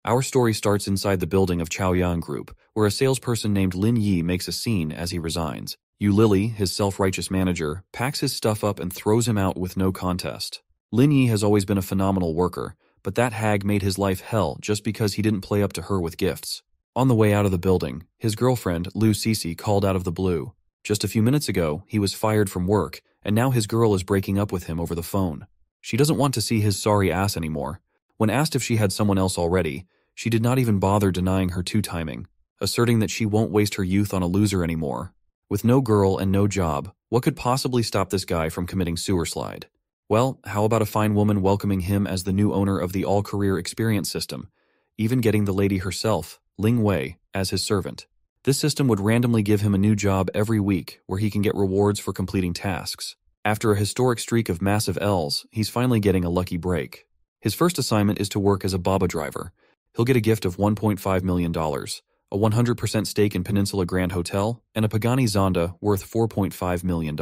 Our story starts inside the building of Chaoyang Group, where a salesperson named Lin Yi makes a scene as he resigns. Yu Lily, his self-righteous manager, packs his stuff up and throws him out with no contest. Lin Yi has always been a phenomenal worker, but that hag made his life hell just because he didn't play up to her with gifts. On the way out of the building, his girlfriend, Liu Cece, called out of the blue. Just a few minutes ago, he was fired from work, and now his girl is breaking up with him over the phone. She doesn't want to see his sorry ass anymore. When asked if she had someone else already, she did not even bother denying her two-timing, asserting that she won't waste her youth on a loser anymore. With no girl and no job, what could possibly stop this guy from committing sewer slide? Well, how about a fine woman welcoming him as the new owner of the all-career experience system, even getting the lady herself, Ling Wei, as his servant. This system would randomly give him a new job every week where he can get rewards for completing tasks. After a historic streak of massive L's, he's finally getting a lucky break. His first assignment is to work as a Baba driver. He'll get a gift of $1.5 million, a 100% stake in Peninsula Grand Hotel, and a Pagani Zonda worth $4.5 million.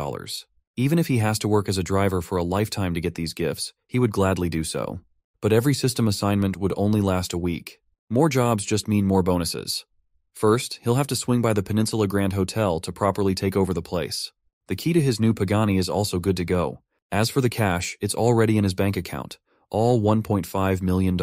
Even if he has to work as a driver for a lifetime to get these gifts, he would gladly do so. But every system assignment would only last a week. More jobs just mean more bonuses. First, he'll have to swing by the Peninsula Grand Hotel to properly take over the place. The key to his new Pagani is also good to go. As for the cash, it's already in his bank account, all $1.5 million.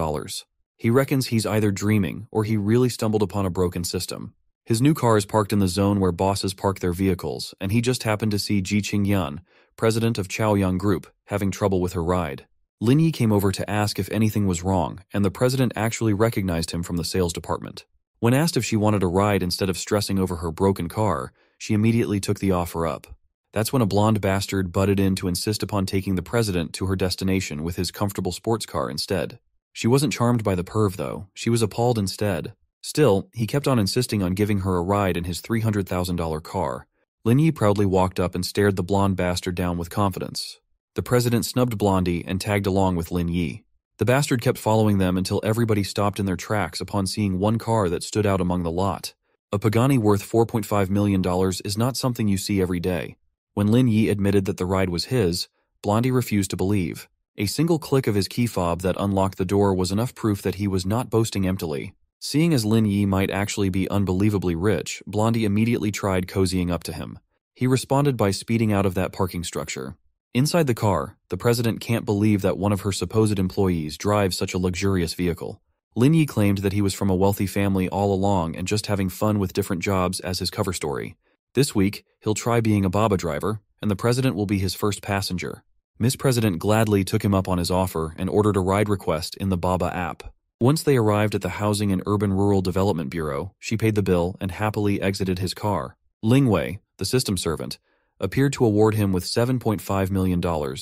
He reckons he's either dreaming or he really stumbled upon a broken system. His new car is parked in the zone where bosses park their vehicles, and he just happened to see Ji Qingyan, president of Chaoyang Group, having trouble with her ride. Lin Yi came over to ask if anything was wrong, and the president actually recognized him from the sales department. When asked if she wanted a ride instead of stressing over her broken car, she immediately took the offer up. That's when a blonde bastard butted in to insist upon taking the president to her destination with his comfortable sports car instead. She wasn't charmed by the perv, though. She was appalled instead. Still, he kept on insisting on giving her a ride in his $300,000 car. Lin Yi proudly walked up and stared the blonde bastard down with confidence. The president snubbed Blondie and tagged along with Lin Yi. The bastard kept following them until everybody stopped in their tracks upon seeing one car that stood out among the lot. A Pagani worth $4.5 million is not something you see every day. When Lin Yi admitted that the ride was his, Blondie refused to believe. A single click of his key fob that unlocked the door was enough proof that he was not boasting emptily. Seeing as Lin Yi might actually be unbelievably rich, Blondie immediately tried cozying up to him. He responded by speeding out of that parking structure. Inside the car, the president can't believe that one of her supposed employees drives such a luxurious vehicle. Lin Yi claimed that he was from a wealthy family all along and just having fun with different jobs as his cover story. This week, he'll try being a Baba driver, and the president will be his first passenger. Miss President gladly took him up on his offer and ordered a ride request in the Baba app. Once they arrived at the Housing and Urban Rural Development Bureau, she paid the bill and happily exited his car. Ling Wei, the system servant, appeared to award him with $7.5 million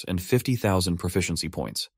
and 50,000 proficiency points,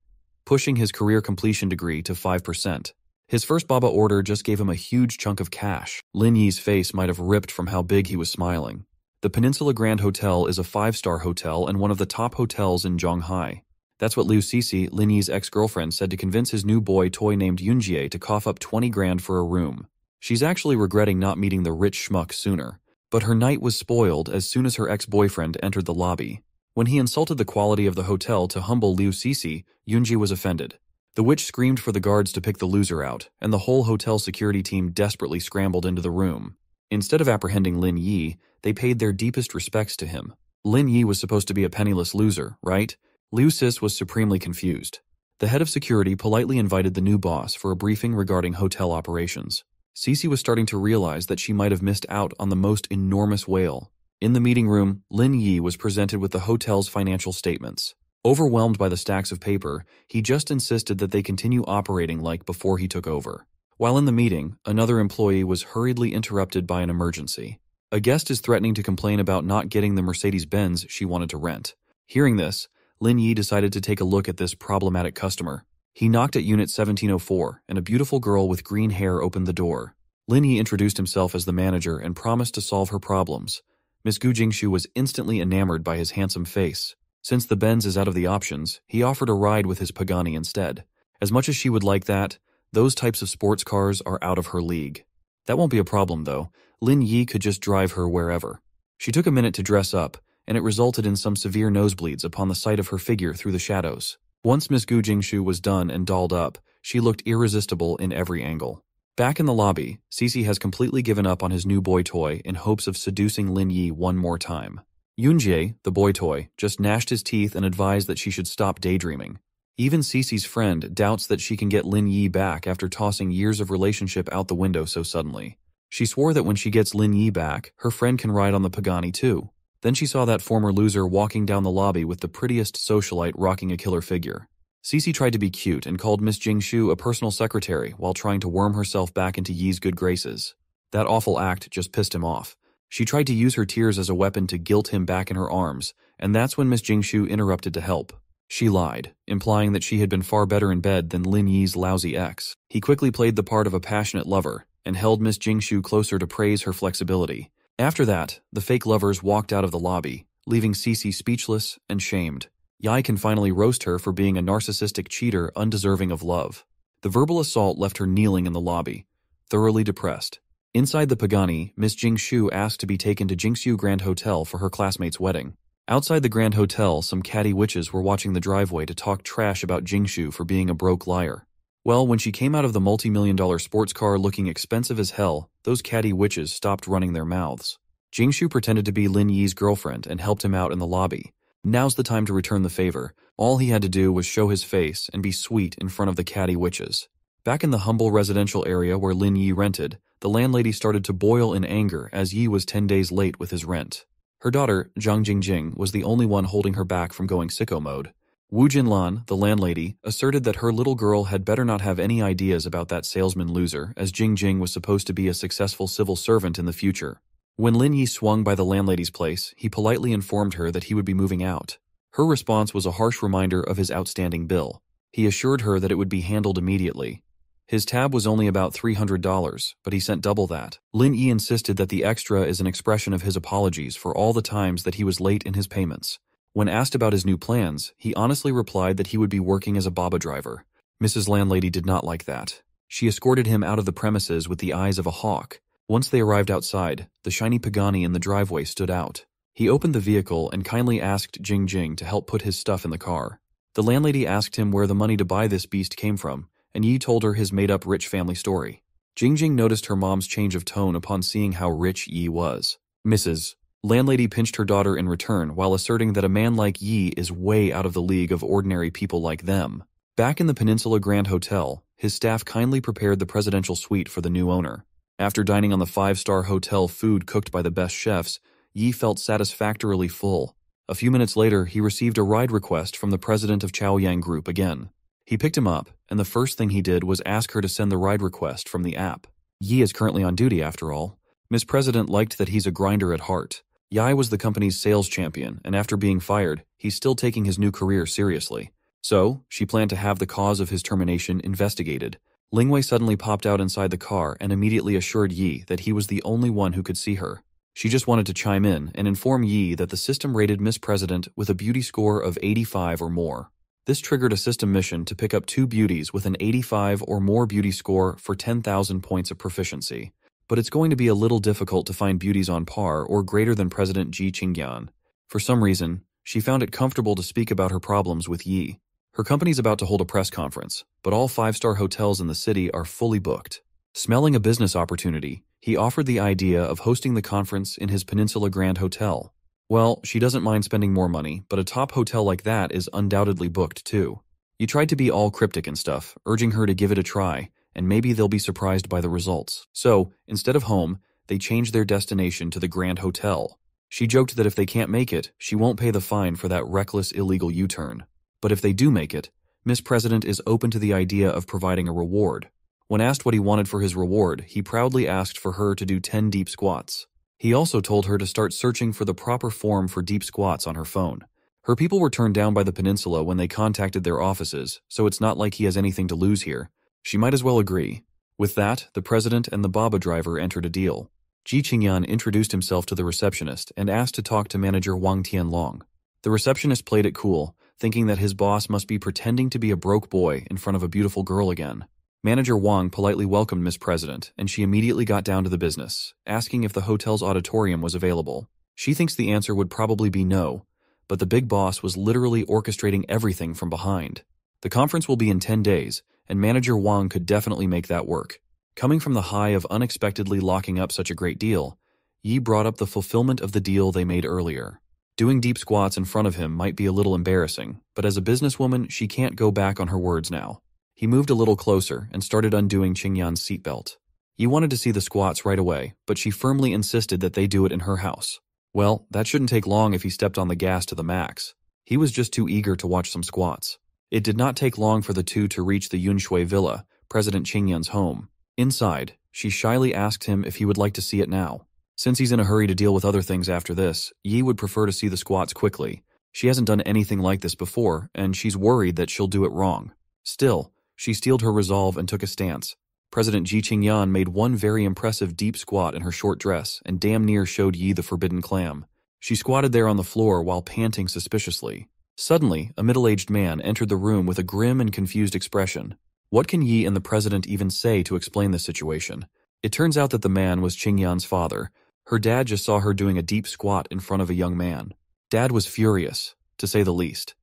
pushing his career completion degree to 5%. His first Baba order just gave him a huge chunk of cash. Lin Yi's face might have ripped from how big he was smiling. The Peninsula Grand Hotel is a 5-star hotel and one of the top hotels in Zhonghai. That's what Liu Cece, Lin Yi's ex-girlfriend, said to convince his new boy toy named Yunjie to cough up 20 grand for a room. She's actually regretting not meeting the rich schmuck sooner. But her night was spoiled as soon as her ex-boyfriend entered the lobby. When he insulted the quality of the hotel to humble Liu Cece, Yunjie was offended. The witch screamed for the guards to pick the loser out, and the whole hotel security team desperately scrambled into the room. Instead of apprehending Lin Yi, they paid their deepest respects to him. Lin Yi was supposed to be a penniless loser, right? Liu Cis was supremely confused. The head of security politely invited the new boss for a briefing regarding hotel operations. Cece was starting to realize that she might have missed out on the most enormous whale. In the meeting room, Lin Yi was presented with the hotel's financial statements. Overwhelmed by the stacks of paper, he just insisted that they continue operating like before he took over. While in the meeting, another employee was hurriedly interrupted by an emergency. A guest is threatening to complain about not getting the Mercedes-Benz she wanted to rent. Hearing this, Lin Yi decided to take a look at this problematic customer. He knocked at Unit 1704, and a beautiful girl with green hair opened the door. Lin Yi introduced himself as the manager and promised to solve her problems. Miss Gu Jingshu was instantly enamored by his handsome face. Since the Benz is out of the options, he offered a ride with his Pagani instead. As much as she would like that, those types of sports cars are out of her league. That won't be a problem, though. Lin Yi could just drive her wherever. She took a minute to dress up, and it resulted in some severe nosebleeds upon the sight of her figure through the shadows. Once Miss Gu Jingshu was done and dolled up, she looked irresistible in every angle. Back in the lobby, Cece has completely given up on his new boy toy in hopes of seducing Lin Yi one more time. Yunjie, the boy toy, just gnashed his teeth and advised that she should stop daydreaming. Even Cece's friend doubts that she can get Lin Yi back after tossing years of relationship out the window so suddenly. She swore that when she gets Lin Yi back, her friend can ride on the Pagani too. Then she saw that former loser walking down the lobby with the prettiest socialite rocking a killer figure. Cece tried to be cute and called Miss Jingshu a personal secretary while trying to worm herself back into Yi's good graces. That awful act just pissed him off. She tried to use her tears as a weapon to guilt him back in her arms, and that's when Miss Jingshu interrupted to help. She lied, implying that she had been far better in bed than Lin Yi's lousy ex. He quickly played the part of a passionate lover and held Miss Jingshu closer to praise her flexibility. After that, the fake lovers walked out of the lobby, leaving Cece speechless and shamed. Yai can finally roast her for being a narcissistic cheater undeserving of love. The verbal assault left her kneeling in the lobby, thoroughly depressed. Inside the Pagani, Miss Jingshu asked to be taken to Jingxiu Grand Hotel for her classmate's wedding. Outside the Grand Hotel, some catty witches were watching the driveway to talk trash about Jingshu for being a broke liar. Well, when she came out of the multi-million-dollar sports car looking expensive as hell, those catty witches stopped running their mouths. Jingshu pretended to be Lin Yi's girlfriend and helped him out in the lobby. Now's the time to return the favor. All he had to do was show his face and be sweet in front of the catty witches. Back in the humble residential area where Lin Yi rented, the landlady started to boil in anger as Yi was 10 days late with his rent. Her daughter, Zhang Jingjing, was the only one holding her back from going sicko mode. Wu Jinlan, the landlady, asserted that her little girl had better not have any ideas about that salesman loser, as Jingjing was supposed to be a successful civil servant in the future. When Lin Yi swung by the landlady's place, he politely informed her that he would be moving out. Her response was a harsh reminder of his outstanding bill. He assured her that it would be handled immediately. His tab was only about $300, but he sent double that. Lin Yi insisted that the extra is an expression of his apologies for all the times that he was late in his payments. When asked about his new plans, he honestly replied that he would be working as a baba driver. Mrs. Landlady did not like that. She escorted him out of the premises with the eyes of a hawk. Once they arrived outside, the shiny Pagani in the driveway stood out. He opened the vehicle and kindly asked Jingjing to help put his stuff in the car. The landlady asked him where the money to buy this beast came from, and Yi told her his made-up rich family story. Jingjing noticed her mom's change of tone upon seeing how rich Yi was. Mrs. Landlady pinched her daughter in return while asserting that a man like Yi is way out of the league of ordinary people like them. Back in the Peninsula Grand Hotel, his staff kindly prepared the presidential suite for the new owner. After dining on the 5-star hotel food cooked by the best chefs, Yi felt satisfactorily full. A few minutes later, he received a ride request from the president of Chaoyang Group again. He picked him up, and the first thing he did was ask her to send the ride request from the app. Yi is currently on duty after all. Miss President liked that he's a grinder at heart. Yai was the company's sales champion, and after being fired, he's still taking his new career seriously. So, she planned to have the cause of his termination investigated. Lingwei suddenly popped out inside the car and immediately assured Yi that he was the only one who could see her. She just wanted to chime in and inform Yi that the system rated Miss President with a beauty score of 85 or more. This triggered a system mission to pick up 2 beauties with an 85 or more beauty score for 10,000 points of proficiency. But it's going to be a little difficult to find beauties on par or greater than President Ji Qingyan. For some reason, she found it comfortable to speak about her problems with Yi. Her company's about to hold a press conference, but all 5-star hotels in the city are fully booked. Smelling a business opportunity, he offered the idea of hosting the conference in his Peninsula Grand Hotel. Well, she doesn't mind spending more money, but a top hotel like that is undoubtedly booked too. He tried to be all cryptic and stuff, urging her to give it a try, and maybe they'll be surprised by the results. So, instead of home, they changed their destination to the Grand Hotel. She joked that if they can't make it, she won't pay the fine for that reckless illegal U-turn. But if they do make it, Miss President is open to the idea of providing a reward. When asked what he wanted for his reward, he proudly asked for her to do 10 deep squats. He also told her to start searching for the proper form for deep squats on her phone. Her people were turned down by the Peninsula when they contacted their offices, so it's not like he has anything to lose here. She might as well agree. With that, the president and the Baba driver entered a deal. Ji Qingyan introduced himself to the receptionist and asked to talk to manager Wang Tianlong. The receptionist played it cool, thinking that his boss must be pretending to be a broke boy in front of a beautiful girl again. Manager Wang politely welcomed Miss President, and she immediately got down to the business, asking if the hotel's auditorium was available. She thinks the answer would probably be no, but the big boss was literally orchestrating everything from behind. The conference will be in 10 days, and manager Wang could definitely make that work. Coming from the high of unexpectedly locking up such a great deal, Yi brought up the fulfillment of the deal they made earlier. Doing deep squats in front of him might be a little embarrassing, but as a businesswoman, she can't go back on her words now. He moved a little closer and started undoing Qingyan's seatbelt. Yi wanted to see the squats right away, but she firmly insisted that they do it in her house. Well, that shouldn't take long if he stepped on the gas to the max. He was just too eager to watch some squats. It did not take long for the two to reach the Yunshui villa, President Qingyan's home. Inside, she shyly asked him if he would like to see it now. Since he's in a hurry to deal with other things after this, Yi would prefer to see the squats quickly. She hasn't done anything like this before, and she's worried that she'll do it wrong. Still, she steeled her resolve and took a stance. President Ji Qingyan made one very impressive deep squat in her short dress and damn near showed Yi the forbidden clam. She squatted there on the floor while panting suspiciously. Suddenly, a middle-aged man entered the room with a grim and confused expression. What can Yi and the president even say to explain this situation? It turns out that the man was Qingyan's father. Her dad just saw her doing a deep squat in front of a young man. Dad was furious, to say the least.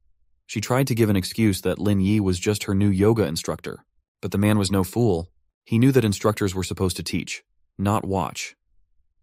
She tried to give an excuse that Lin Yi was just her new yoga instructor. But the man was no fool. He knew that instructors were supposed to teach, not watch.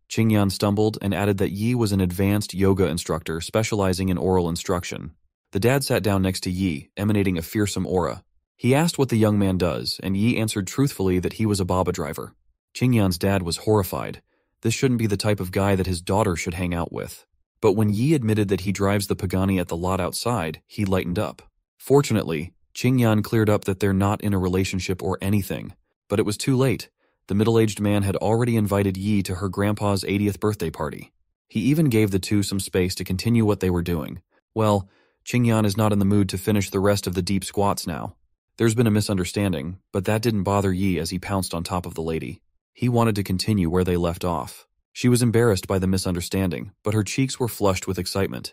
Qingyan stumbled and added that Yi was an advanced yoga instructor specializing in oral instruction. The dad sat down next to Yi, emanating a fearsome aura. He asked what the young man does, and Yi answered truthfully that he was a baba driver. Qingyan's dad was horrified. This shouldn't be the type of guy that his daughter should hang out with. But when Yi admitted that he drives the Pagani at the lot outside, he lightened up. Fortunately, Qingyan cleared up that they're not in a relationship or anything. But it was too late. The middle-aged man had already invited Yi to her grandpa's 80th birthday party. He even gave the two some space to continue what they were doing. Well, Qingyan is not in the mood to finish the rest of the deep squats now. There's been a misunderstanding, but that didn't bother Yi as he pounced on top of the lady. He wanted to continue where they left off. She was embarrassed by the misunderstanding, but her cheeks were flushed with excitement.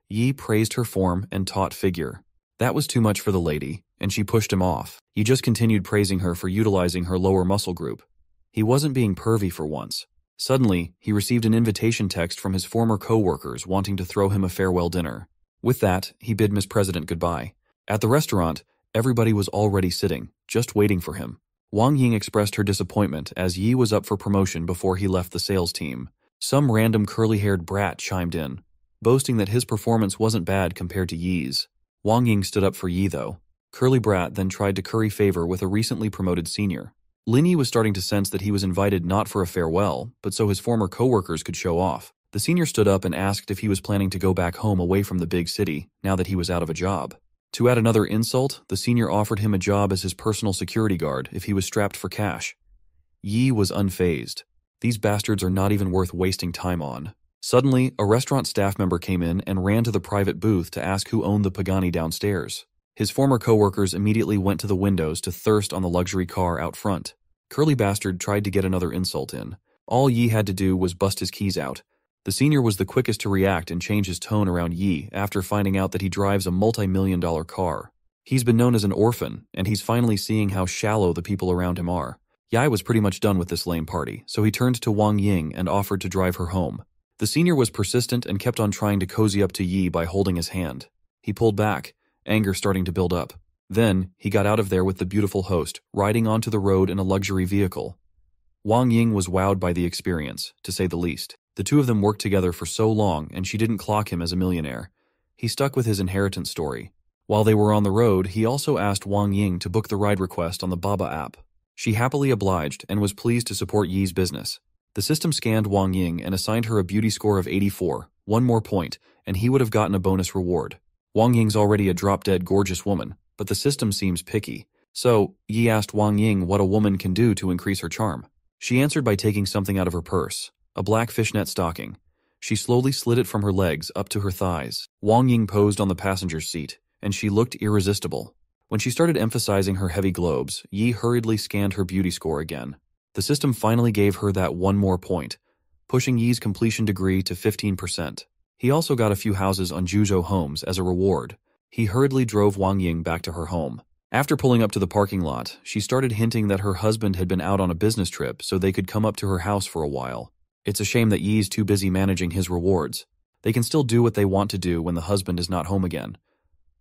Yi praised her form and taut figure. That was too much for the lady, and she pushed him off. He just continued praising her for utilizing her lower muscle group. He wasn't being pervy for once. Suddenly, he received an invitation text from his former co-workers wanting to throw him a farewell dinner. With that, he bid Miss President goodbye. At the restaurant, everybody was already sitting, just waiting for him. Wang Ying expressed her disappointment as Yi was up for promotion before he left the sales team. Some random curly-haired brat chimed in, boasting that his performance wasn't bad compared to Yi's. Wang Ying stood up for Yi, though. Curly Brat then tried to curry favor with a recently promoted senior. Lin Yi was starting to sense that he was invited not for a farewell, but so his former co-workers could show off. The senior stood up and asked if he was planning to go back home away from the big city, now that he was out of a job. To add another insult, the senior offered him a job as his personal security guard if he was strapped for cash. Yi was unfazed. These bastards are not even worth wasting time on. Suddenly, a restaurant staff member came in and ran to the private booth to ask who owned the Pagani downstairs. His former co-workers immediately went to the windows to thirst on the luxury car out front. Curly Bastard tried to get another insult in. All Yi had to do was bust his keys out. The senior was the quickest to react and change his tone around Yi after finding out that he drives a multi-million-dollar car. He's been known as an orphan, and he's finally seeing how shallow the people around him are. Yi was pretty much done with this lame party, so he turned to Wang Ying and offered to drive her home. The senior was persistent and kept on trying to cozy up to Yi by holding his hand. He pulled back, anger starting to build up. Then, he got out of there with the beautiful host, riding onto the road in a luxury vehicle. Wang Ying was wowed by the experience, to say the least. The two of them worked together for so long, and she didn't clock him as a millionaire. He stuck with his inheritance story. While they were on the road, he also asked Wang Ying to book the ride request on the Baba app. She happily obliged and was pleased to support Yi's business. The system scanned Wang Ying and assigned her a beauty score of 84, one more point, and he would have gotten a bonus reward. Wang Ying's already a drop-dead gorgeous woman, but the system seems picky. So, Yi asked Wang Ying what a woman can do to increase her charm. She answered by taking something out of her purse, a black fishnet stocking. She slowly slid it from her legs up to her thighs. Wang Ying posed on the passenger's seat, and she looked irresistible. When she started emphasizing her heavy globes, Yi hurriedly scanned her beauty score again. The system finally gave her that one more point, pushing Yi's completion degree to 15%. He also got a few houses on Juzhou Homes as a reward. He hurriedly drove Wang Ying back to her home. After pulling up to the parking lot, she started hinting that her husband had been out on a business trip so they could come up to her house for a while. It's a shame that Yi's too busy managing his rewards. They can still do what they want to do when the husband is not home again.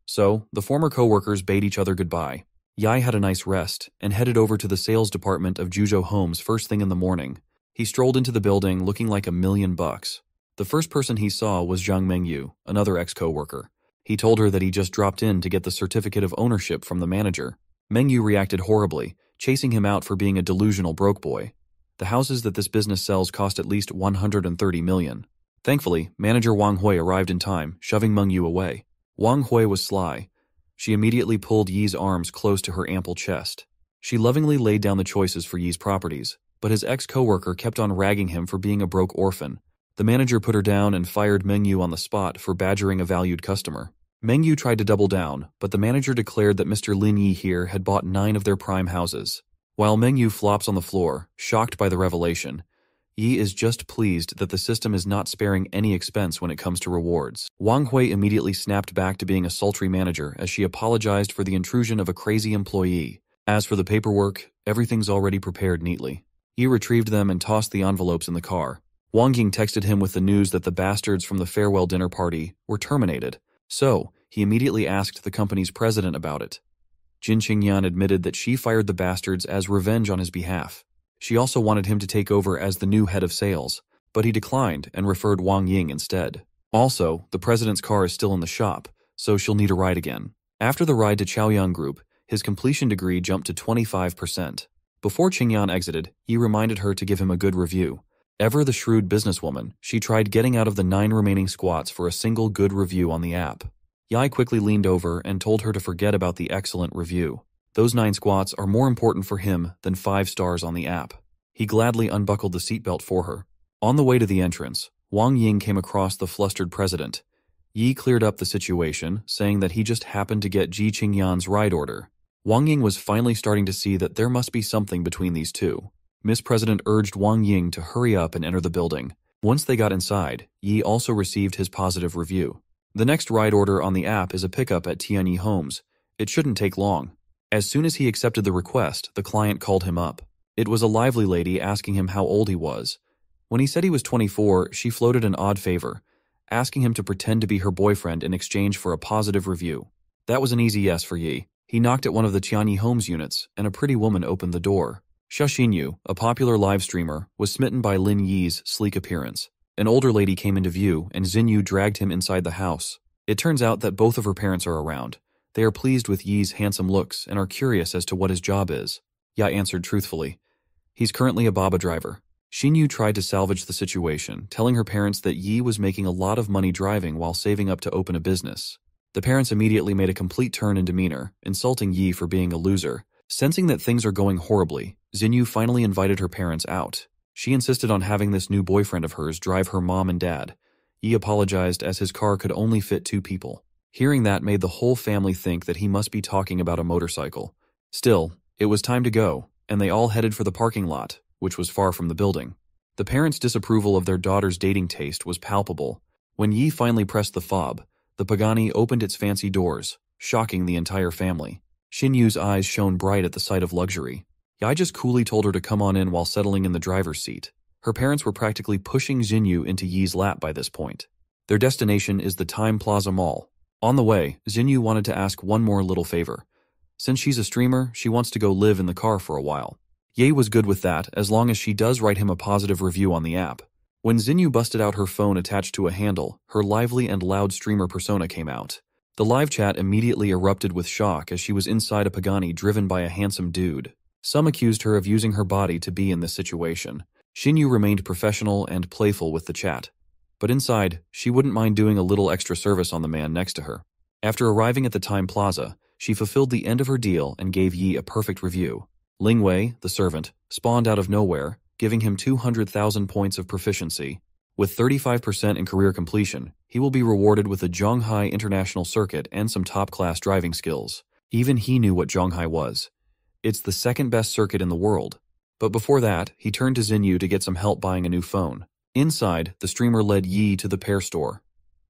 So, the former co-workers bade each other goodbye. Yai had a nice rest and headed over to the sales department of Juzhou Homes first thing in the morning. He strolled into the building looking like $1,000,000. The first person he saw was Zhang Mengyu, another ex-coworker. He told her that he just dropped in to get the certificate of ownership from the manager. Mengyu reacted horribly, chasing him out for being a delusional broke boy. The houses that this business sells cost at least 130 million. Thankfully, manager Wang Hui arrived in time, shoving Mengyu away. Wang Hui was sly. She immediately pulled Yi's arms close to her ample chest. She lovingly laid down the choices for Yi's properties, but his ex-coworker kept on ragging him for being a broke orphan. The manager put her down and fired Mengyu on the spot for badgering a valued customer. Mengyu tried to double down, but the manager declared that Mr. Lin Yi here had bought 9 of their prime houses. While Mengyu flops on the floor, shocked by the revelation, Yi is just pleased that the system is not sparing any expense when it comes to rewards. Wang Hui immediately snapped back to being a sultry manager as she apologized for the intrusion of a crazy employee. As for the paperwork, everything's already prepared neatly. Yi retrieved them and tossed the envelopes in the car. Wang Ying texted him with the news that the bastards from the farewell dinner party were terminated, so he immediately asked the company's president about it. Jin Qingyan admitted that she fired the bastards as revenge on his behalf. She also wanted him to take over as the new head of sales, but he declined and referred Wang Ying instead. Also, the president's car is still in the shop, so she'll need a ride again. After the ride to Chaoyang Group, his completion degree jumped to 25%. Before Qingyan exited, Yi reminded her to give him a good review. Ever the shrewd businesswoman, she tried getting out of the 9 remaining squats for a single good review on the app. Yai quickly leaned over and told her to forget about the excellent review. Those 9 squats are more important for him than 5 stars on the app. He gladly unbuckled the seatbelt for her. On the way to the entrance, Wang Ying came across the flustered president. Yi cleared up the situation, saying that he just happened to get Ji Qingyan's ride order. Wang Ying was finally starting to see that there must be something between these two. Miss President urged Wang Ying to hurry up and enter the building. Once they got inside, Yi also received his positive review. The next ride order on the app is a pickup at Tianyi Homes. It shouldn't take long. As soon as he accepted the request, the client called him up. It was a lively lady asking him how old he was. When he said he was 24, she floated an odd favor, asking him to pretend to be her boyfriend in exchange for a positive review. That was an easy yes for Yi. He knocked at one of the Tianyi Homes units, and a pretty woman opened the door. Xia Xinyu, a popular live streamer, was smitten by Lin Yi's sleek appearance. An older lady came into view, and Xinyu dragged him inside the house. It turns out that both of her parents are around. They are pleased with Yi's handsome looks and are curious as to what his job is. Ya answered truthfully. He's currently a Baba driver. Xinyu tried to salvage the situation, telling her parents that Yi was making a lot of money driving while saving up to open a business. The parents immediately made a complete turn in demeanor, insulting Yi for being a loser. Sensing that things are going horribly, Xinyu finally invited her parents out. She insisted on having this new boyfriend of hers drive her mom and dad. Yi apologized as his car could only fit 2 people. Hearing that made the whole family think that he must be talking about a motorcycle. Still, it was time to go, and they all headed for the parking lot, which was far from the building. The parents' disapproval of their daughter's dating taste was palpable. When Yi finally pressed the fob, the Pagani opened its fancy doors, shocking the entire family. Xinyu's eyes shone bright at the sight of luxury. Yai just coolly told her to come on in while settling in the driver's seat. Her parents were practically pushing Xinyu into Yi's lap by this point. Their destination is the Time Plaza Mall. On the way, Xinyu wanted to ask one more little favor. Since she's a streamer, she wants to go live in the car for a while. Ye was good with that, as long as she does write him a positive review on the app. When Xinyu busted out her phone attached to a handle, her lively and loud streamer persona came out. The live chat immediately erupted with shock as she was inside a Pagani driven by a handsome dude. Some accused her of using her body to be in this situation. Xinyu remained professional and playful with the chat. But inside, she wouldn't mind doing a little extra service on the man next to her. After arriving at the Time Plaza, she fulfilled the end of her deal and gave Yi a perfect review. Ling Wei, the servant, spawned out of nowhere, giving him 200,000 points of proficiency. With 35% in career completion, he will be rewarded with a Zhonghai International Circuit and some top-class driving skills. Even he knew what Zhonghai was. It's the second-best circuit in the world. But before that, he turned to Xinyu to get some help buying a new phone. Inside, the streamer led Yi to the Pear Store.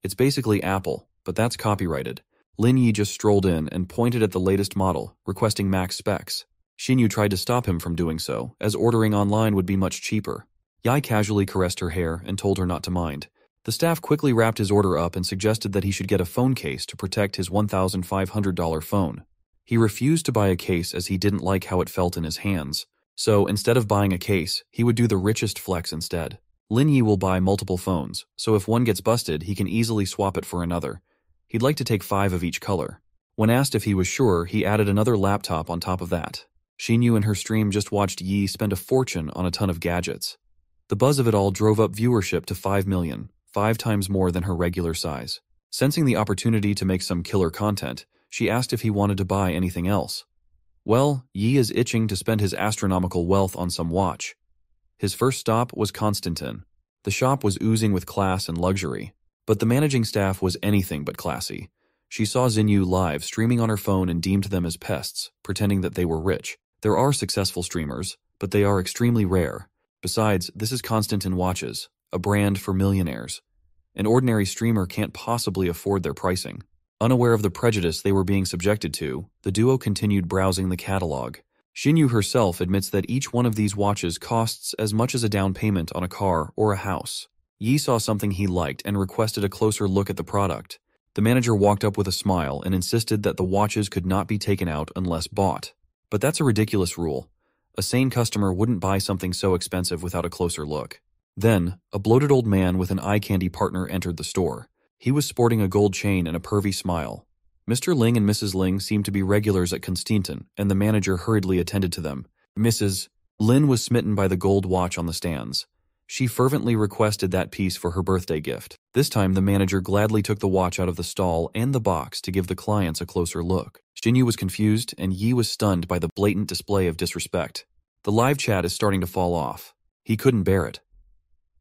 It's basically Apple, but that's copyrighted. Lin Yi just strolled in and pointed at the latest model, requesting max specs. Xinyu tried to stop him from doing so, as ordering online would be much cheaper. Yai casually caressed her hair and told her not to mind. The staff quickly wrapped his order up and suggested that he should get a phone case to protect his $1,500 phone. He refused to buy a case as he didn't like how it felt in his hands. So instead of buying a case, he would do the richest flex instead. Lin Yi will buy multiple phones, so if one gets busted, he can easily swap it for another. He'd like to take 5 of each color. When asked if he was sure, he added another laptop on top of that. Xinyu in her stream just watched Yi spend a fortune on a ton of gadgets. The buzz of it all drove up viewership to 5 million, 5 times more than her regular size. Sensing the opportunity to make some killer content, she asked if he wanted to buy anything else. Well, Yi is itching to spend his astronomical wealth on some watch. His first stop was Constantin. The shop was oozing with class and luxury, but the managing staff was anything but classy. She saw Xinyu live streaming on her phone and deemed them as pests, pretending that they were rich. There are successful streamers, but they are extremely rare. Besides, this is Constantin Watches, a brand for millionaires. An ordinary streamer can't possibly afford their pricing. Unaware of the prejudice they were being subjected to, the duo continued browsing the catalog. Xinyu herself admits that each one of these watches costs as much as a down payment on a car or a house. Yi saw something he liked and requested a closer look at the product. The manager walked up with a smile and insisted that the watches could not be taken out unless bought. But that's a ridiculous rule. A sane customer wouldn't buy something so expensive without a closer look. Then, a bloated old man with an eye candy partner entered the store. He was sporting a gold chain and a pervy smile. Mr. Ling and Mrs. Ling seemed to be regulars at Constantin, and the manager hurriedly attended to them. Mrs. Lin was smitten by the gold watch on the stands. She fervently requested that piece for her birthday gift. This time, the manager gladly took the watch out of the stall and the box to give the clients a closer look. Xinyu was confused, and Yi was stunned by the blatant display of disrespect. The live chat is starting to fall off. He couldn't bear it.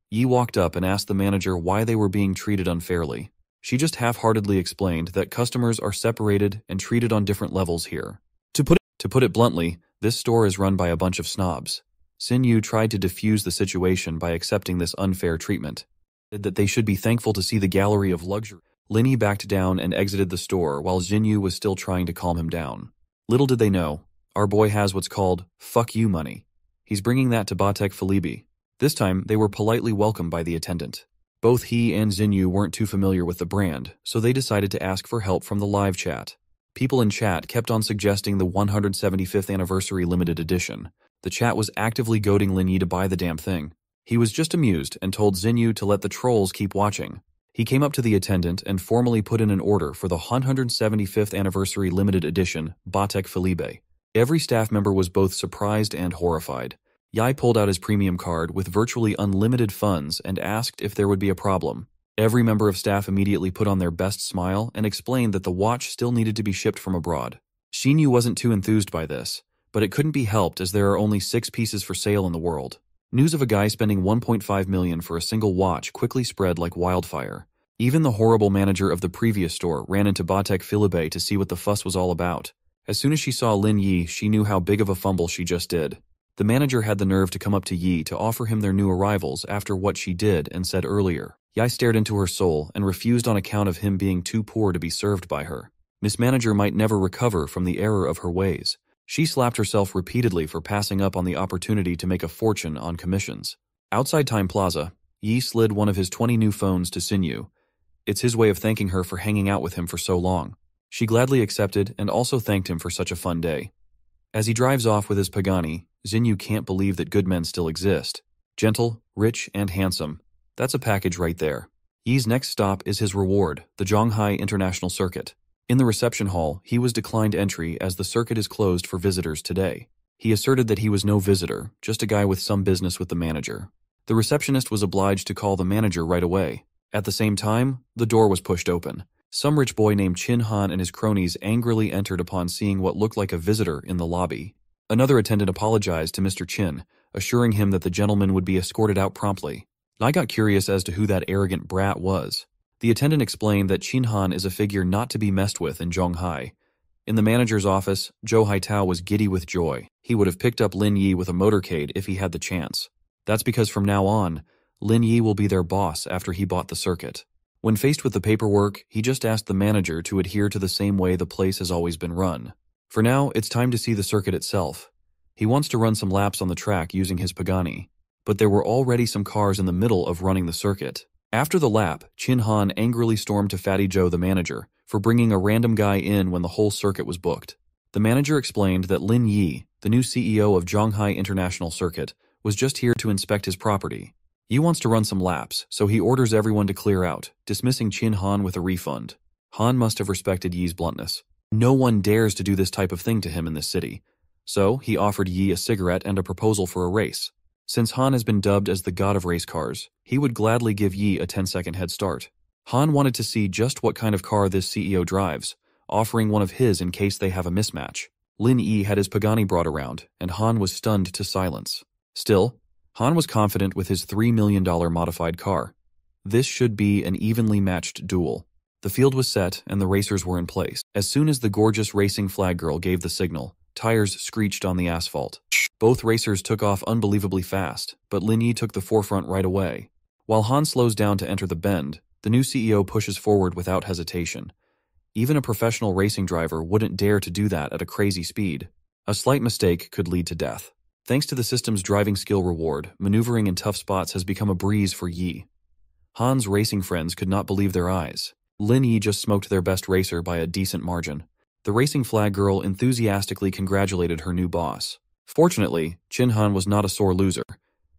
Yi walked up and asked the manager why they were being treated unfairly. She just half-heartedly explained that customers are separated and treated on different levels here. To put it bluntly, this store is run by a bunch of snobs. Xinyu tried to defuse the situation by accepting this unfair treatment. That they should be thankful to see the gallery of luxury. Lin Yi backed down and exited the store while Xinyu was still trying to calm him down. Little did they know, our boy has what's called "fuck you" money. He's bringing that to Patek Philippe. This time, they were politely welcomed by the attendant. Both he and Xinyu weren't too familiar with the brand, so they decided to ask for help from the live chat. People in chat kept on suggesting the 175th anniversary limited edition. The chat was actively goading Lin Yi to buy the damn thing. He was just amused and told Xinyu to let the trolls keep watching. He came up to the attendant and formally put in an order for the 175th anniversary limited edition Patek Philippe. Every staff member was both surprised and horrified. Yi pulled out his premium card with virtually unlimited funds and asked if there would be a problem. Every member of staff immediately put on their best smile and explained that the watch still needed to be shipped from abroad. Xinyu wasn't too enthused by this, but it couldn't be helped as there are only 6 pieces for sale in the world. News of a guy spending 1.5 million for a single watch quickly spread like wildfire. Even the horrible manager of the previous store ran into Patek Philippe to see what the fuss was all about. As soon as she saw Lin Yi, she knew how big of a fumble she just did. The manager had the nerve to come up to Yi to offer him their new arrivals after what she did and said earlier. Yi stared into her soul and refused on account of him being too poor to be served by her. Miss Manager might never recover from the error of her ways. She slapped herself repeatedly for passing up on the opportunity to make a fortune on commissions. Outside Time Plaza, Yi slid one of his 20 new phones to Xinyu. It's his way of thanking her for hanging out with him for so long. She gladly accepted and also thanked him for such a fun day. As he drives off with his Pagani, Xinyu can't believe that good men still exist. Gentle, rich, and handsome. That's a package right there. Yi's next stop is his reward, the Zhonghai International Circuit. In the reception hall, he was declined entry as the circuit is closed for visitors today. He asserted that he was no visitor, just a guy with some business with the manager. The receptionist was obliged to call the manager right away. At the same time, the door was pushed open. Some rich boy named Chin Han and his cronies angrily entered upon seeing what looked like a visitor in the lobby. Another attendant apologized to Mr. Chin, assuring him that the gentleman would be escorted out promptly. I got curious as to who that arrogant brat was. The attendant explained that Chin Han is a figure not to be messed with in Zhonghai. In the manager's office, Zhou Haitao was giddy with joy. He would have picked up Lin Yi with a motorcade if he had the chance. That's because from now on, Lin Yi will be their boss after he bought the circuit. When faced with the paperwork, he just asked the manager to adhere to the same way the place has always been run. For now, it's time to see the circuit itself. He wants to run some laps on the track using his Pagani, but there were already some cars in the middle of running the circuit. After the lap, Chin Han angrily stormed to Fatty Joe, the manager, for bringing a random guy in when the whole circuit was booked. The manager explained that Lin Yi, the new CEO of Zhonghai International Circuit, was just here to inspect his property. Yi wants to run some laps, so he orders everyone to clear out, dismissing Qin Han with a refund. Han must have respected Yi's bluntness. No one dares to do this type of thing to him in this city. So he offered Yi a cigarette and a proposal for a race. Since Han has been dubbed as the god of race cars, he would gladly give Yi a 10-second head start. Han wanted to see just what kind of car this CEO drives, offering one of his in case they have a mismatch. Lin Yi had his Pagani brought around, and Han was stunned to silence. Still, Han was confident with his $3 million modified car. This should be an evenly matched duel. The field was set and the racers were in place. As soon as the gorgeous racing flag girl gave the signal, tires screeched on the asphalt. Both racers took off unbelievably fast, but Lin Yi took the forefront right away. While Han slows down to enter the bend, the new CEO pushes forward without hesitation. Even a professional racing driver wouldn't dare to do that at a crazy speed. A slight mistake could lead to death. Thanks to the system's driving skill reward, maneuvering in tough spots has become a breeze for Yi. Han's racing friends could not believe their eyes. Lin Yi just smoked their best racer by a decent margin. The racing flag girl enthusiastically congratulated her new boss. Fortunately, Qin Han was not a sore loser.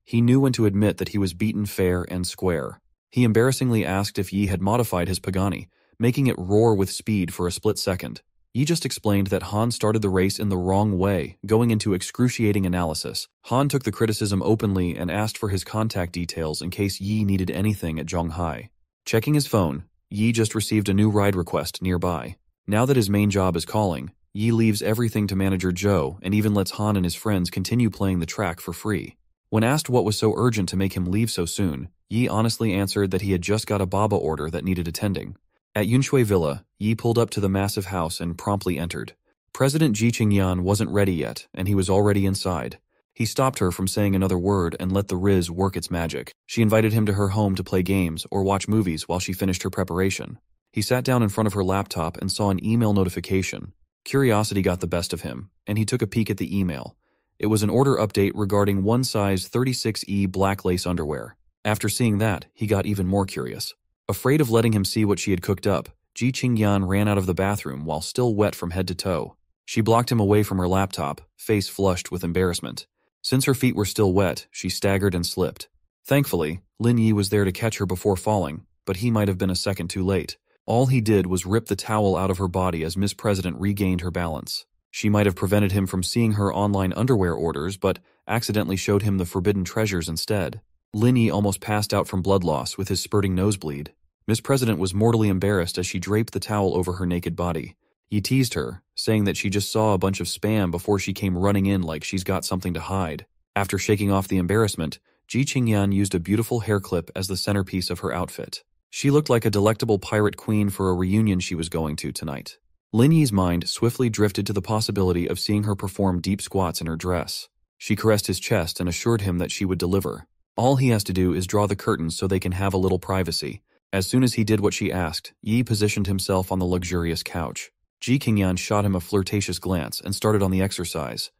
He knew when to admit that he was beaten fair and square. He embarrassingly asked if Yi had modified his Pagani, making it roar with speed for a split second. Yi just explained that Han started the race in the wrong way, going into excruciating analysis. Han took the criticism openly and asked for his contact details in case Yi needed anything at Zhonghai. Checking his phone, Yi just received a new ride request nearby. Now that his main job is calling, Yi leaves everything to manager Zhou and even lets Han and his friends continue playing the track for free. When asked what was so urgent to make him leave so soon, Yi honestly answered that he had just got a baba order that needed attending. At Yunshui Villa, Yi pulled up to the massive house and promptly entered. President Ji Qingyan wasn't ready yet, and he was already inside. He stopped her from saying another word and let the Riz work its magic. She invited him to her home to play games or watch movies while she finished her preparation. He sat down in front of her laptop and saw an email notification. Curiosity got the best of him, and he took a peek at the email. It was an order update regarding one size 36E black lace underwear. After seeing that, he got even more curious. Afraid of letting him see what she had cooked up, Ji Qingyan ran out of the bathroom while still wet from head to toe. She blocked him away from her laptop, face flushed with embarrassment. Since her feet were still wet, she staggered and slipped. Thankfully, Lin Yi was there to catch her before falling, but he might have been a second too late. All he did was rip the towel out of her body as Miss President regained her balance. She might have prevented him from seeing her online underwear orders, but accidentally showed him the forbidden treasures instead. Lin Yi almost passed out from blood loss with his spurting nosebleed. Miss President was mortally embarrassed as she draped the towel over her naked body. He teased her, saying that she just saw a bunch of spam before she came running in like she's got something to hide. After shaking off the embarrassment, Ji Qingyan used a beautiful hair clip as the centerpiece of her outfit. She looked like a delectable pirate queen for a reunion she was going to tonight. Lin Yi's mind swiftly drifted to the possibility of seeing her perform deep squats in her dress. She caressed his chest and assured him that she would deliver. All he has to do is draw the curtains so they can have a little privacy. As soon as he did what she asked, Yi positioned himself on the luxurious couch. Ji Qingyan shot him a flirtatious glance and started on the exercise.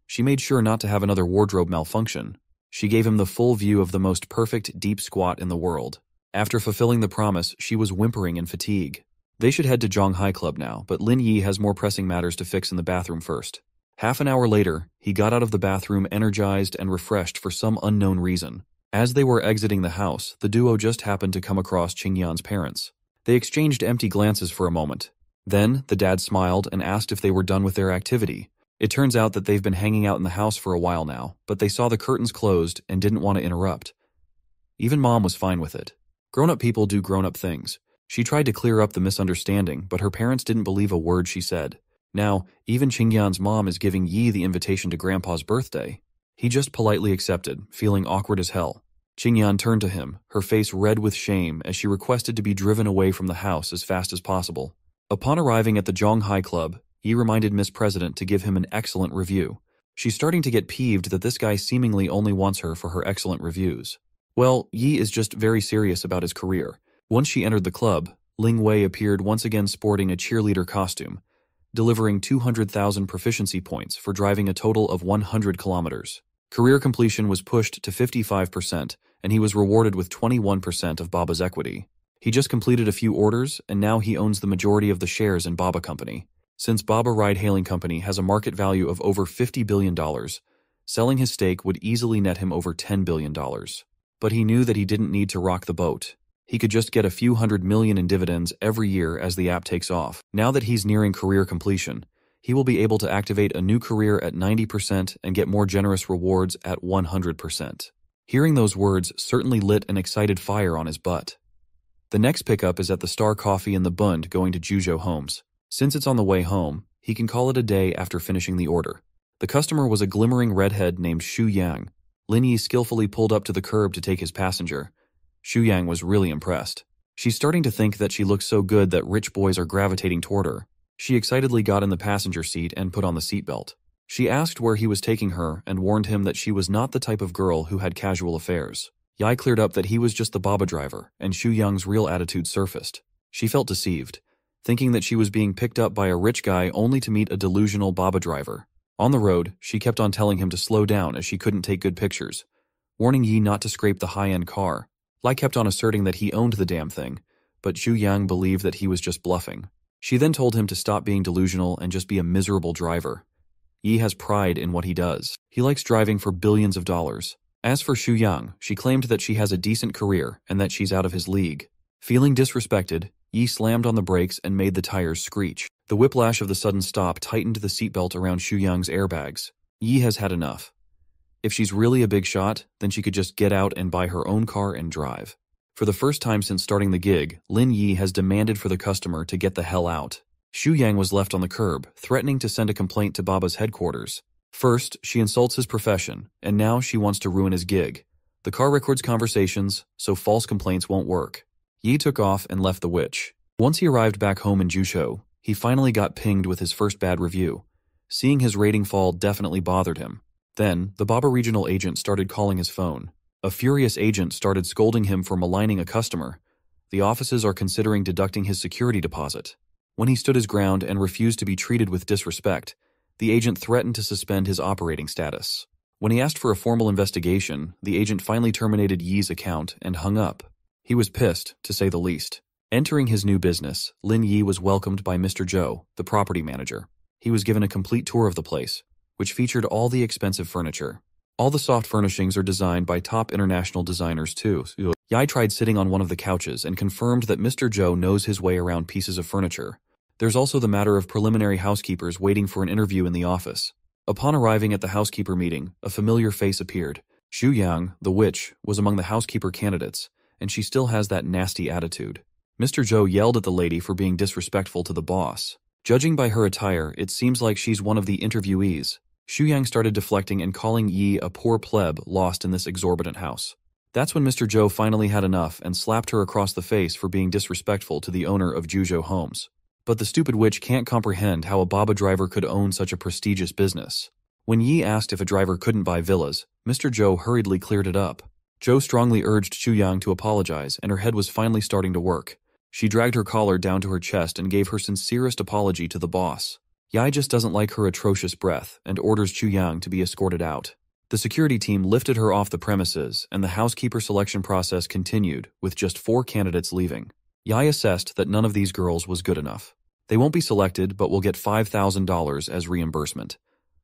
She made sure not to have another wardrobe malfunction. She gave him the full view of the most perfect deep squat in the world. After fulfilling the promise, she was whimpering in fatigue. They should head to Zhonghai Club now, but Lin Yi has more pressing matters to fix in the bathroom first. Half an hour later, he got out of the bathroom energized and refreshed for some unknown reason. As they were exiting the house, the duo just happened to come across Qingyan's parents. They exchanged empty glances for a moment. Then, the dad smiled and asked if they were done with their activity. It turns out that they've been hanging out in the house for a while now, but they saw the curtains closed and didn't want to interrupt. Even Mom was fine with it. Grown-up people do grown-up things. She tried to clear up the misunderstanding, but her parents didn't believe a word she said. Now, even Qingyan's mom is giving Yi the invitation to Grandpa's birthday. He just politely accepted, feeling awkward as hell. Qingyan turned to him, her face red with shame as she requested to be driven away from the house as fast as possible. Upon arriving at the Zhonghai Club, Yi reminded Miss President to give him an excellent review. She's starting to get peeved that this guy seemingly only wants her for her excellent reviews. Well, Yi is just very serious about his career. Once she entered the club, Ling Wei appeared once again sporting a cheerleader costume, delivering 200,000 proficiency points for driving a total of 100 kilometers. Career completion was pushed to 55%, and he was rewarded with 21% of Baba's equity. He just completed a few orders, and now he owns the majority of the shares in Baba Company. Since Baba Ride-Hailing Company has a market value of over $50 billion, selling his stake would easily net him over $10 billion. But he knew that he didn't need to rock the boat. He could just get a few $100 million in dividends every year as the app takes off. Now that he's nearing career completion, he will be able to activate a new career at 90% and get more generous rewards at 100%. Hearing those words certainly lit an excited fire on his butt. The next pickup is at the Star Coffee in the Bund going to Jujo Homes. Since it's on the way home, he can call it a day after finishing the order. The customer was a glimmering redhead named Shu Yang. Lin Yi skillfully pulled up to the curb to take his passenger. Shu Yang was really impressed. She's starting to think that she looks so good that rich boys are gravitating toward her. She excitedly got in the passenger seat and put on the seatbelt. She asked where he was taking her and warned him that she was not the type of girl who had casual affairs. Yai cleared up that he was just the Baba driver, and Shu Yang's real attitude surfaced. She felt deceived, thinking that she was being picked up by a rich guy only to meet a delusional Baba driver. On the road, she kept on telling him to slow down as she couldn't take good pictures, warning Yi not to scrape the high-end car. Lai kept on asserting that he owned the damn thing, but Shu Yang believed that he was just bluffing. She then told him to stop being delusional and just be a miserable driver. Yi has pride in what he does. He likes driving for billions of dollars. As for Shu Yang, she claimed that she has a decent career and that she's out of his league. Feeling disrespected, Yi slammed on the brakes and made the tires screech. The whiplash of the sudden stop tightened the seatbelt around Shu Yang's airbags. Yi has had enough. If she's really a big shot, then she could just get out and buy her own car and drive. For the first time since starting the gig, Lin Yi has demanded for the customer to get the hell out. Shu Yang was left on the curb, threatening to send a complaint to Baba's headquarters. First, she insults his profession, and now she wants to ruin his gig. The car records conversations, so false complaints won't work. Yi took off and left the witch. Once he arrived back home in Jusho, he finally got pinged with his first bad review. Seeing his rating fall definitely bothered him. Then, the Baba regional agent started calling his phone. A furious agent started scolding him for maligning a customer. The offices are considering deducting his security deposit. When he stood his ground and refused to be treated with disrespect, the agent threatened to suspend his operating status. When he asked for a formal investigation, the agent finally terminated Yi's account and hung up. He was pissed, to say the least. Entering his new business, Lin Yi was welcomed by Mr. Zhou, the property manager. He was given a complete tour of the place, which featured all the expensive furniture. All the soft furnishings are designed by top international designers too. Yai tried sitting on one of the couches and confirmed that Mr. Zhou knows his way around pieces of furniture. There's also the matter of preliminary housekeepers waiting for an interview in the office. Upon arriving at the housekeeper meeting, a familiar face appeared. Shu Yang, the witch, was among the housekeeper candidates, and she still has that nasty attitude. Mr. Zhou yelled at the lady for being disrespectful to the boss. Judging by her attire, it seems like she's one of the interviewees. Shu Yang started deflecting and calling Yi a poor pleb lost in this exorbitant house. That's when Mr. Zhou finally had enough and slapped her across the face for being disrespectful to the owner of Jujo Homes. But the stupid witch can't comprehend how a Baba driver could own such a prestigious business. When Yi asked if a driver couldn't buy villas, Mr. Zhou hurriedly cleared it up. Zhou strongly urged Shu Yang to apologize, and her head was finally starting to work. She dragged her collar down to her chest and gave her sincerest apology to the boss. Yai just doesn't like her atrocious breath and orders Shu Yang to be escorted out. The security team lifted her off the premises, and the housekeeper selection process continued, with just 4 candidates leaving. Yai assessed that none of these girls was good enough. They won't be selected, but will get $5,000 as reimbursement.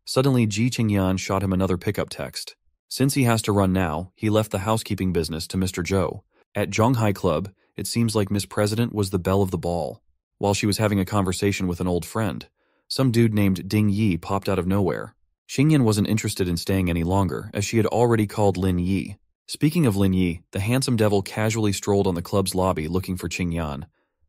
Suddenly, Ji Qingyan shot him another pickup text. Since he has to run now, he left the housekeeping business to Mr. Zhou. At Zhonghai Club, it seems like Miss President was the belle of the ball. While she was having a conversation with an old friend, some dude named Ding Yi popped out of nowhere. Xingyan wasn't interested in staying any longer, as she had already called Lin Yi. Speaking of Lin Yi, the handsome devil casually strolled on the club's lobby looking for Qingyan.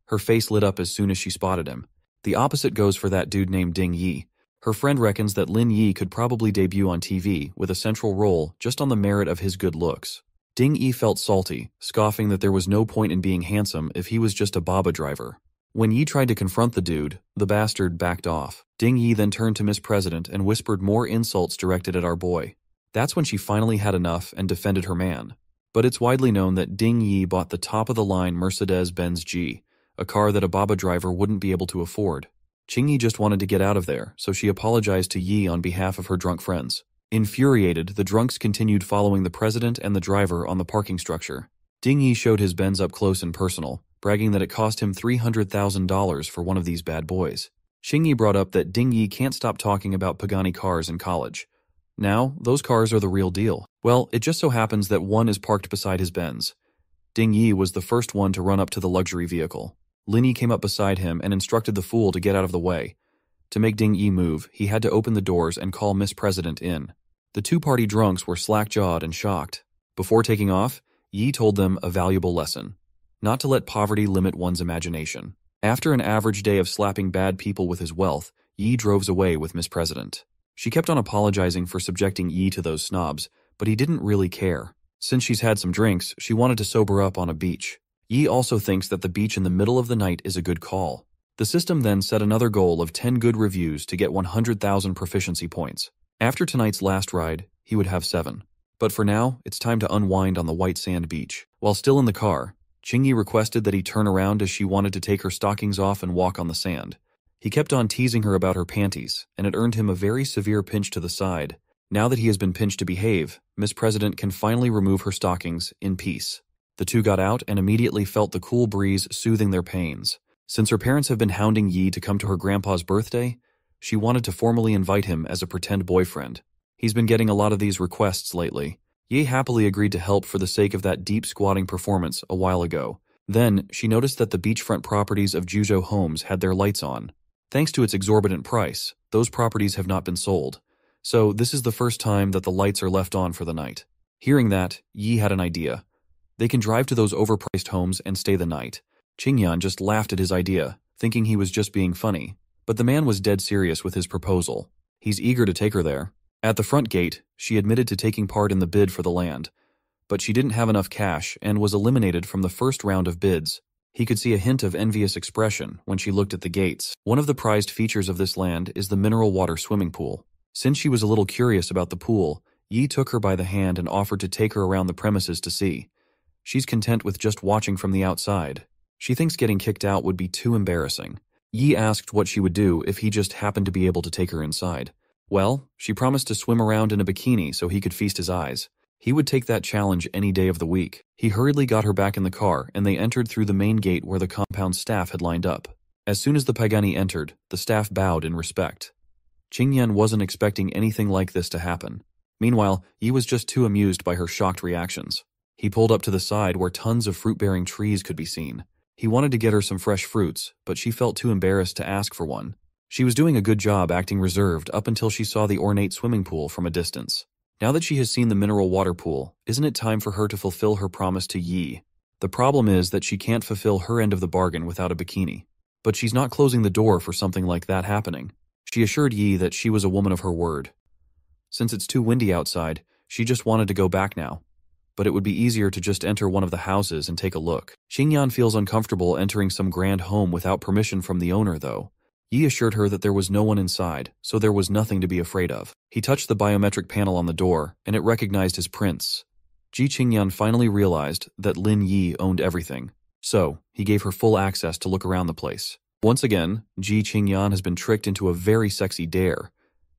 Her face lit up as soon as she spotted him. The opposite goes for that dude named Ding Yi. Her friend reckons that Lin Yi could probably debut on TV with a central role just on the merit of his good looks. Ding Yi felt salty, scoffing that there was no point in being handsome if he was just a Baba driver. When Yi tried to confront the dude, the bastard backed off. Ding Yi then turned to Miss President and whispered more insults directed at our boy. That's when she finally had enough and defended her man. But it's widely known that Ding Yi bought the top-of-the-line Mercedes-Benz G, a car that a Baba driver wouldn't be able to afford. Qingyi just wanted to get out of there, so she apologized to Yi on behalf of her drunk friends. Infuriated, the drunks continued following the president and the driver on the parking structure. Ding Yi showed his Benz up close and personal, bragging that it cost him $300,000 for one of these bad boys. Xingyi brought up that Ding Yi can't stop talking about Pagani cars in college. Now, those cars are the real deal. Well, it just so happens that one is parked beside his Benz. Ding Yi was the first one to run up to the luxury vehicle. Lin Yi came up beside him and instructed the fool to get out of the way. To make Ding Yi move, he had to open the doors and call Miss President in. The two-party drunks were slack-jawed and shocked. Before taking off, Yi told them a valuable lesson: not to let poverty limit one's imagination. After an average day of slapping bad people with his wealth, Yi drove away with Miss President. She kept on apologizing for subjecting Yi to those snobs, but he didn't really care. Since she's had some drinks, she wanted to sober up on a beach. Yi also thinks that the beach in the middle of the night is a good call. The system then set another goal of 10 good reviews to get 100,000 proficiency points. After tonight's last ride, he would have 7. But for now, it's time to unwind on the white sand beach. While still in the car, Qingyi requested that he turn around as she wanted to take her stockings off and walk on the sand. He kept on teasing her about her panties, and it earned him a very severe pinch to the side. Now that he has been pinched to behave, Miss President can finally remove her stockings in peace. The two got out and immediately felt the cool breeze soothing their pains. Since her parents have been hounding Yi to come to her grandpa's birthday, she wanted to formally invite him as a pretend boyfriend. He's been getting a lot of these requests lately. Yi happily agreed to help for the sake of that deep squatting performance a while ago. Then, she noticed that the beachfront properties of Juzhou Homes had their lights on. Thanks to its exorbitant price, those properties have not been sold. So this is the first time that the lights are left on for the night. Hearing that, Yi had an idea. They can drive to those overpriced homes and stay the night. Qingyan just laughed at his idea, thinking he was just being funny. But the man was dead serious with his proposal. He's eager to take her there. At the front gate, she admitted to taking part in the bid for the land. But she didn't have enough cash and was eliminated from the first round of bids. He could see a hint of envious expression when she looked at the gates. One of the prized features of this land is the mineral water swimming pool. Since she was a little curious about the pool, Yi took her by the hand and offered to take her around the premises to see. She's content with just watching from the outside. She thinks getting kicked out would be too embarrassing. Yi asked what she would do if he just happened to be able to take her inside. Well, she promised to swim around in a bikini so he could feast his eyes. He would take that challenge any day of the week. He hurriedly got her back in the car, and they entered through the main gate where the compound staff had lined up. As soon as the Pagani entered, the staff bowed in respect. Qingyan wasn't expecting anything like this to happen. Meanwhile, Yi was just too amused by her shocked reactions. He pulled up to the side where tons of fruit-bearing trees could be seen. He wanted to get her some fresh fruits, but she felt too embarrassed to ask for one. She was doing a good job acting reserved up until she saw the ornate swimming pool from a distance. Now that she has seen the mineral water pool, isn't it time for her to fulfill her promise to Yi? The problem is that she can't fulfill her end of the bargain without a bikini. But she's not closing the door for something like that happening. She assured Yi that she was a woman of her word. Since it's too windy outside, she just wanted to go back now. But it would be easier to just enter one of the houses and take a look. Qingyan feels uncomfortable entering some grand home without permission from the owner, though. Yi assured her that there was no one inside, so there was nothing to be afraid of. He touched the biometric panel on the door, and it recognized his prints. Ji Qingyan finally realized that Lin Yi owned everything, so he gave her full access to look around the place. Once again, Ji Qingyan has been tricked into a very sexy dare,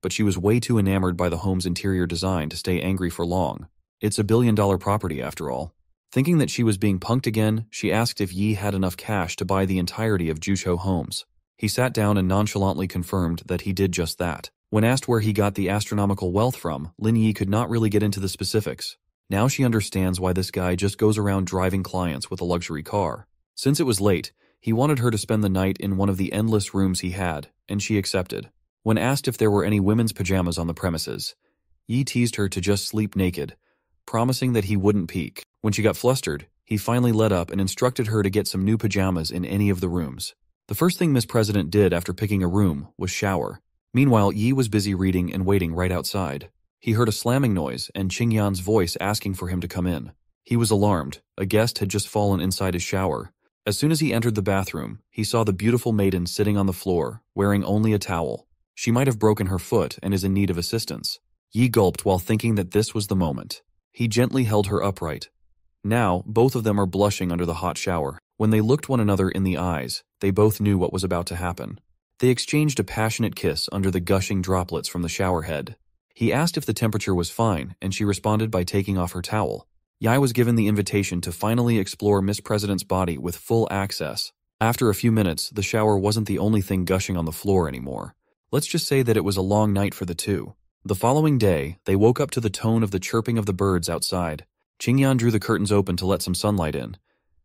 but she was way too enamored by the home's interior design to stay angry for long. It's a billion-dollar property after all. Thinking that she was being punked again, she asked if Yi had enough cash to buy the entirety of Juzhou Homes. He sat down and nonchalantly confirmed that he did just that. When asked where he got the astronomical wealth from, Lin Yi could not really get into the specifics. Now she understands why this guy just goes around driving clients with a luxury car. Since it was late, he wanted her to spend the night in one of the endless rooms he had, and she accepted. When asked if there were any women's pajamas on the premises, Yi teased her to just sleep naked, promising that he wouldn't peek. When she got flustered, he finally let up and instructed her to get some new pajamas in any of the rooms. The first thing Miss President did after picking a room was shower. Meanwhile, Yi was busy reading and waiting right outside. He heard a slamming noise and Qingyan's voice asking for him to come in. He was alarmed. A guest had just fallen inside his shower. As soon as he entered the bathroom, he saw the beautiful maiden sitting on the floor, wearing only a towel. She might have broken her foot and is in need of assistance. Yi gulped while thinking that this was the moment. He gently held her upright. Now, both of them are blushing under the hot shower. When they looked one another in the eyes, they both knew what was about to happen. They exchanged a passionate kiss under the gushing droplets from the shower head. He asked if the temperature was fine, and she responded by taking off her towel. Yi was given the invitation to finally explore Miss President's body with full access. After a few minutes, the shower wasn't the only thing gushing on the floor anymore. Let's just say that it was a long night for the two. The following day, they woke up to the tone of the chirping of the birds outside. Qingyan drew the curtains open to let some sunlight in.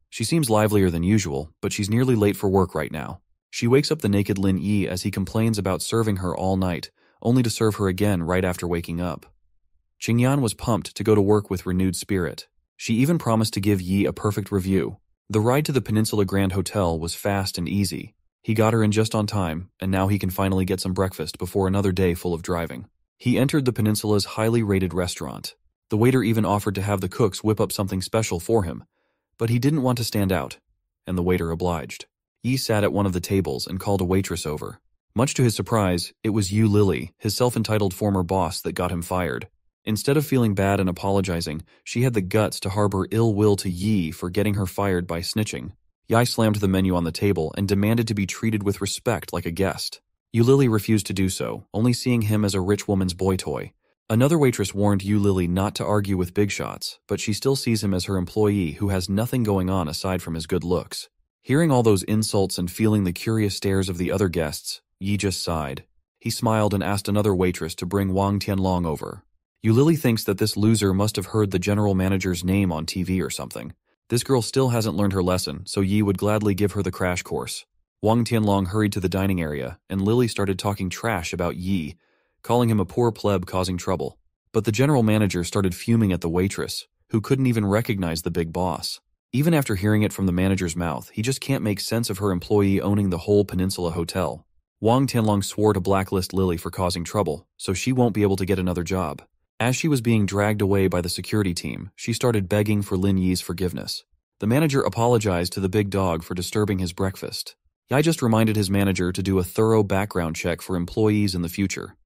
She seems livelier than usual, but she's nearly late for work right now. She wakes up the naked Lin Yi as he complains about serving her all night, only to serve her again right after waking up. Qingyan was pumped to go to work with renewed spirit. She even promised to give Yi a perfect review. The ride to the Peninsula Grand Hotel was fast and easy. He got her in just on time, and now he can finally get some breakfast before another day full of driving. He entered the Peninsula's highly rated restaurant. The waiter even offered to have the cooks whip up something special for him, but he didn't want to stand out, and the waiter obliged. Yi sat at one of the tables and called a waitress over. Much to his surprise, it was Yu Lily, his self-entitled former boss, that got him fired. Instead of feeling bad and apologizing, she had the guts to harbor ill will to Yi for getting her fired by snitching. Yi slammed the menu on the table and demanded to be treated with respect like a guest. Yu Lily refused to do so, only seeing him as a rich woman's boy toy. Another waitress warned Yu Lily not to argue with big shots, but she still sees him as her employee who has nothing going on aside from his good looks. Hearing all those insults and feeling the curious stares of the other guests, Yi just sighed. He smiled and asked another waitress to bring Wang Tianlong over. Yu Lily thinks that this loser must have heard the general manager's name on TV or something. This girl still hasn't learned her lesson, so Yi would gladly give her the crash course. Wang Tianlong hurried to the dining area, and Lily started talking trash about Yi, calling him a poor pleb causing trouble. But the general manager started fuming at the waitress, who couldn't even recognize the big boss. Even after hearing it from the manager's mouth, he just can't make sense of her employee owning the whole Peninsula Hotel. Wang Tianlong swore to blacklist Lily for causing trouble, so she won't be able to get another job. As she was being dragged away by the security team, she started begging for Lin Yi's forgiveness. The manager apologized to the big dog for disturbing his breakfast. Yi just reminded his manager to do a thorough background check for employees in the future.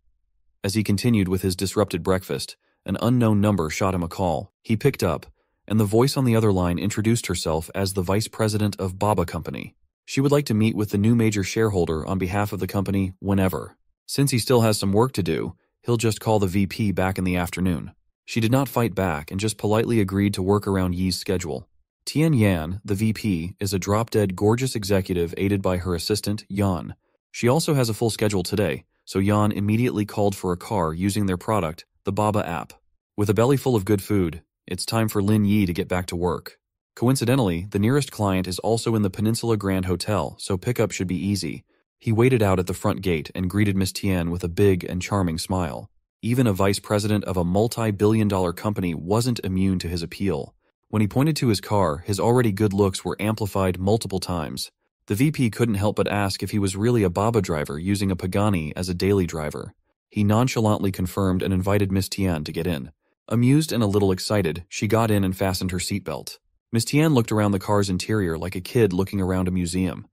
As he continued with his disrupted breakfast, an unknown number shot him a call. He picked up, and the voice on the other line introduced herself as the vice president of Baba Company. She would like to meet with the new major shareholder on behalf of the company whenever. Since he still has some work to do, he'll just call the VP back in the afternoon. She did not fight back and just politely agreed to work around Yi's schedule. Tian Yan, the VP, is a drop-dead gorgeous executive aided by her assistant, Yan. She also has a full schedule today, so Yan immediately called for a car using their product, the Baba app. With a belly full of good food, it's time for Lin Yi to get back to work. Coincidentally, the nearest client is also in the Peninsula Grand Hotel, so pickup should be easy. He waited out at the front gate and greeted Miss Tian with a big and charming smile. Even a vice president of a multi-billion-dollar company wasn't immune to his appeal. When he pointed to his car, his already good looks were amplified multiple times. The VP couldn't help but ask if he was really a Baba driver using a Pagani as a daily driver. He nonchalantly confirmed and invited Miss Tian to get in. Amused and a little excited, she got in and fastened her seatbelt. Miss Tian looked around the car's interior like a kid looking around a museum.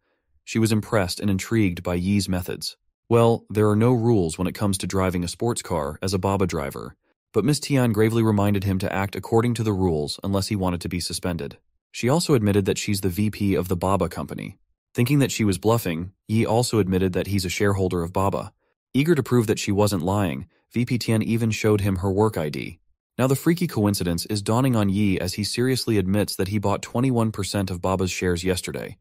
She was impressed and intrigued by Yi's methods. Well, there are no rules when it comes to driving a sports car as a Baba driver, but Miss Tian gravely reminded him to act according to the rules unless he wanted to be suspended. She also admitted that she's the VP of the Baba company. Thinking that she was bluffing, Yi also admitted that he's a shareholder of Baba. Eager to prove that she wasn't lying, VP Tian even showed him her work ID. Now the freaky coincidence is dawning on Yi as he seriously admits that he bought 21% of Baba's shares yesterday,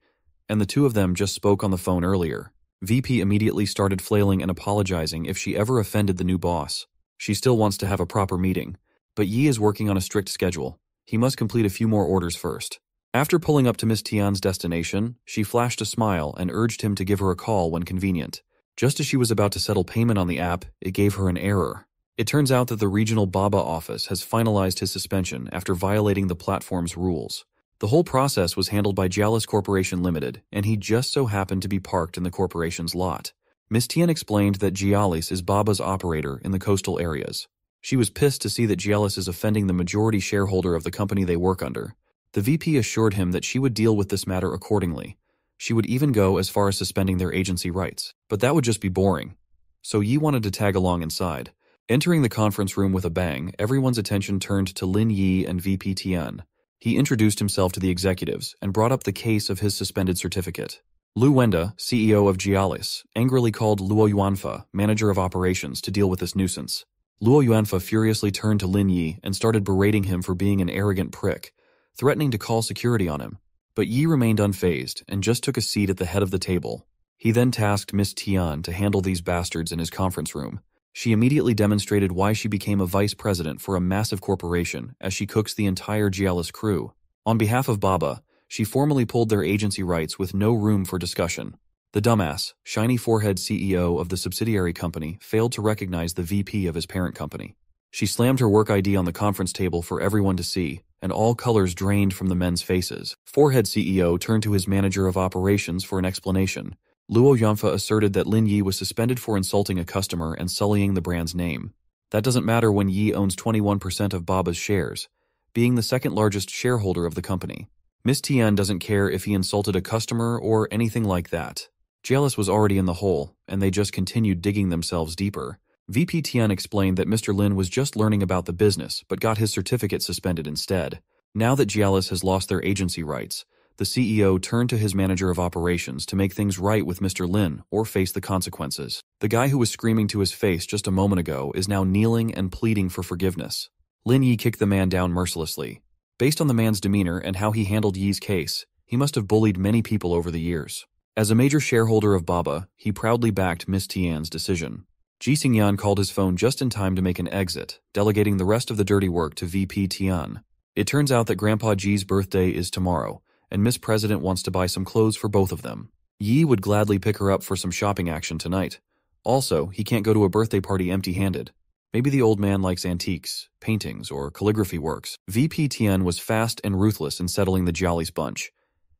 and the two of them just spoke on the phone earlier. VP immediately started flailing and apologizing if she ever offended the new boss. She still wants to have a proper meeting, but Yi is working on a strict schedule. He must complete a few more orders first. After pulling up to Miss Tian's destination, she flashed a smile and urged him to give her a call when convenient. Just as she was about to settle payment on the app, it gave her an error. It turns out that the regional Baba office has finalized his suspension after violating the platform's rules. The whole process was handled by Jallis Corporation Limited, and he just so happened to be parked in the corporation's lot. Miss Tian explained that Jallis is Baba's operator in the coastal areas. She was pissed to see that Jallis is offending the majority shareholder of the company they work under. The VP assured him that she would deal with this matter accordingly. She would even go as far as suspending their agency rights. But that would just be boring. So Yi wanted to tag along inside. Entering the conference room with a bang, everyone's attention turned to Lin Yi and VP Tian. He introduced himself to the executives and brought up the case of his suspended certificate. Lu Wenda, CEO of Jallis, angrily called Luo Yuanfa, manager of operations, to deal with this nuisance. Luo Yuanfa furiously turned to Lin Yi and started berating him for being an arrogant prick, threatening to call security on him. But Yi remained unfazed and just took a seat at the head of the table. He then tasked Miss Tian to handle these bastards in his conference room. She immediately demonstrated why she became a vice president for a massive corporation as she cooks the entire Gialis crew. On behalf of Baba, she formally pulled their agency rights with no room for discussion. The dumbass, shiny forehead CEO of the subsidiary company failed to recognize the VP of his parent company. She slammed her work ID on the conference table for everyone to see, and all colors drained from the men's faces. Forehead CEO turned to his manager of operations for an explanation. Luo Yanfa asserted that Lin Yi was suspended for insulting a customer and sullying the brand's name. That doesn't matter when Yi owns 21% of Baba's shares, being the second largest shareholder of the company. Miss Tian doesn't care if he insulted a customer or anything like that. Gialis was already in the hole, and they just continued digging themselves deeper. VP Tian explained that Mr. Lin was just learning about the business, but got his certificate suspended instead. Now that Gialis has lost their agency rights, the CEO turned to his manager of operations to make things right with Mr. Lin or face the consequences. The guy who was screaming to his face just a moment ago is now kneeling and pleading for forgiveness. Lin Yi kicked the man down mercilessly. Based on the man's demeanor and how he handled Yi's case, he must have bullied many people over the years. As a major shareholder of Baba, he proudly backed Miss Tian's decision. Ji Xingyan called his phone just in time to make an exit, delegating the rest of the dirty work to VP Tian. It turns out that Grandpa Ji's birthday is tomorrow, and Miss President wants to buy some clothes for both of them. Yi would gladly pick her up for some shopping action tonight. Also, he can't go to a birthday party empty-handed. Maybe the old man likes antiques, paintings, or calligraphy works. VP Tian was fast and ruthless in settling the Jolly's bunch.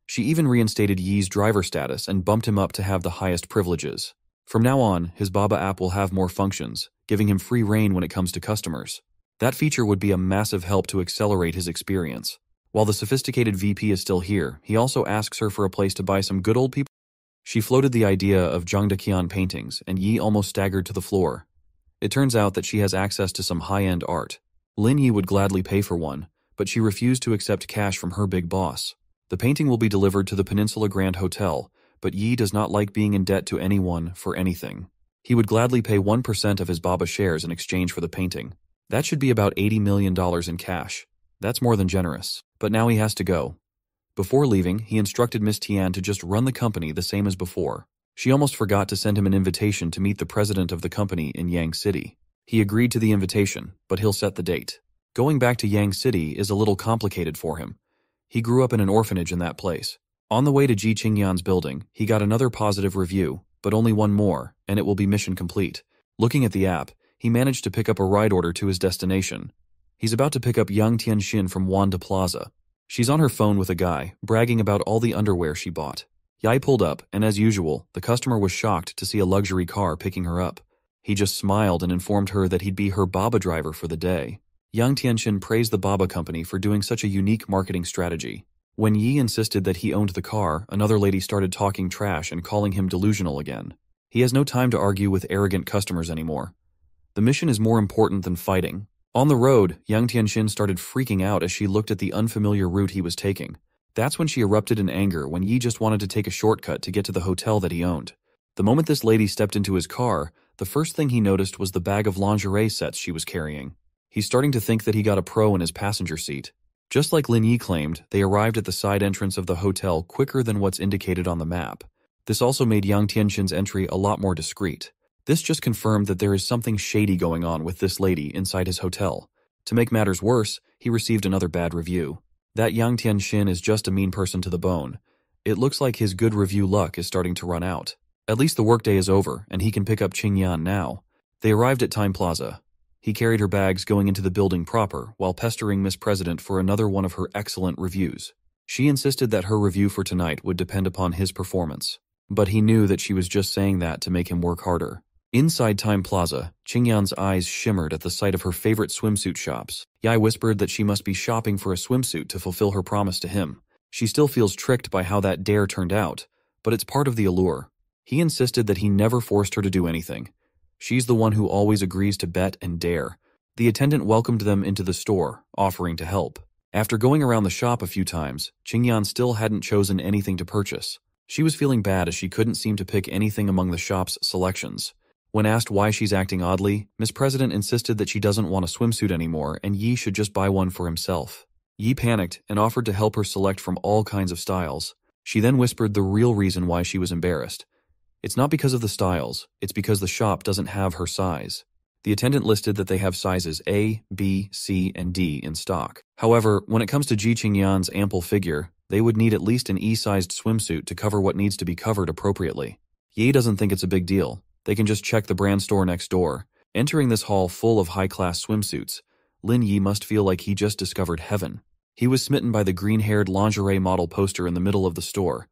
She even reinstated Yi's driver status and bumped him up to have the highest privileges. From now on, his Baba app will have more functions, giving him free rein when it comes to customers. That feature would be a massive help to accelerate his experience. While the sophisticated VP is still here, he also asks her for a place to buy some good old people. She floated the idea of Zhangdaqian paintings, and Yi almost staggered to the floor. It turns out that she has access to some high-end art. Lin Yi would gladly pay for one, but she refused to accept cash from her big boss. The painting will be delivered to the Peninsula Grand Hotel, but Yi does not like being in debt to anyone for anything. He would gladly pay 1% of his Baba shares in exchange for the painting. That should be about $80 million in cash. That's more than generous. But now he has to go. Before leaving, he instructed Miss Tian to just run the company the same as before. She almost forgot to send him an invitation to meet the president of the company in Yang City. He agreed to the invitation, but he'll set the date. Going back to Yang City is a little complicated for him. He grew up in an orphanage in that place. On the way to Ji Qingyan's building, he got another positive review, but only one more, and it will be mission complete. Looking at the app, he managed to pick up a ride order to his destination. He's about to pick up Yang Tianxin from Wanda Plaza. She's on her phone with a guy, bragging about all the underwear she bought. Yai pulled up, and as usual, the customer was shocked to see a luxury car picking her up. He just smiled and informed her that he'd be her Baba driver for the day. Yang Tianxin praised the Baba company for doing such a unique marketing strategy. When Yi insisted that he owned the car, another lady started talking trash and calling him delusional again. He has no time to argue with arrogant customers anymore. The mission is more important than fighting. On the road, Yang Tianxin started freaking out as she looked at the unfamiliar route he was taking. That's when she erupted in anger when Yi just wanted to take a shortcut to get to the hotel that he owned. The moment this lady stepped into his car, the first thing he noticed was the bag of lingerie sets she was carrying. He's starting to think that he got a pro in his passenger seat. Just like Lin Yi claimed, they arrived at the side entrance of the hotel quicker than what's indicated on the map. This also made Yang Tianxin's entry a lot more discreet. This just confirmed that there is something shady going on with this lady inside his hotel. To make matters worse, he received another bad review. That Yang Tianxin is just a mean person to the bone. It looks like his good review luck is starting to run out. At least the workday is over, and he can pick up Qingyan now. They arrived at Time Plaza. He carried her bags going into the building proper, while pestering Miss President for another one of her excellent reviews. She insisted that her review for tonight would depend upon his performance. But he knew that she was just saying that to make him work harder. Inside Time Plaza, Qingyan's eyes shimmered at the sight of her favorite swimsuit shops. Yai whispered that she must be shopping for a swimsuit to fulfill her promise to him. She still feels tricked by how that dare turned out, but it's part of the allure. He insisted that he never forced her to do anything. She's the one who always agrees to bet and dare. The attendant welcomed them into the store, offering to help. After going around the shop a few times, Qingyan still hadn't chosen anything to purchase. She was feeling bad as she couldn't seem to pick anything among the shop's selections. When asked why she's acting oddly, Miss President insisted that she doesn't want a swimsuit anymore and Yi should just buy one for himself. Yi panicked and offered to help her select from all kinds of styles. She then whispered the real reason why she was embarrassed. It's not because of the styles, it's because the shop doesn't have her size. The attendant listed that they have sizes A, B, C, and D in stock. However, when it comes to Ji Qingyan's ample figure, they would need at least an E-sized swimsuit to cover what needs to be covered appropriately. Yi doesn't think it's a big deal. They can just check the brand store next door. Entering this hall full of high-class swimsuits, Lin Yi must feel like he just discovered heaven. He was smitten by the green-haired lingerie model poster in the middle of the store.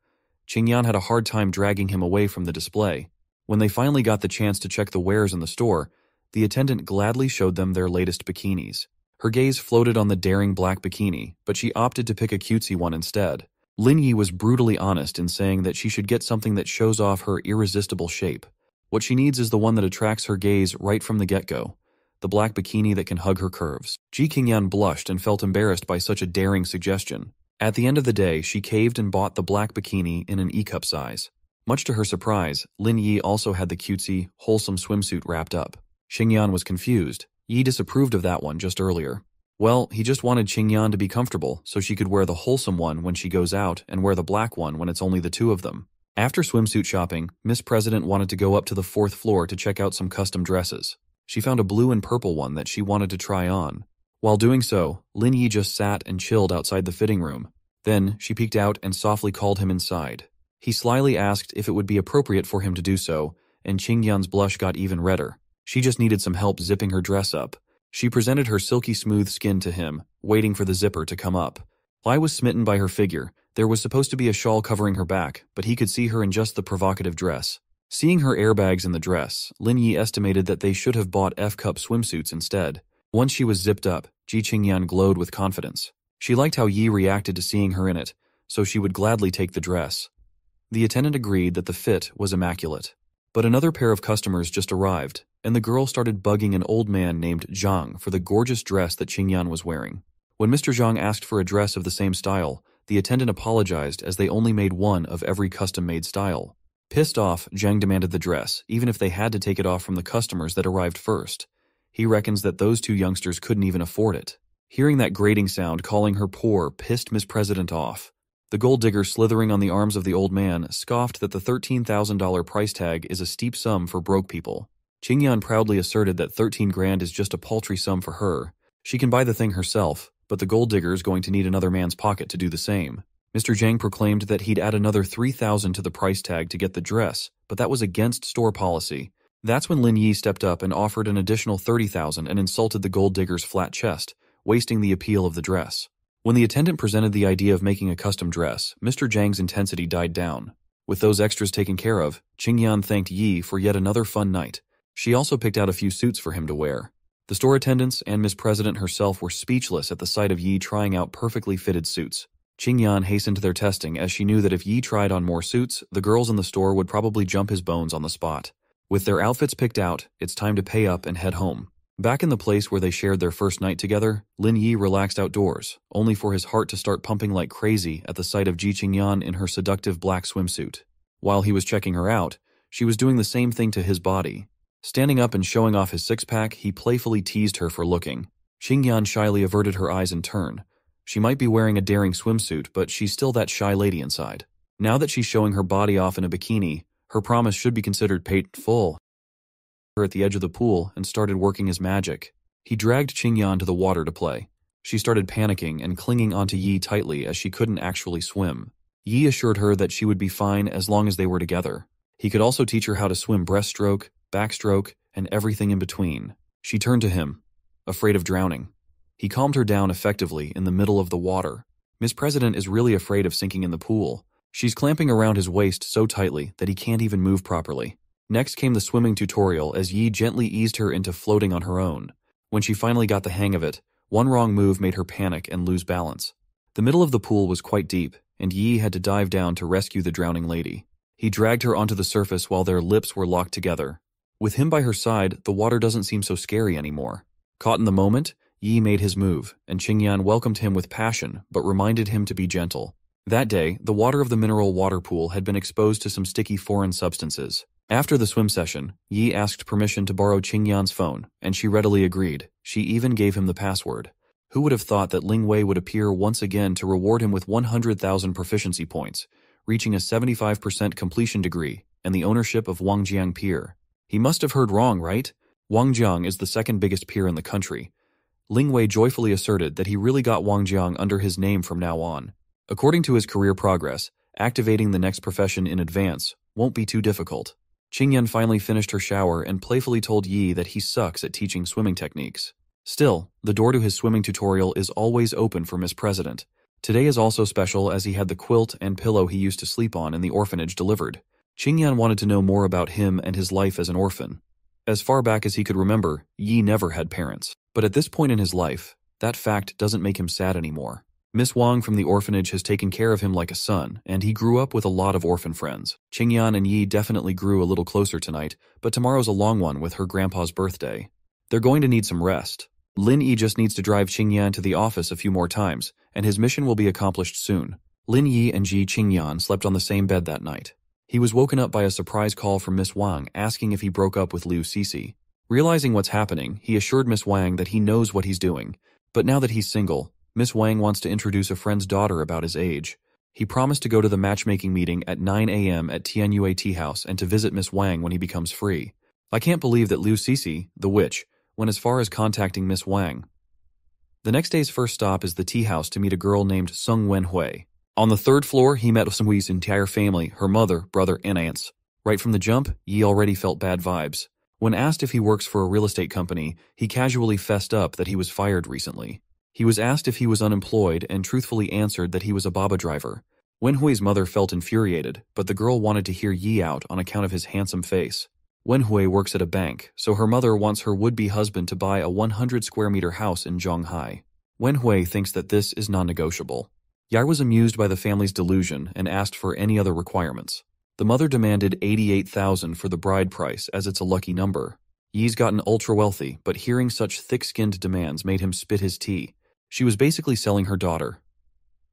Qingyan had a hard time dragging him away from the display. When they finally got the chance to check the wares in the store, the attendant gladly showed them their latest bikinis. Her gaze floated on the daring black bikini, but she opted to pick a cutesy one instead. Lin Yi was brutally honest in saying that she should get something that shows off her irresistible shape. What she needs is the one that attracts her gaze right from the get-go. The black bikini that can hug her curves. Ji Qingyan blushed and felt embarrassed by such a daring suggestion. At the end of the day, she caved and bought the black bikini in an E-cup size. Much to her surprise, Lin Yi also had the cutesy, wholesome swimsuit wrapped up. Qingyan was confused. Yi disapproved of that one just earlier. Well, he just wanted Qingyan to be comfortable so she could wear the wholesome one when she goes out and wear the black one when it's only the two of them. After swimsuit shopping, Miss President wanted to go up to the 4th floor to check out some custom dresses. She found a blue and purple one that she wanted to try on. While doing so, Lin Yi just sat and chilled outside the fitting room. Then, she peeked out and softly called him inside. He slyly asked if it would be appropriate for him to do so, and Qingyan's blush got even redder. She just needed some help zipping her dress up. She presented her silky smooth skin to him, waiting for the zipper to come up. Lai was smitten by her figure. There was supposed to be a shawl covering her back, but he could see her in just the provocative dress. Seeing her airbags in the dress, Lin Yi estimated that they should have bought F-cup swimsuits instead. Once she was zipped up, Ji Qingyan glowed with confidence. She liked how Yi reacted to seeing her in it, so she would gladly take the dress. The attendant agreed that the fit was immaculate. But another pair of customers just arrived, and the girl started bugging an old man named Zhang for the gorgeous dress that Qingyan was wearing. When Mr. Zhang asked for a dress of the same style, the attendant apologized as they only made one of every custom-made style. Pissed off, Zhang demanded the dress, even if they had to take it off from the customers that arrived first. He reckons that those two youngsters couldn't even afford it. Hearing that grating sound calling her poor pissed Miss President off. The gold digger slithering on the arms of the old man scoffed that the $13,000 price tag is a steep sum for broke people. Qingyan proudly asserted that 13 grand is just a paltry sum for her. She can buy the thing herself, but the gold digger is going to need another man's pocket to do the same. Mr. Zhang proclaimed that he'd add another 3,000 to the price tag to get the dress, but that was against store policy. That's when Lin Yi stepped up and offered an additional 30,000 and insulted the gold digger's flat chest, wasting the appeal of the dress. When the attendant presented the idea of making a custom dress, Mr. Zhang's intensity died down. With those extras taken care of, Qingyan thanked Yi for yet another fun night. She also picked out a few suits for him to wear. The store attendants and Miss President herself were speechless at the sight of Yi trying out perfectly fitted suits. Qingyan hastened their testing as she knew that if Yi tried on more suits, the girls in the store would probably jump his bones on the spot. With their outfits picked out, it's time to pay up and head home. Back in the place where they shared their first night together, Lin Yi relaxed outdoors, only for his heart to start pumping like crazy at the sight of Ji Qingyan in her seductive black swimsuit. While he was checking her out, she was doing the same thing to his body. Standing up and showing off his six-pack, he playfully teased her for looking. Qingyan shyly averted her eyes in turn. She might be wearing a daring swimsuit, but she's still that shy lady inside. Now that she's showing her body off in a bikini, her promise should be considered paid full. At the edge of the pool and started working his magic. He dragged Qingyan to the water to play. She started panicking and clinging onto Yi tightly as she couldn't actually swim. Yi assured her that she would be fine as long as they were together. He could also teach her how to swim breaststroke, backstroke, and everything in between. She turned to him, afraid of drowning. He calmed her down effectively in the middle of the water. Miss President is really afraid of sinking in the pool. She's clamping around his waist so tightly that he can't even move properly. Next came the swimming tutorial as Yi gently eased her into floating on her own. When she finally got the hang of it, one wrong move made her panic and lose balance. The middle of the pool was quite deep, and Yi had to dive down to rescue the drowning lady. He dragged her onto the surface while their lips were locked together. With him by her side, the water doesn't seem so scary anymore. Caught in the moment, Yi made his move, and Qingyan welcomed him with passion, but reminded him to be gentle. That day, the water of the mineral water pool had been exposed to some sticky foreign substances. After the swim session, Yi asked permission to borrow Qingyan's phone, and she readily agreed. She even gave him the password. Who would have thought that Ling Wei would appear once again to reward him with 100,000 proficiency points, reaching a 75% completion degree, and the ownership of Wangjiang Pier? He must have heard wrong, right? Wangjiang is the second biggest pier in the country. Ling Wei joyfully asserted that he really got Wangjiang under his name from now on. According to his career progress, activating the next profession in advance won't be too difficult. Qingyan finally finished her shower and playfully told Yi that he sucks at teaching swimming techniques. Still, the door to his swimming tutorial is always open for Miss President. Today is also special as he had the quilt and pillow he used to sleep on in the orphanage delivered. Qingyan wanted to know more about him and his life as an orphan. As far back as he could remember, Yi never had parents. But at this point in his life, that fact doesn't make him sad anymore. Miss Wang from the orphanage has taken care of him like a son, and he grew up with a lot of orphan friends. Qingyan and Yi definitely grew a little closer tonight, but tomorrow's a long one with her grandpa's birthday. They're going to need some rest. Lin Yi just needs to drive Qingyan to the office a few more times, and his mission will be accomplished soon. Lin Yi and Ji Qingyan slept on the same bed that night. He was woken up by a surprise call from Miss Wang asking if he broke up with Liu Cixi. Realizing what's happening, he assured Miss Wang that he knows what he's doing. But now that he's single, Miss Wang wants to introduce a friend's daughter about his age. He promised to go to the matchmaking meeting at 9 a.m. at Tianyue Tea House and to visit Miss Wang when he becomes free. I can't believe that Liu Cixi, the witch, went as far as contacting Miss Wang. The next day's first stop is the tea house to meet a girl named Sung Wenhui. On the third floor, he met Sung Hui's entire family, her mother, brother, and aunts. Right from the jump, Yi already felt bad vibes. When asked if he works for a real estate company, he casually fessed up that he was fired recently. He was asked if he was unemployed and truthfully answered that he was a baba driver. Wenhui's mother felt infuriated, but the girl wanted to hear Yi out on account of his handsome face. Wenhui works at a bank, so her mother wants her would-be husband to buy a 100-square-meter house in Zhonghai. Wenhui thinks that this is non-negotiable. Yi was amused by the family's delusion and asked for any other requirements. The mother demanded 88,000 for the bride price as it's a lucky number. Yi's gotten ultra-wealthy, but hearing such thick-skinned demands made him spit his tea. She was basically selling her daughter.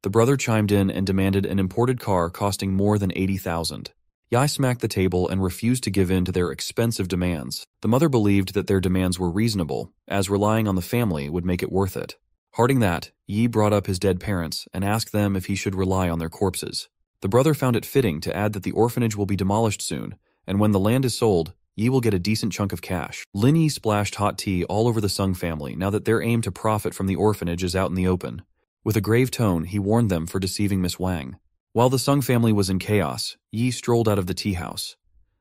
The brother chimed in and demanded an imported car costing more than 80,000. Yi smacked the table and refused to give in to their expensive demands. The mother believed that their demands were reasonable, as relying on the family would make it worth it. Hearting that, Yi brought up his dead parents and asked them if he should rely on their corpses. The brother found it fitting to add that the orphanage will be demolished soon, and when the land is sold, Yi will get a decent chunk of cash. Lin Yi splashed hot tea all over the Sung family now that their aim to profit from the orphanage is out in the open. With a grave tone, he warned them for deceiving Miss Wang. While the Sung family was in chaos, Yi strolled out of the tea house.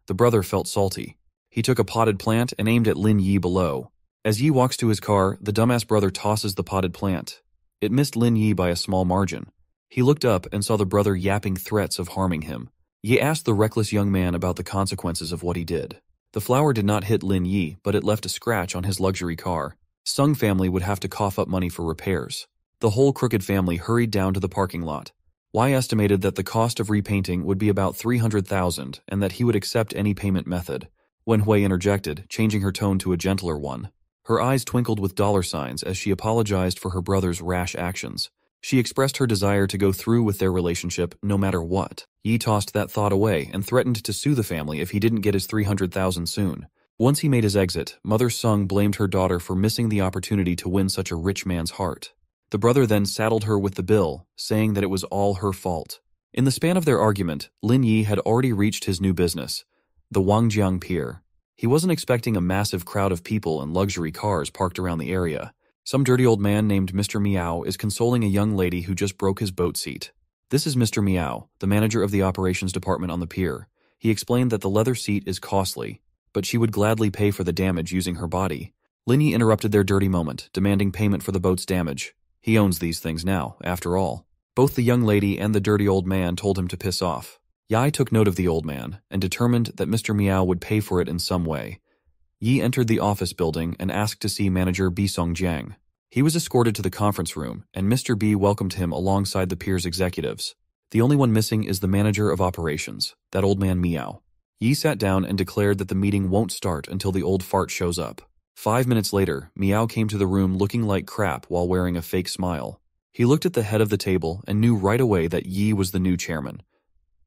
The brother felt salty. He took a potted plant and aimed at Lin Yi below. As Yi walks to his car, the dumbass brother tosses the potted plant. It missed Lin Yi by a small margin. He looked up and saw the brother yapping threats of harming him. Yi asked the reckless young man about the consequences of what he did. The flower did not hit Lin Yi, but it left a scratch on his luxury car. Sung family would have to cough up money for repairs. The whole crooked family hurried down to the parking lot. Y estimated that the cost of repainting would be about 300,000 and that he would accept any payment method. Wenhui interjected, changing her tone to a gentler one. Her eyes twinkled with dollar signs as she apologized for her brother's rash actions. She expressed her desire to go through with their relationship no matter what. Yi tossed that thought away and threatened to sue the family if he didn't get his 300,000 soon. Once he made his exit, Mother Sung blamed her daughter for missing the opportunity to win such a rich man's heart. The brother then saddled her with the bill, saying that it was all her fault. In the span of their argument, Lin Yi had already reached his new business, the Wangjiang Pier. He wasn't expecting a massive crowd of people and luxury cars parked around the area. Some dirty old man named Mr. Miao is consoling a young lady who just broke his boat seat. This is Mr. Miao, the manager of the operations department on the pier. He explained that the leather seat is costly, but she would gladly pay for the damage using her body. Lin Yi interrupted their dirty moment, demanding payment for the boat's damage. He owns these things now, after all. Both the young lady and the dirty old man told him to piss off. Yi took note of the old man and determined that Mr. Miao would pay for it in some way. Yi entered the office building and asked to see manager Bi Songjiang. He was escorted to the conference room, and Mr. B welcomed him alongside the pier's executives. The only one missing is the manager of operations, that old man Miao. Yi sat down and declared that the meeting won't start until the old fart shows up. 5 minutes later, Miao came to the room looking like crap while wearing a fake smile. He looked at the head of the table and knew right away that Yi was the new chairman.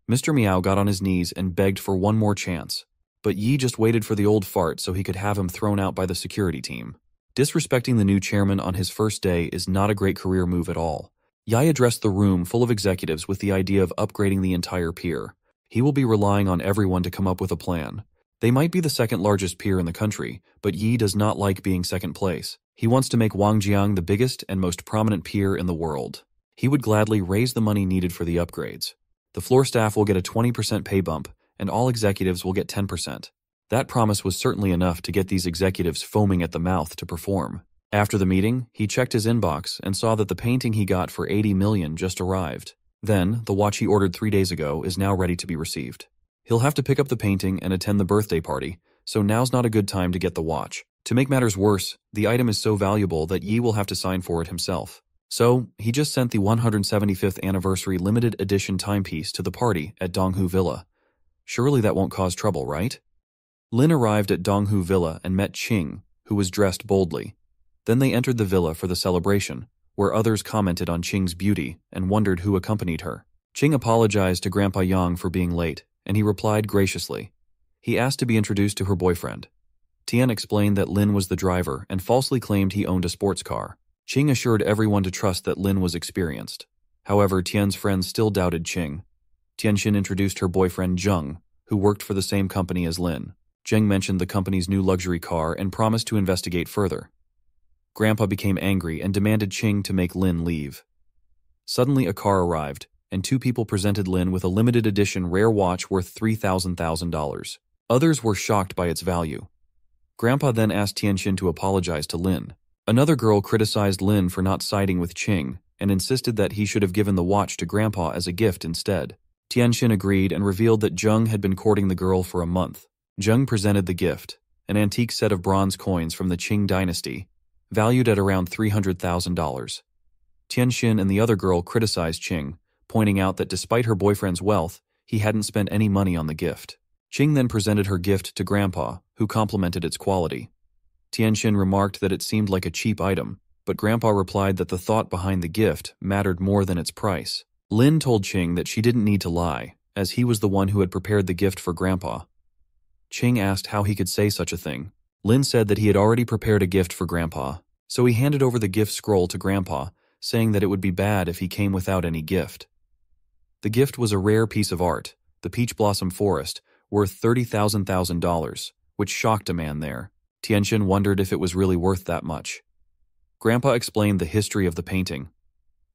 Mr. Miao got on his knees and begged for one more chance, but Yi just waited for the old fart so he could have him thrown out by the security team. Disrespecting the new chairman on his first day is not a great career move at all. Yae addressed the room full of executives with the idea of upgrading the entire pier. He will be relying on everyone to come up with a plan. They might be the second largest pier in the country, but Yi does not like being second place. He wants to make Wangjiang the biggest and most prominent pier in the world. He would gladly raise the money needed for the upgrades. The floor staff will get a 20% pay bump, and all executives will get 10%. That promise was certainly enough to get these executives foaming at the mouth to perform. After the meeting, he checked his inbox and saw that the painting he got for 80 million just arrived. Then, the watch he ordered 3 days ago is now ready to be received. He'll have to pick up the painting and attend the birthday party, so now's not a good time to get the watch. To make matters worse, the item is so valuable that Yi will have to sign for it himself. So, he just sent the 175th anniversary limited edition timepiece to the party at Donghu Villa. Surely that won't cause trouble, right? Lin arrived at Donghu Villa and met Qing, who was dressed boldly. Then they entered the villa for the celebration, where others commented on Qing's beauty and wondered who accompanied her. Qing apologized to Grandpa Yang for being late, and he replied graciously. He asked to be introduced to her boyfriend. Tian explained that Lin was the driver and falsely claimed he owned a sports car. Qing assured everyone to trust that Lin was experienced. However, Tian's friends still doubted Qing. Tianxin introduced her boyfriend Zheng, who worked for the same company as Lin. Zheng mentioned the company's new luxury car and promised to investigate further. Grandpa became angry and demanded Qing to make Lin leave. Suddenly a car arrived, and 2 people presented Lin with a limited edition rare watch worth $3,000. Others were shocked by its value. Grandpa then asked Tianxin to apologize to Lin. Another girl criticized Lin for not siding with Qing and insisted that he should have given the watch to Grandpa as a gift instead. Tianxin agreed and revealed that Zheng had been courting the girl for a month. Zheng presented the gift, an antique set of bronze coins from the Qing dynasty, valued at around $300,000. Tianxin and the other girl criticized Qing, pointing out that despite her boyfriend's wealth, he hadn't spent any money on the gift. Qing then presented her gift to Grandpa, who complimented its quality. Tianxin remarked that it seemed like a cheap item, but Grandpa replied that the thought behind the gift mattered more than its price. Lin told Qing that she didn't need to lie, as he was the one who had prepared the gift for Grandpa. Qing asked how he could say such a thing. Lin said that he had already prepared a gift for Grandpa, so he handed over the gift scroll to Grandpa, saying that it would be bad if he came without any gift. The gift was a rare piece of art, the Peach Blossom Forest, worth $30,000, which shocked a man there. Tianxin wondered if it was really worth that much. Grandpa explained the history of the painting.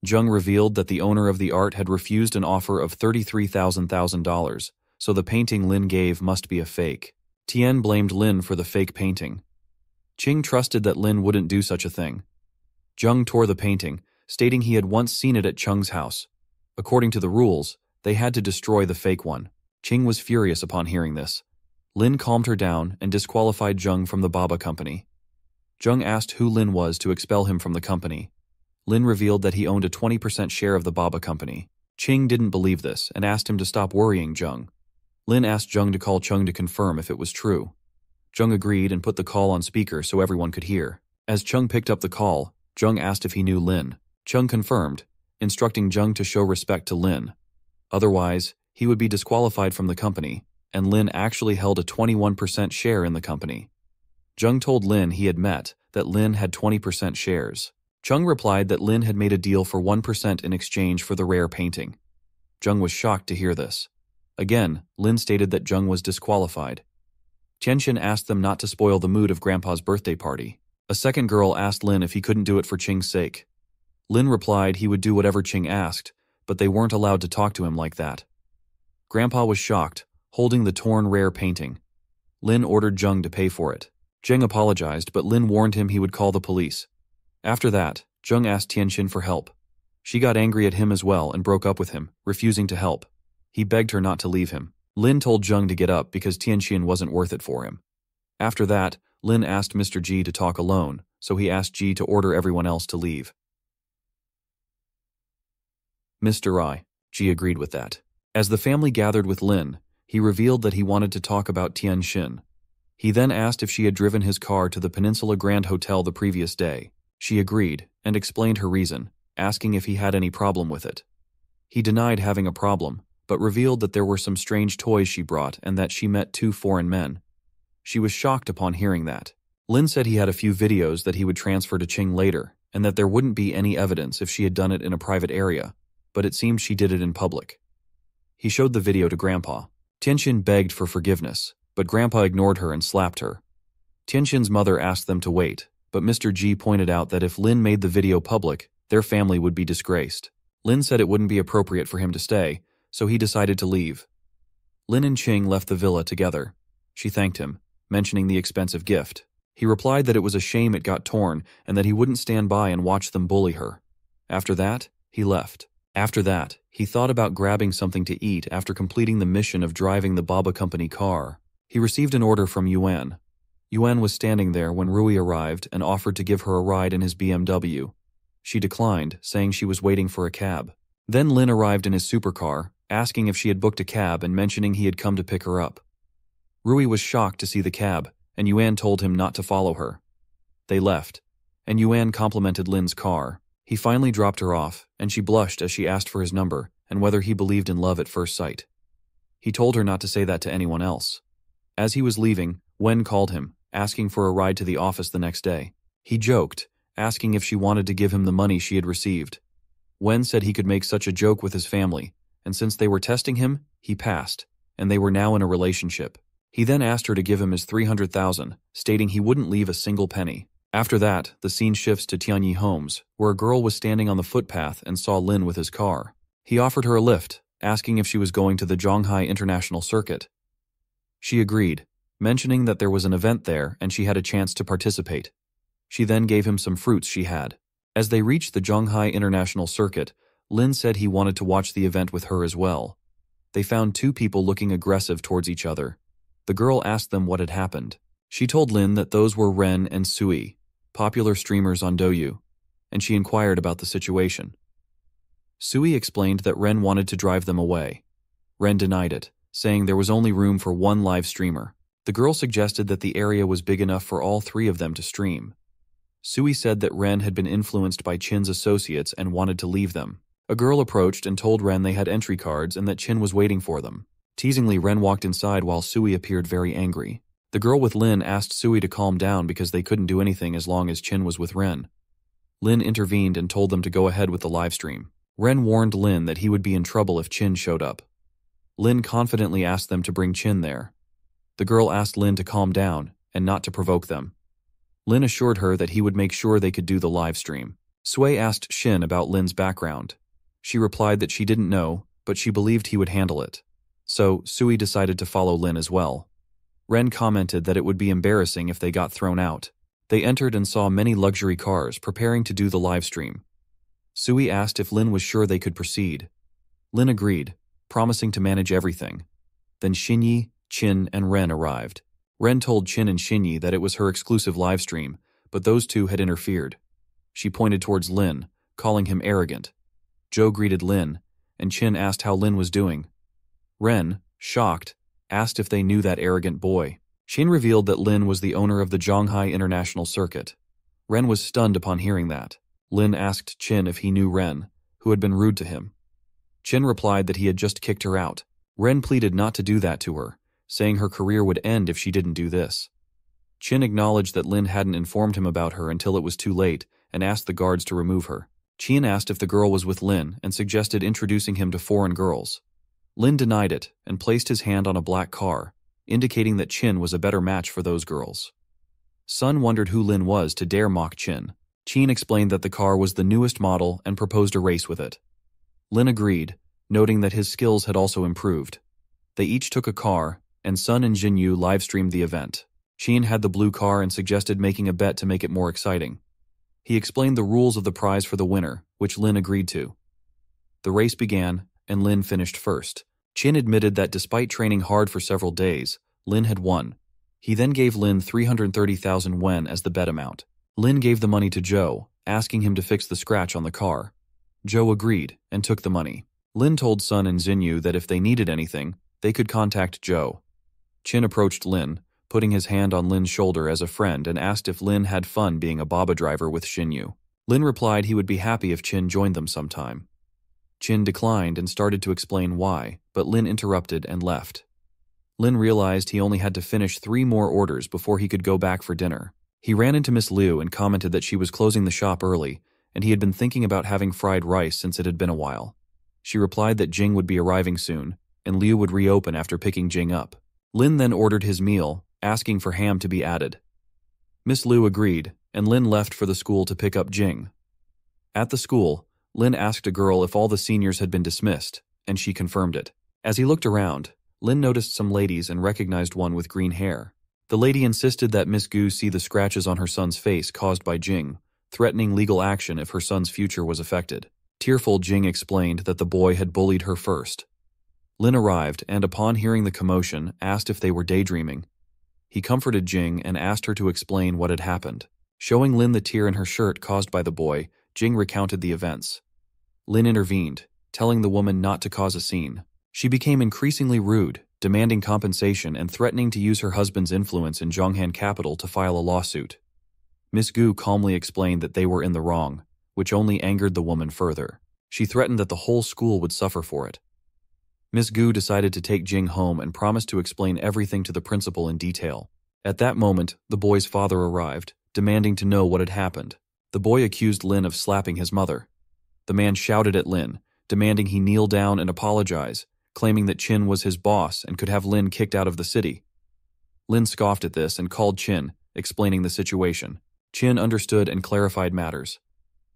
Zheng revealed that the owner of the art had refused an offer of $33,000, so the painting Lin gave must be a fake. Tian blamed Lin for the fake painting. Qing trusted that Lin wouldn't do such a thing. Zheng tore the painting, stating he had once seen it at Cheng's house. According to the rules, they had to destroy the fake one. Qing was furious upon hearing this. Lin calmed her down and disqualified Zheng from the Baba company. Zheng asked who Lin was to expel him from the company. Lin revealed that he owned a 20% share of the Baba company. Qing didn't believe this and asked him to stop worrying Zheng. Lin asked Zheng to call Cheng to confirm if it was true. Zheng agreed and put the call on speaker so everyone could hear. As Cheng picked up the call, Zheng asked if he knew Lin. Cheng confirmed, instructing Zheng to show respect to Lin. Otherwise, he would be disqualified from the company, and Lin actually held a 21% share in the company. Zheng told Lin he had met that Lin had 20% shares. Cheng replied that Lin had made a deal for 1% in exchange for the rare painting. Zheng was shocked to hear this. Again, Lin stated that Zheng was disqualified. Tianxin asked them not to spoil the mood of Grandpa's birthday party. A second girl asked Lin if he couldn't do it for Qing's sake. Lin replied he would do whatever Qing asked, but they weren't allowed to talk to him like that. Grandpa was shocked, holding the torn rare painting. Lin ordered Zheng to pay for it. Zheng apologized, but Lin warned him he would call the police. After that, Zheng asked Tianxin for help. She got angry at him as well and broke up with him, refusing to help. He begged her not to leave him. Lin told Zheng to get up because Tianxin wasn't worth it for him. After that, Lin asked Mr. G to talk alone, so he asked G to order everyone else to leave. Mr. I. G agreed with that. As the family gathered with Lin, he revealed that he wanted to talk about Tianxin. He then asked if she had driven his car to the Peninsula Grand Hotel the previous day. She agreed and explained her reason, asking if he had any problem with it. He denied having a problem, but revealed that there were some strange toys she brought and that she met 2 foreign men. She was shocked upon hearing that. Lin said he had a few videos that he would transfer to Qing later, and that there wouldn't be any evidence if she had done it in a private area, but it seemed she did it in public. He showed the video to Grandpa. Tianxin begged for forgiveness, but Grandpa ignored her and slapped her. Tianxin's mother asked them to wait, but Mr. G pointed out that if Lin made the video public, their family would be disgraced. Lin said it wouldn't be appropriate for him to stay, so he decided to leave. Lin and Qing left the villa together. She thanked him, mentioning the expensive gift. He replied that it was a shame it got torn and that he wouldn't stand by and watch them bully her. After that, he left. After that, he thought about grabbing something to eat after completing the mission of driving the Baba Company car. He received an order from Yuan. Yuan was standing there when Rui arrived and offered to give her a ride in his BMW. She declined, saying she was waiting for a cab. Then Lin arrived in his supercar, asking if she had booked a cab and mentioning he had come to pick her up. Rui was shocked to see the cab, and Yuan told him not to follow her. They left, and Yuan complimented Lin's car. He finally dropped her off, and she blushed as she asked for his number and whether he believed in love at first sight. He told her not to say that to anyone else. As he was leaving, Wen called him, asking for a ride to the office the next day. He joked, asking if she wanted to give him the money she had received. Wen said he could make such a joke with his family, and since they were testing him, he passed, and they were now in a relationship. He then asked her to give him his 300,000, stating he wouldn't leave a single penny. After that, the scene shifts to Tianyi Homes, where a girl was standing on the footpath and saw Lin with his car. He offered her a lift, asking if she was going to the Zhonghai International Circuit. She agreed, mentioning that there was an event there and she had a chance to participate. She then gave him some fruits she had. As they reached the Zhonghai International Circuit, Lin said he wanted to watch the event with her as well. They found two people looking aggressive towards each other. The girl asked them what had happened. She told Lin that those were Ren and Sui, popular streamers on Douyu, and she inquired about the situation. Sui explained that Ren wanted to drive them away. Ren denied it, saying there was only room for one live streamer. The girl suggested that the area was big enough for all three of them to stream. Sui said that Ren had been influenced by Qin's associates and wanted to leave them. A girl approached and told Ren they had entry cards and that Qin was waiting for them. Teasingly, Ren walked inside while Sui appeared very angry. The girl with Lin asked Sui to calm down because they couldn't do anything as long as Qin was with Ren. Lin intervened and told them to go ahead with the livestream. Ren warned Lin that he would be in trouble if Qin showed up. Lin confidently asked them to bring Qin there. The girl asked Lin to calm down and not to provoke them. Lin assured her that he would make sure they could do the livestream. Sui asked Xin about Lin's background. She replied that she didn't know, but she believed he would handle it. So, Sui decided to follow Lin as well. Ren commented that it would be embarrassing if they got thrown out. They entered and saw many luxury cars preparing to do the livestream. Sui asked if Lin was sure they could proceed. Lin agreed, promising to manage everything. Then Xinyi, Qin, and Ren arrived. Ren told Qin and Xinyi that it was her exclusive livestream, but those two had interfered. She pointed towards Lin, calling him arrogant. Zhou greeted Lin, and Qin asked how Lin was doing. Ren, shocked, asked if they knew that arrogant boy. Qin revealed that Lin was the owner of the Zhonghai International Circuit. Ren was stunned upon hearing that. Lin asked Qin if he knew Ren, who had been rude to him. Qin replied that he had just kicked her out. Ren pleaded not to do that to her, saying her career would end if she didn't do this. Qin acknowledged that Lin hadn't informed him about her until it was too late and asked the guards to remove her. Qin asked if the girl was with Lin and suggested introducing him to foreign girls. Lin denied it and placed his hand on a black car, indicating that Qin was a better match for those girls. Sun wondered who Lin was to dare mock Qin. Qin explained that the car was the newest model and proposed a race with it. Lin agreed, noting that his skills had also improved. They each took a car, and Sun and Jinyu live-streamed the event. Qin had the blue car and suggested making a bet to make it more exciting. He explained the rules of the prize for the winner, which Lin agreed to. The race began, and Lin finished first. Qin admitted that despite training hard for several days, Lin had won. He then gave Lin 330,000 wen as the bet amount. Lin gave the money to Zhou, asking him to fix the scratch on the car. Zhou agreed and took the money. Lin told Sun and Xinyu that if they needed anything, they could contact Zhou. Qin approached Lin, putting his hand on Lin's shoulder as a friend and asked if Lin had fun being a Baba driver with Xinyu. Lin replied he would be happy if Qin joined them sometime. Qin declined and started to explain why, but Lin interrupted and left. Lin realized he only had to finish 3 more orders before he could go back for dinner. He ran into Miss Liu and commented that she was closing the shop early, and he had been thinking about having fried rice since it had been a while. She replied that Jing would be arriving soon, and Liu would reopen after picking Jing up. Lin then ordered his meal, asking for ham to be added. Miss Liu agreed, and Lin left for the school to pick up Jing. At the school, Lin asked a girl if all the seniors had been dismissed, and she confirmed it. As he looked around, Lin noticed some ladies and recognized one with green hair. The lady insisted that Miss Gu see the scratches on her son's face caused by Jing, threatening legal action if her son's future was affected. Tearful, Jing explained that the boy had bullied her first. Lin arrived and, upon hearing the commotion, asked if they were daydreaming. He comforted Jing and asked her to explain what had happened. Showing Lin the tear in her shirt caused by the boy, Jing recounted the events. Lin intervened, telling the woman not to cause a scene. She became increasingly rude, demanding compensation and threatening to use her husband's influence in Zhonghan capital to file a lawsuit. Miss Gu calmly explained that they were in the wrong, which only angered the woman further. She threatened that the whole school would suffer for it. Miss Gu decided to take Jing home and promised to explain everything to the principal in detail. At that moment, the boy's father arrived, demanding to know what had happened. The boy accused Lin of slapping his mother. The man shouted at Lin, demanding he kneel down and apologize, claiming that Chin was his boss and could have Lin kicked out of the city. Lin scoffed at this and called Chin, explaining the situation. Chin understood and clarified matters.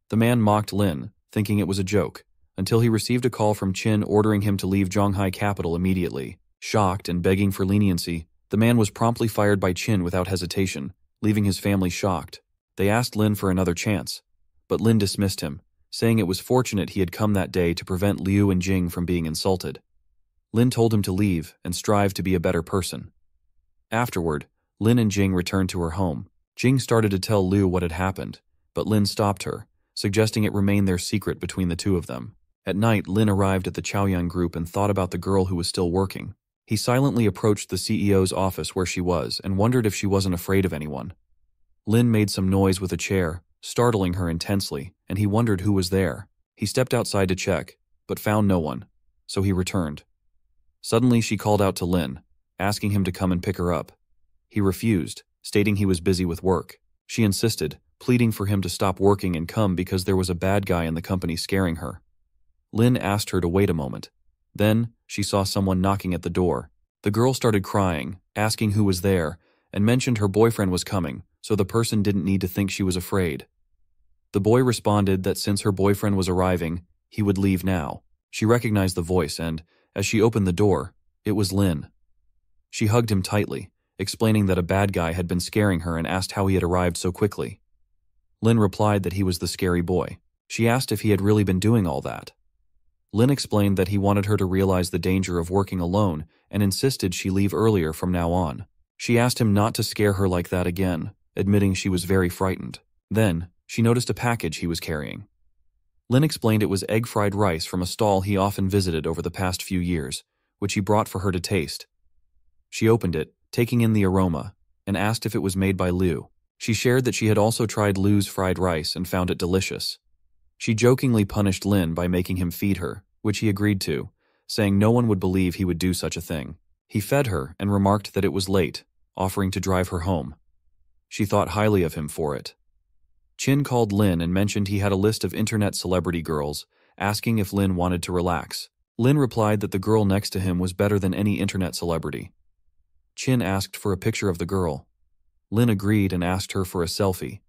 The man mocked Lin, thinking it was a joke, until he received a call from Chin ordering him to leave Zhonghai capital immediately. Shocked and begging for leniency, the man was promptly fired by Chin without hesitation, leaving his family shocked. They asked Lin for another chance, but Lin dismissed him, saying it was fortunate he had come that day to prevent Liu and Jing from being insulted. Lin told him to leave and strive to be a better person. Afterward, Lin and Jing returned to her home. Jing started to tell Liu what had happened, but Lin stopped her, suggesting it remain their secret between the two of them. At night, Lin arrived at the Chaoyang group and thought about the girl who was still working. He silently approached the CEO's office where she was and wondered if she wasn't afraid of anyone. Lin made some noise with a chair, startling her intensely, and he wondered who was there. He stepped outside to check, but found no one, so he returned. Suddenly, she called out to Lin, asking him to come and pick her up. He refused, stating he was busy with work. She insisted, pleading for him to stop working and come because there was a bad guy in the company scaring her. Lin asked her to wait a moment. Then, she saw someone knocking at the door. The girl started crying, asking who was there, and mentioned her boyfriend was coming, so the person didn't need to think she was afraid. The boy responded that since her boyfriend was arriving, he would leave now. She recognized the voice and, as she opened the door, it was Lin. She hugged him tightly, explaining that a bad guy had been scaring her and asked how he had arrived so quickly. Lin replied that he was the scary boy. She asked if he had really been doing all that. Lin explained that he wanted her to realize the danger of working alone and insisted she leave earlier from now on. She asked him not to scare her like that again, admitting she was very frightened. Then, she noticed a package he was carrying. Lin explained it was egg-fried rice from a stall he often visited over the past few years, which he brought for her to taste. She opened it, taking in the aroma, and asked if it was made by Liu. She shared that she had also tried Liu's fried rice and found it delicious. She jokingly punished Lin by making him feed her, which he agreed to, saying no one would believe he would do such a thing. He fed her and remarked that it was late, offering to drive her home. She thought highly of him for it. Chin called Lin and mentioned he had a list of internet celebrity girls, asking if Lin wanted to relax. Lin replied that the girl next to him was better than any internet celebrity. Chin asked for a picture of the girl. Lin agreed and asked her for a selfie.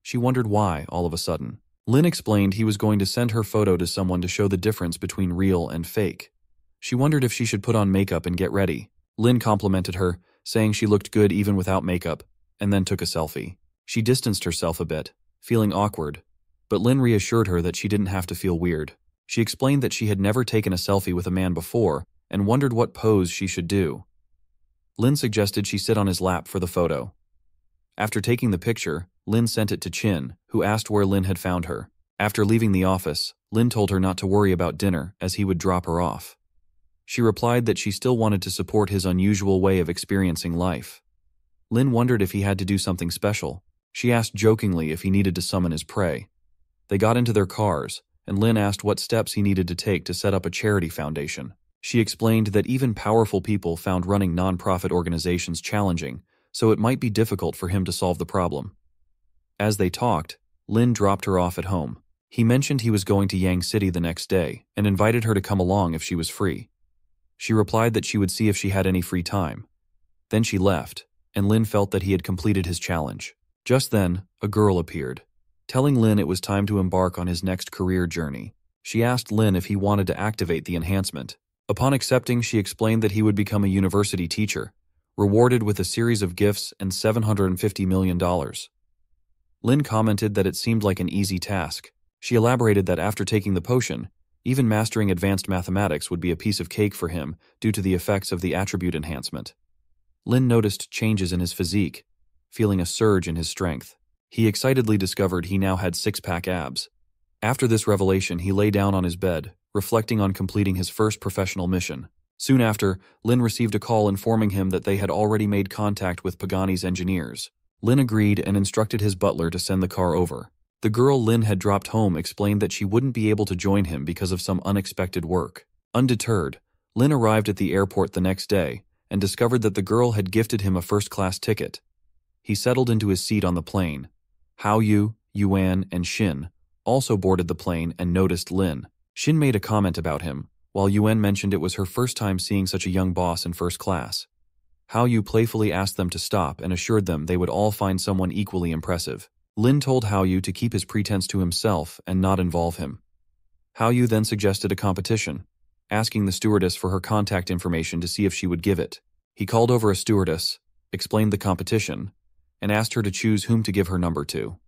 She wondered why, all of a sudden. Lin explained he was going to send her photo to someone to show the difference between real and fake. She wondered if she should put on makeup and get ready. Lin complimented her, saying she looked good even without makeup, and then took a selfie. She distanced herself a bit, feeling awkward, but Lin reassured her that she didn't have to feel weird. She explained that she had never taken a selfie with a man before and wondered what pose she should do. Lin suggested she sit on his lap for the photo. After taking the picture, Lin sent it to Chin, who asked where Lin had found her. After leaving the office, Lin told her not to worry about dinner as he would drop her off. She replied that she still wanted to support his unusual way of experiencing life. Lin wondered if he had to do something special. She asked jokingly if he needed to summon his prey. They got into their cars, and Lin asked what steps he needed to take to set up a charity foundation. She explained that even powerful people found running non-profit organizations challenging, so it might be difficult for him to solve the problem. As they talked, Lin dropped her off at home. He mentioned he was going to Yang City the next day and invited her to come along if she was free. She replied that she would see if she had any free time. Then she left, and Lin felt that he had completed his challenge. Just then, a girl appeared, telling Lin it was time to embark on his next career journey. She asked Lin if he wanted to activate the enhancement. Upon accepting, she explained that he would become a university teacher, rewarded with a series of gifts and $750 million. Lin commented that it seemed like an easy task. She elaborated that after taking the potion, even mastering advanced mathematics would be a piece of cake for him due to the effects of the attribute enhancement. Lin noticed changes in his physique, feeling a surge in his strength. He excitedly discovered he now had six-pack abs. After this revelation, he lay down on his bed, reflecting on completing his first professional mission. Soon after, Lin received a call informing him that they had already made contact with Pagani's engineers. Lin agreed and instructed his butler to send the car over. The girl Lin had dropped home explained that she wouldn't be able to join him because of some unexpected work. Undeterred, Lin arrived at the airport the next day and discovered that the girl had gifted him a first-class ticket. He settled into his seat on the plane. Haoyu, Yuan, and Xin also boarded the plane and noticed Lin. Xin made a comment about him, while Yuan mentioned it was her first time seeing such a young boss in first class. Haoyu playfully asked them to stop and assured them they would all find someone equally impressive. Lin told Haoyu to keep his pretense to himself and not involve him. Haoyu then suggested a competition, asking the stewardess for her contact information to see if she would give it. He called over a stewardess, explained the competition, and asked her to choose whom to give her number to.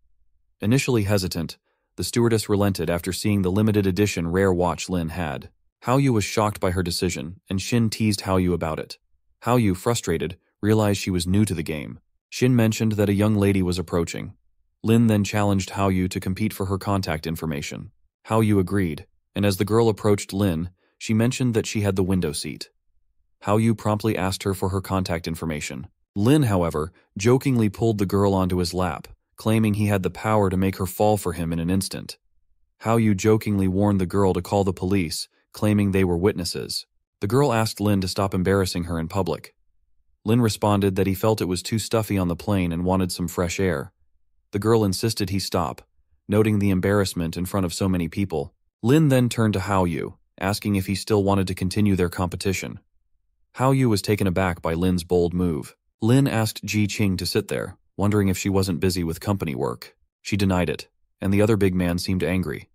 Initially hesitant, the stewardess relented after seeing the limited edition rare watch Lin had. Haoyu was shocked by her decision, and Xin teased Haoyu about it. Haoyu, frustrated, realized she was new to the game. Xin mentioned that a young lady was approaching. Lin then challenged Haoyu to compete for her contact information. Haoyu agreed, and as the girl approached Lin, she mentioned that she had the window seat. Haoyu promptly asked her for her contact information. Lin, however, jokingly pulled the girl onto his lap, claiming he had the power to make her fall for him in an instant. Haoyu jokingly warned the girl to call the police, claiming they were witnesses. The girl asked Lin to stop embarrassing her in public. Lin responded that he felt it was too stuffy on the plane and wanted some fresh air. The girl insisted he stop, noting the embarrassment in front of so many people. Lin then turned to Haoyu, asking if he still wanted to continue their competition. Haoyu was taken aback by Lin's bold move. Lin asked Ji Qing to sit there, wondering if she wasn't busy with company work. She denied it, and the other big man seemed angry.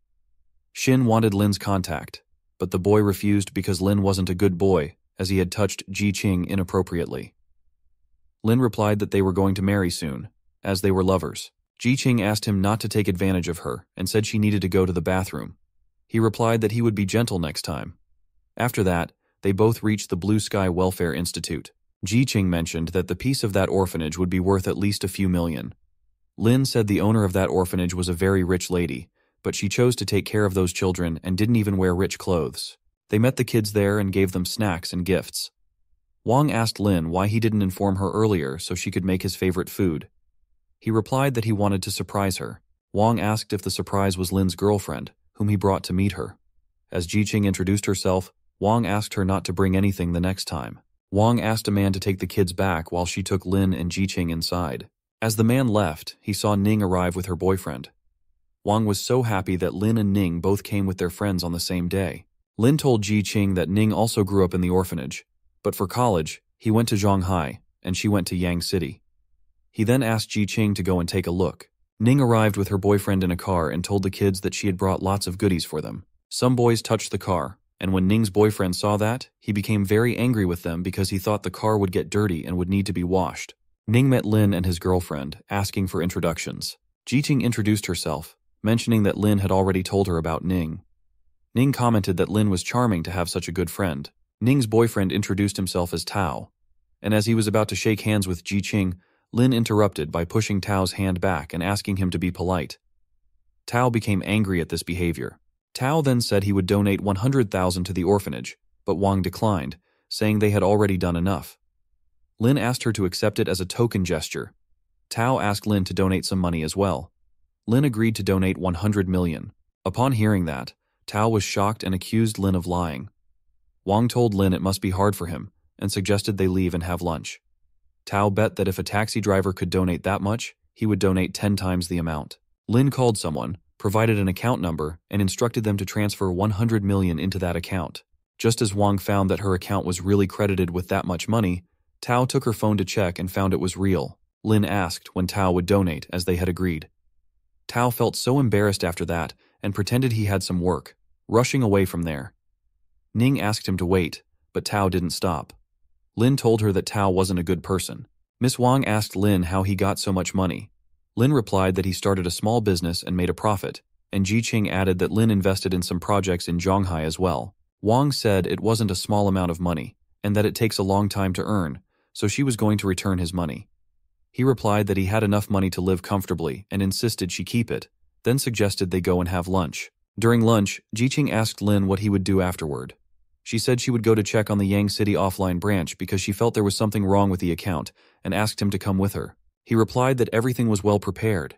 Xin wanted Lin's contact, but the boy refused because Lin wasn't a good boy, as he had touched Ji Qing inappropriately. Lin replied that they were going to marry soon, as they were lovers. Ji Qing asked him not to take advantage of her and said she needed to go to the bathroom. He replied that he would be gentle next time. After that, they both reached the Blue Sky Welfare Institute. Ji Qing mentioned that the piece of that orphanage would be worth at least a few million. Lin said the owner of that orphanage was a very rich lady, but she chose to take care of those children and didn't even wear rich clothes. They met the kids there and gave them snacks and gifts. Wang asked Lin why he didn't inform her earlier so she could make his favorite food. He replied that he wanted to surprise her. Wang asked if the surprise was Lin's girlfriend, whom he brought to meet her. As Ji Qing introduced herself, Wang asked her not to bring anything the next time. Wang asked a man to take the kids back while she took Lin and Ji Qing inside. As the man left, he saw Ning arrive with her boyfriend. Wang was so happy that Lin and Ning both came with their friends on the same day. Lin told Ji Qing that Ning also grew up in the orphanage, but for college, he went to Shanghai, and she went to Yang City. He then asked Ji Qing to go and take a look. Ning arrived with her boyfriend in a car and told the kids that she had brought lots of goodies for them. Some boys touched the car, and when Ning's boyfriend saw that, he became very angry with them because he thought the car would get dirty and would need to be washed. Ning met Lin and his girlfriend, asking for introductions. Ji Qing introduced herself, mentioning that Lin had already told her about Ning. Ning commented that Lin was charming to have such a good friend. Ning's boyfriend introduced himself as Tao, and as he was about to shake hands with Ji Qing, Lin interrupted by pushing Tao's hand back and asking him to be polite. Tao became angry at this behavior. Tao then said he would donate 100,000 to the orphanage, but Wang declined, saying they had already done enough. Lin asked her to accept it as a token gesture. Tao asked Lin to donate some money as well. Lin agreed to donate 100 million. Upon hearing that, Tao was shocked and accused Lin of lying. Wang told Lin it must be hard for him, and suggested they leave and have lunch. Tao bet that if a taxi driver could donate that much, he would donate 10 times the amount. Lin called someone, provided an account number, and instructed them to transfer 100 million into that account. Just as Wang found that her account was really credited with that much money, Tao took her phone to check and found it was real. Lin asked when Tao would donate, as they had agreed. Tao felt so embarrassed after that and pretended he had some work, rushing away from there. Ning asked him to wait, but Tao didn't stop. Lin told her that Tao wasn't a good person. Miss Wang asked Lin how he got so much money. Lin replied that he started a small business and made a profit, and Ji Qing added that Lin invested in some projects in Zhonghai as well. Wang said it wasn't a small amount of money, and that it takes a long time to earn, so she was going to return his money. He replied that he had enough money to live comfortably and insisted she keep it, then suggested they go and have lunch. During lunch, Ji Qing asked Lin what he would do afterward. She said she would go to check on the Yang City offline branch because she felt there was something wrong with the account and asked him to come with her. He replied that everything was well prepared.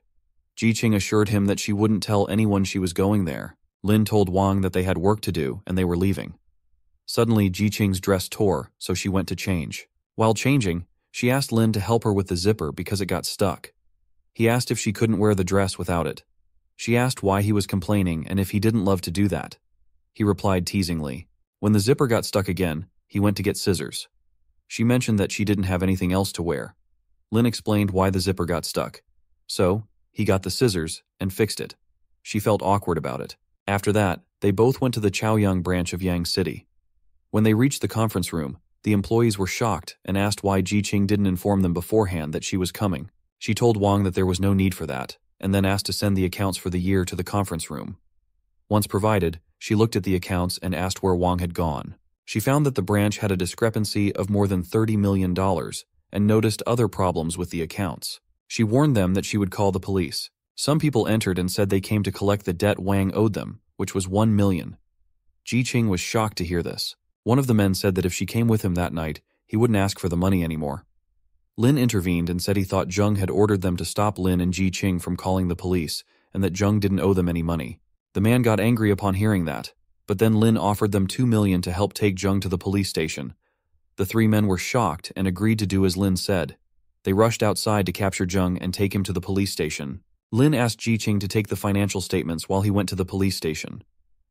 Ji Qing assured him that she wouldn't tell anyone she was going there. Lin told Wang that they had work to do and they were leaving. Suddenly, Ji Qing's dress tore, so she went to change. While changing, she asked Lin to help her with the zipper because it got stuck. He asked if she couldn't wear the dress without it. She asked why he was complaining and if he didn't love to do that. He replied teasingly. When the zipper got stuck again, he went to get scissors. She mentioned that she didn't have anything else to wear. Lin explained why the zipper got stuck. So, he got the scissors and fixed it. She felt awkward about it. After that, they both went to the Chaoyang branch of Yang City. When they reached the conference room, the employees were shocked and asked why Ji Qing didn't inform them beforehand that she was coming. She told Wang that there was no need for that, and then asked to send the accounts for the year to the conference room. Once provided, she looked at the accounts and asked where Wang had gone. She found that the branch had a discrepancy of more than $30 million and noticed other problems with the accounts. She warned them that she would call the police. Some people entered and said they came to collect the debt Wang owed them, which was 1 million. Ji Qing was shocked to hear this. One of the men said that if she came with him that night, he wouldn't ask for the money anymore. Lin intervened and said he thought Zheng had ordered them to stop Lin and Ji Qing from calling the police, and that Zheng didn't owe them any money. The man got angry upon hearing that, but then Lin offered them 2 million to help take Zheng to the police station. The 3 men were shocked and agreed to do as Lin said. They rushed outside to capture Zheng and take him to the police station. Lin asked Ji Qing to take the financial statements while he went to the police station.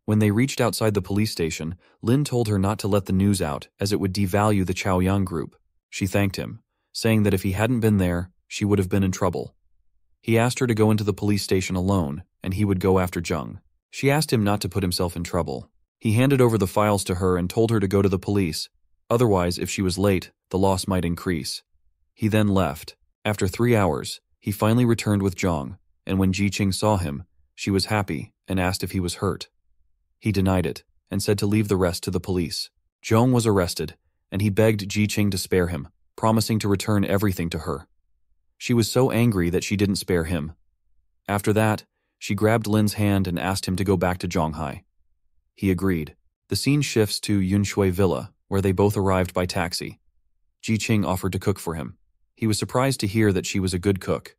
When they reached outside the police station, Lin told her not to let the news out as it would devalue the Chaoyang group. She thanked him, saying that if he hadn't been there, she would have been in trouble. He asked her to go into the police station alone, and he would go after Zheng. She asked him not to put himself in trouble. He handed over the files to her and told her to go to the police. Otherwise, if she was late, the loss might increase. He then left. After 3 hours, he finally returned with Zheng, and when Ji Qing saw him, she was happy and asked if he was hurt. He denied it and said to leave the rest to the police. Zheng was arrested, and he begged Ji Qing to spare him, promising to return everything to her. She was so angry that she didn't spare him. After that, she grabbed Lin's hand and asked him to go back to Zhonghai. He agreed. The scene shifts to Yunshui Villa, where they both arrived by taxi. Ji Qing offered to cook for him. He was surprised to hear that she was a good cook.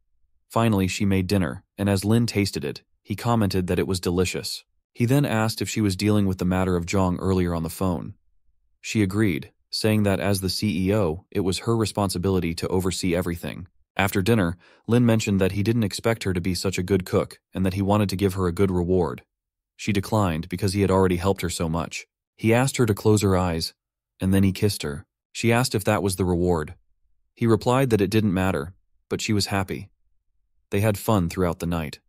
Finally, she made dinner, and as Lin tasted it, he commented that it was delicious. He then asked if she was dealing with the matter of Zheng earlier on the phone. She agreed, saying that as the CEO, it was her responsibility to oversee everything. After dinner, Lin mentioned that he didn't expect her to be such a good cook and that he wanted to give her a good reward. She declined because he had already helped her so much. He asked her to close her eyes, and then he kissed her. She asked if that was the reward. He replied that it didn't matter, but she was happy. They had fun throughout the night.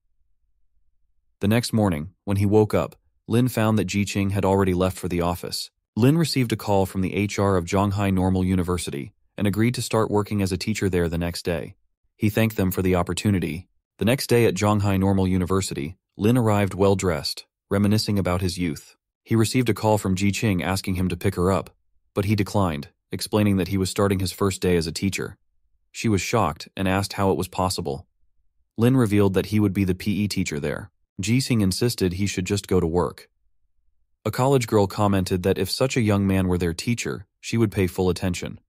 The next morning, when he woke up, Lin found that Ji Qing had already left for the office. Lin received a call from the HR of Zhonghai Normal University and agreed to start working as a teacher there the next day. He thanked them for the opportunity. The next day at Zhonghai Normal University, Lin arrived well-dressed, reminiscing about his youth. He received a call from Ji Qing asking him to pick her up, but he declined, explaining that he was starting his first day as a teacher. She was shocked and asked how it was possible. Lin revealed that he would be the PE teacher there. Ji Qing insisted he should just go to work. A college girl commented that if such a young man were their teacher, she would pay full attention.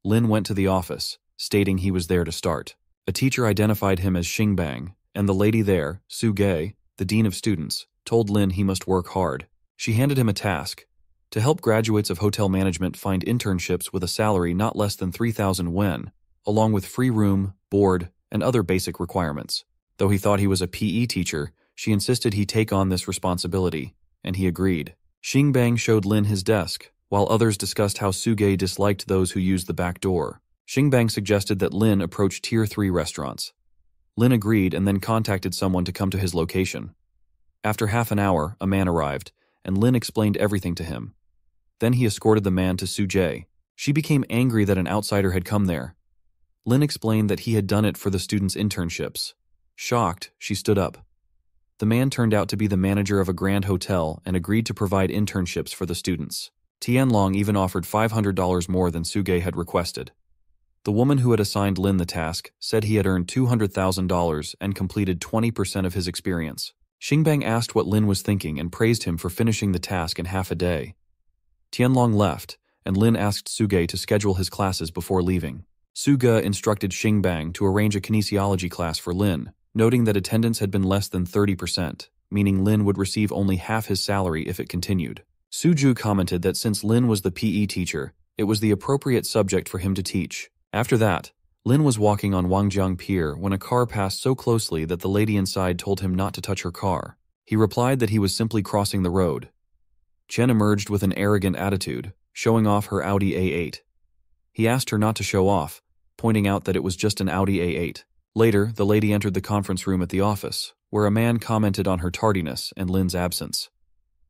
Lin went to the office, stating he was there to start. A teacher identified him as Xingbang, and the lady there, Su Gei, the dean of students, told Lin he must work hard. She handed him a task: to help graduates of hotel management find internships with a salary not less than 3,000 yuan. along with free room, board, and other basic requirements. Though he thought he was a PE teacher, she insisted he take on this responsibility, and he agreed. Xingbang showed Lin his desk, while others discussed how Suge disliked those who used the back door. Xingbang suggested that Lin approach Tier 3 restaurants. Lin agreed and then contacted someone to come to his location. After half an hour, a man arrived, and Lin explained everything to him. Then he escorted the man to Suje. She became angry that an outsider had come there. Lin explained that he had done it for the students' internships. Shocked, she stood up. The man turned out to be the manager of a grand hotel and agreed to provide internships for the students. Tianlong even offered $500 more than Suge had requested. The woman who had assigned Lin the task said he had earned $200,000 and completed 20% of his experience. Xingbang asked what Lin was thinking and praised him for finishing the task in half a day. Tianlong left, and Lin asked Suge to schedule his classes before leaving. Suge instructed Xingbang to arrange a kinesiology class for Lin, noting that attendance had been less than 30%, meaning Lin would receive only half his salary if it continued. Suju commented that since Lin was the PE teacher, it was the appropriate subject for him to teach. After that, Lin was walking on Wangjiang Pier when a car passed so closely that the lady inside told him not to touch her car. He replied that he was simply crossing the road. Chen emerged with an arrogant attitude, showing off her Audi A8. He asked her not to show off, pointing out that it was just an Audi A8. Later, the lady entered the conference room at the office, where a man commented on her tardiness and Lin's absence.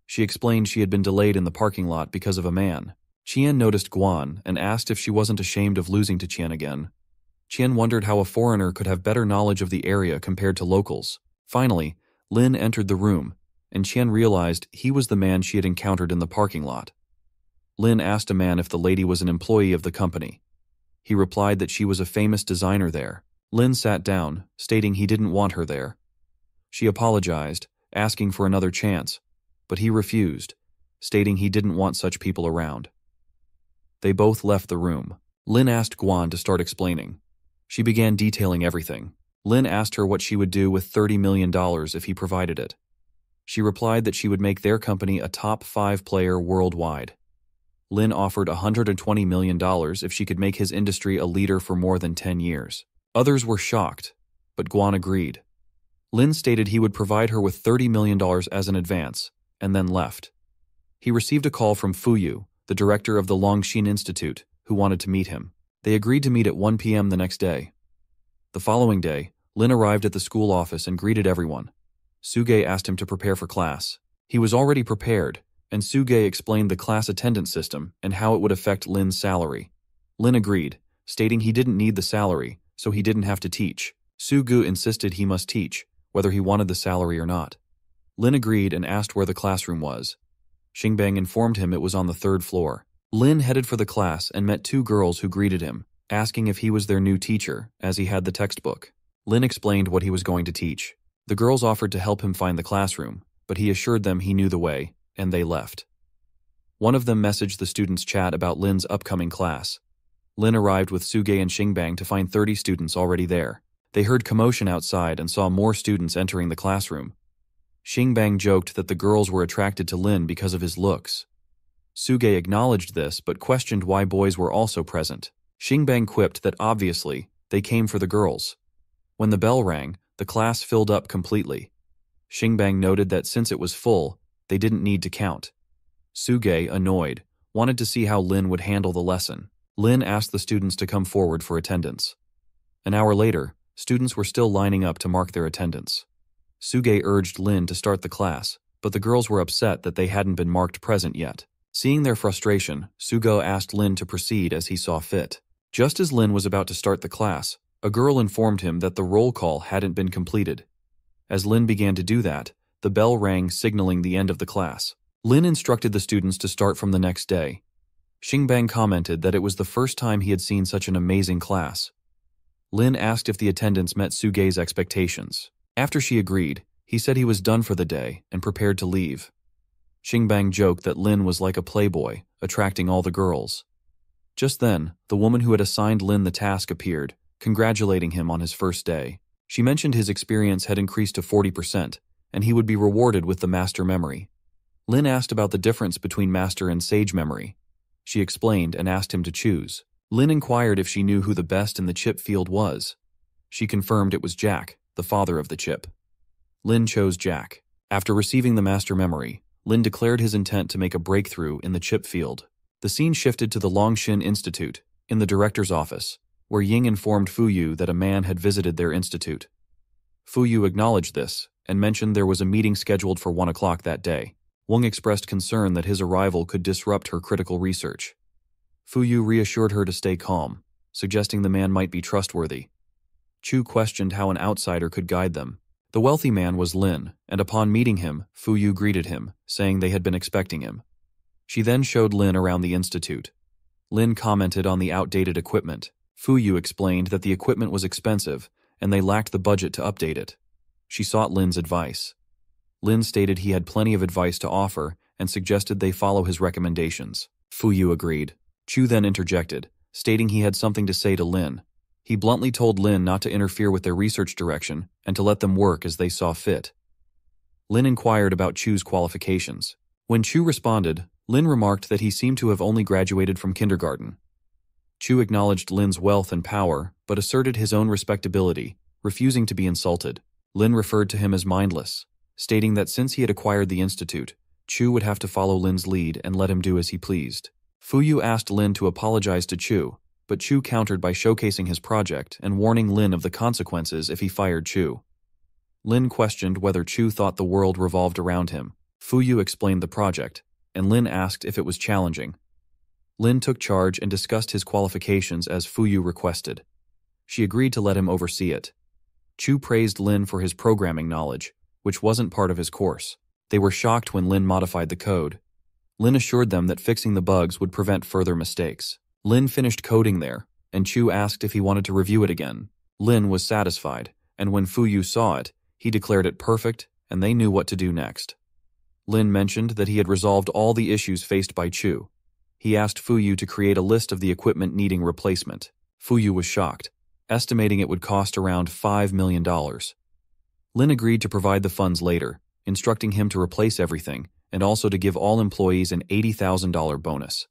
She explained she had been delayed in the parking lot because of a man. Qian noticed Guan and asked if she wasn't ashamed of losing to Qian again. Qian wondered how a foreigner could have better knowledge of the area compared to locals. Finally, Lin entered the room, and Qian realized he was the man she had encountered in the parking lot. Lin asked a man if the lady was an employee of the company. He replied that she was a famous designer there. Lin sat down, stating he didn't want her there. She apologized, asking for another chance, but he refused, stating he didn't want such people around. They both left the room. Lin asked Guan to start explaining. She began detailing everything. Lin asked her what she would do with $30 million if he provided it. She replied that she would make their company a top 5 player worldwide. Lin offered $120 million if she could make his industry a leader for more than 10 years. Others were shocked, but Guan agreed. Lin stated he would provide her with $30 million as an advance, and then left. He received a call from Fuyu, the director of the Longxin Institute, who wanted to meet him. They agreed to meet at 1 p.m. the next day. The following day, Lin arrived at the school office and greeted everyone. Suge asked him to prepare for class. He was already prepared, and Suge explained the class attendance system and how it would affect Lin's salary. Lin agreed, stating he didn't need the salary, so he didn't have to teach. Sugu insisted he must teach, whether he wanted the salary or not. Lin agreed and asked where the classroom was. Xingbang informed him it was on the 3rd floor. Lin headed for the class and met 2 girls who greeted him, asking if he was their new teacher, as he had the textbook. Lin explained what he was going to teach. The girls offered to help him find the classroom, but he assured them he knew the way, and they left. One of them messaged the students' chat about Lin's upcoming class. Lin arrived with Suge and Xingbang to find 30 students already there. They heard commotion outside and saw more students entering the classroom. Xingbang joked that the girls were attracted to Lin because of his looks. Suge acknowledged this but questioned why boys were also present. Xingbang quipped that obviously, they came for the girls. When the bell rang, the class filled up completely. Xingbang noted that since it was full, they didn't need to count. Suge, annoyed, wanted to see how Lin would handle the lesson. Lin asked the students to come forward for attendance. An hour later, students were still lining up to mark their attendance. Suge urged Lin to start the class, but the girls were upset that they hadn't been marked present yet. Seeing their frustration, Sugo asked Lin to proceed as he saw fit. Just as Lin was about to start the class, a girl informed him that the roll call hadn't been completed. As Lin began to do that, the bell rang signaling the end of the class. Lin instructed the students to start from the next day. Xingbang commented that it was the first time he had seen such an amazing class. Lin asked if the attendance met Suge's expectations. After she agreed, he said he was done for the day and prepared to leave. Xingbang joked that Lin was like a playboy, attracting all the girls. Just then, the woman who had assigned Lin the task appeared, congratulating him on his first day. She mentioned his experience had increased to 40%, and he would be rewarded with the master memory. Lin asked about the difference between master and sage memory. She explained and asked him to choose. Lin inquired if she knew who the best in the chip field was. She confirmed it was Jack, the father of the chip. Lin chose Jack. After receiving the master memory, Lin declared his intent to make a breakthrough in the chip field. The scene shifted to the Longshin Institute, in the director's office, where Ying informed Fuyu that a man had visited their institute. Fuyu acknowledged this, and mentioned there was a meeting scheduled for 1 o'clock that day. Wang expressed concern that his arrival could disrupt her critical research. Fuyu reassured her to stay calm, suggesting the man might be trustworthy. Chu questioned how an outsider could guide them. The wealthy man was Lin, and upon meeting him, Fuyu greeted him, saying they had been expecting him. She then showed Lin around the institute. Lin commented on the outdated equipment. Fuyu explained that the equipment was expensive, and they lacked the budget to update it. She sought Lin's advice. Lin stated he had plenty of advice to offer and suggested they follow his recommendations. Fuyu agreed. Chu then interjected, stating he had something to say to Lin. He bluntly told Lin not to interfere with their research direction and to let them work as they saw fit. Lin inquired about Chu's qualifications. When Chu responded, Lin remarked that he seemed to have only graduated from kindergarten. Chu acknowledged Lin's wealth and power, but asserted his own respectability, refusing to be insulted. Lin referred to him as mindless, stating that since he had acquired the institute, Chu would have to follow Lin's lead and let him do as he pleased. Fuyu asked Lin to apologize to Chu, but Chu countered by showcasing his project and warning Lin of the consequences if he fired Chu. Lin questioned whether Chu thought the world revolved around him. Fuyu explained the project, and Lin asked if it was challenging. Lin took charge and discussed his qualifications as Fuyu requested. She agreed to let him oversee it. Chu praised Lin for his programming knowledge, which wasn't part of his course. They were shocked when Lin modified the code. Lin assured them that fixing the bugs would prevent further mistakes. Lin finished coding there, and Chu asked if he wanted to review it again. Lin was satisfied, and when Fuyu saw it, he declared it perfect, and they knew what to do next. Lin mentioned that he had resolved all the issues faced by Chu. He asked Fuyu to create a list of the equipment needing replacement. Fuyu was shocked, estimating it would cost around $5 million. Lin agreed to provide the funds later, instructing him to replace everything, and also to give all employees an $80,000 bonus.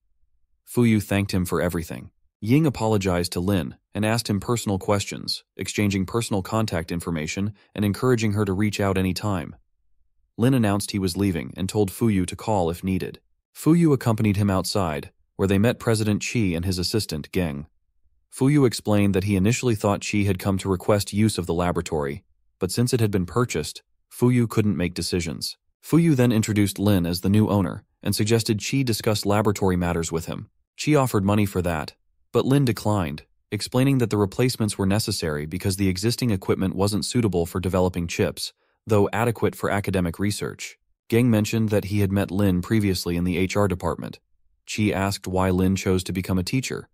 Fuyu thanked him for everything. Ying apologized to Lin and asked him personal questions, exchanging personal contact information and encouraging her to reach out any time. Lin announced he was leaving and told Fuyu to call if needed. Fuyu accompanied him outside, where they met President Qi and his assistant, Geng. Fuyu explained that he initially thought Qi had come to request use of the laboratory, but since it had been purchased, Fuyu couldn't make decisions. Fuyu then introduced Lin as the new owner and suggested Qi discuss laboratory matters with him. Qi offered money for that, but Lin declined, explaining that the replacements were necessary because the existing equipment wasn't suitable for developing chips, though adequate for academic research. Geng mentioned that he had met Lin previously in the HR department. Qi asked why Lin chose to become a teacher.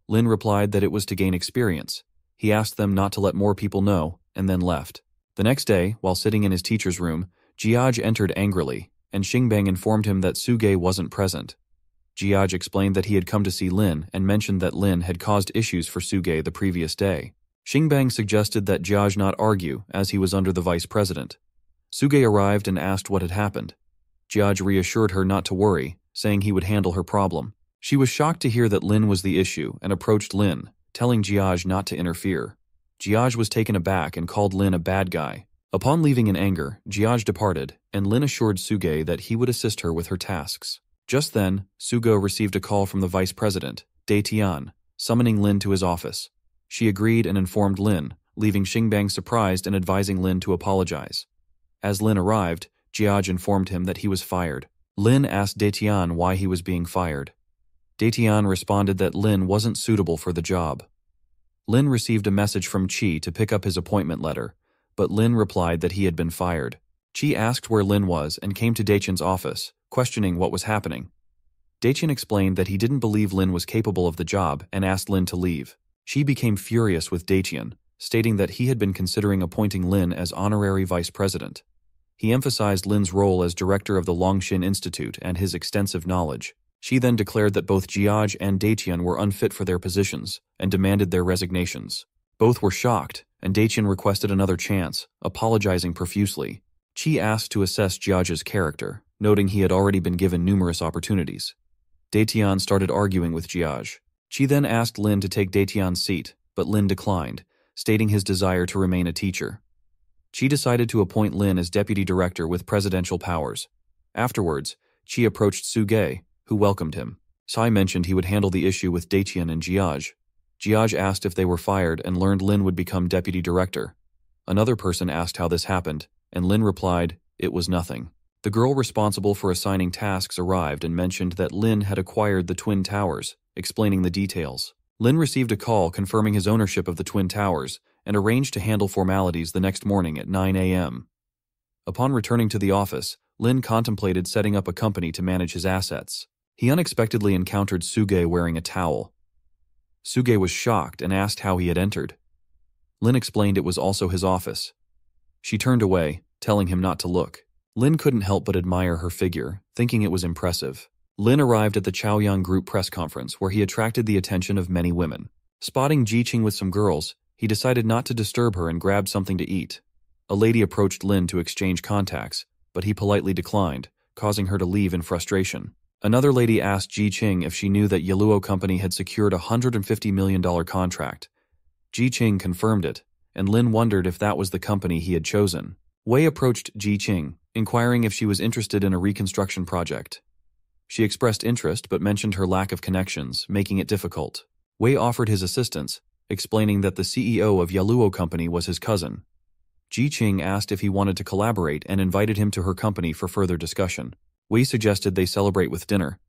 Lin replied that it was to gain experience. He asked them not to let more people know, and then left. The next day, while sitting in his teacher's room, Jiaj entered angrily, and Xingbang informed him that Suge wasn't present. Jiaj explained that he had come to see Lin and mentioned that Lin had caused issues for Suge the previous day. Xingbang suggested that Jiaj not argue as he was under the vice president. Suge arrived and asked what had happened. Jiaj reassured her not to worry, saying he would handle her problem. She was shocked to hear that Lin was the issue and approached Lin, telling Jiaj not to interfere. Jiaj was taken aback and called Lin a bad guy. Upon leaving in anger, Jiaj departed, and Lin assured Suge that he would assist her with her tasks. Just then, Sugo received a call from the vice president, De Tian, summoning Lin to his office. She agreed and informed Lin, leaving Xingbang surprised and advising Lin to apologize. As Lin arrived, Jiaj informed him that he was fired. Lin asked De Tian why he was being fired. De Tian responded that Lin wasn't suitable for the job. Lin received a message from Qi to pick up his appointment letter, but Lin replied that he had been fired. Qi asked where Lin was and came to Dachen's office, questioning what was happening. Dachen explained that he didn't believe Lin was capable of the job and asked Lin to leave. Qi became furious with Dachen, stating that he had been considering appointing Lin as honorary vice president. He emphasized Lin's role as director of the Longshin Institute and his extensive knowledge. She then declared that both Jiaj and Dachen were unfit for their positions and demanded their resignations. Both were shocked, and Dachen requested another chance, apologizing profusely. Qi asked to assess Jiaj's character, noting he had already been given numerous opportunities. Daetian started arguing with Jiaj. Chi then asked Lin to take Daetian's seat, but Lin declined, stating his desire to remain a teacher. Chi decided to appoint Lin as deputy director with presidential powers. Afterwards, Chi approached Suge, who welcomed him. Sai mentioned he would handle the issue with Daetian and Jiaj. Jiaj asked if they were fired and learned Lin would become deputy director. Another person asked how this happened, and Lin replied, "It was nothing." The girl responsible for assigning tasks arrived and mentioned that Lin had acquired the Twin Towers, explaining the details. Lin received a call confirming his ownership of the Twin Towers and arranged to handle formalities the next morning at 9 a.m. Upon returning to the office, Lin contemplated setting up a company to manage his assets. He unexpectedly encountered Suge wearing a towel. Suge was shocked and asked how he had entered. Lin explained it was also his office. She turned away, telling him not to look. Lin couldn't help but admire her figure, thinking it was impressive. Lin arrived at the Chaoyang Group press conference where he attracted the attention of many women. Spotting Jiqing with some girls, he decided not to disturb her and grabbed something to eat. A lady approached Lin to exchange contacts, but he politely declined, causing her to leave in frustration. Another lady asked Jiqing if she knew that Yahello Company had secured a $150 million contract. Jiqing confirmed it, and Lin wondered if that was the company he had chosen. Wei approached Jiqing, inquiring if she was interested in a reconstruction project. She expressed interest but mentioned her lack of connections, making it difficult. Wei offered his assistance, explaining that the CEO of Yahello Company was his cousin. Jiqing asked if he wanted to collaborate and invited him to her company for further discussion. Wei suggested they celebrate with dinner,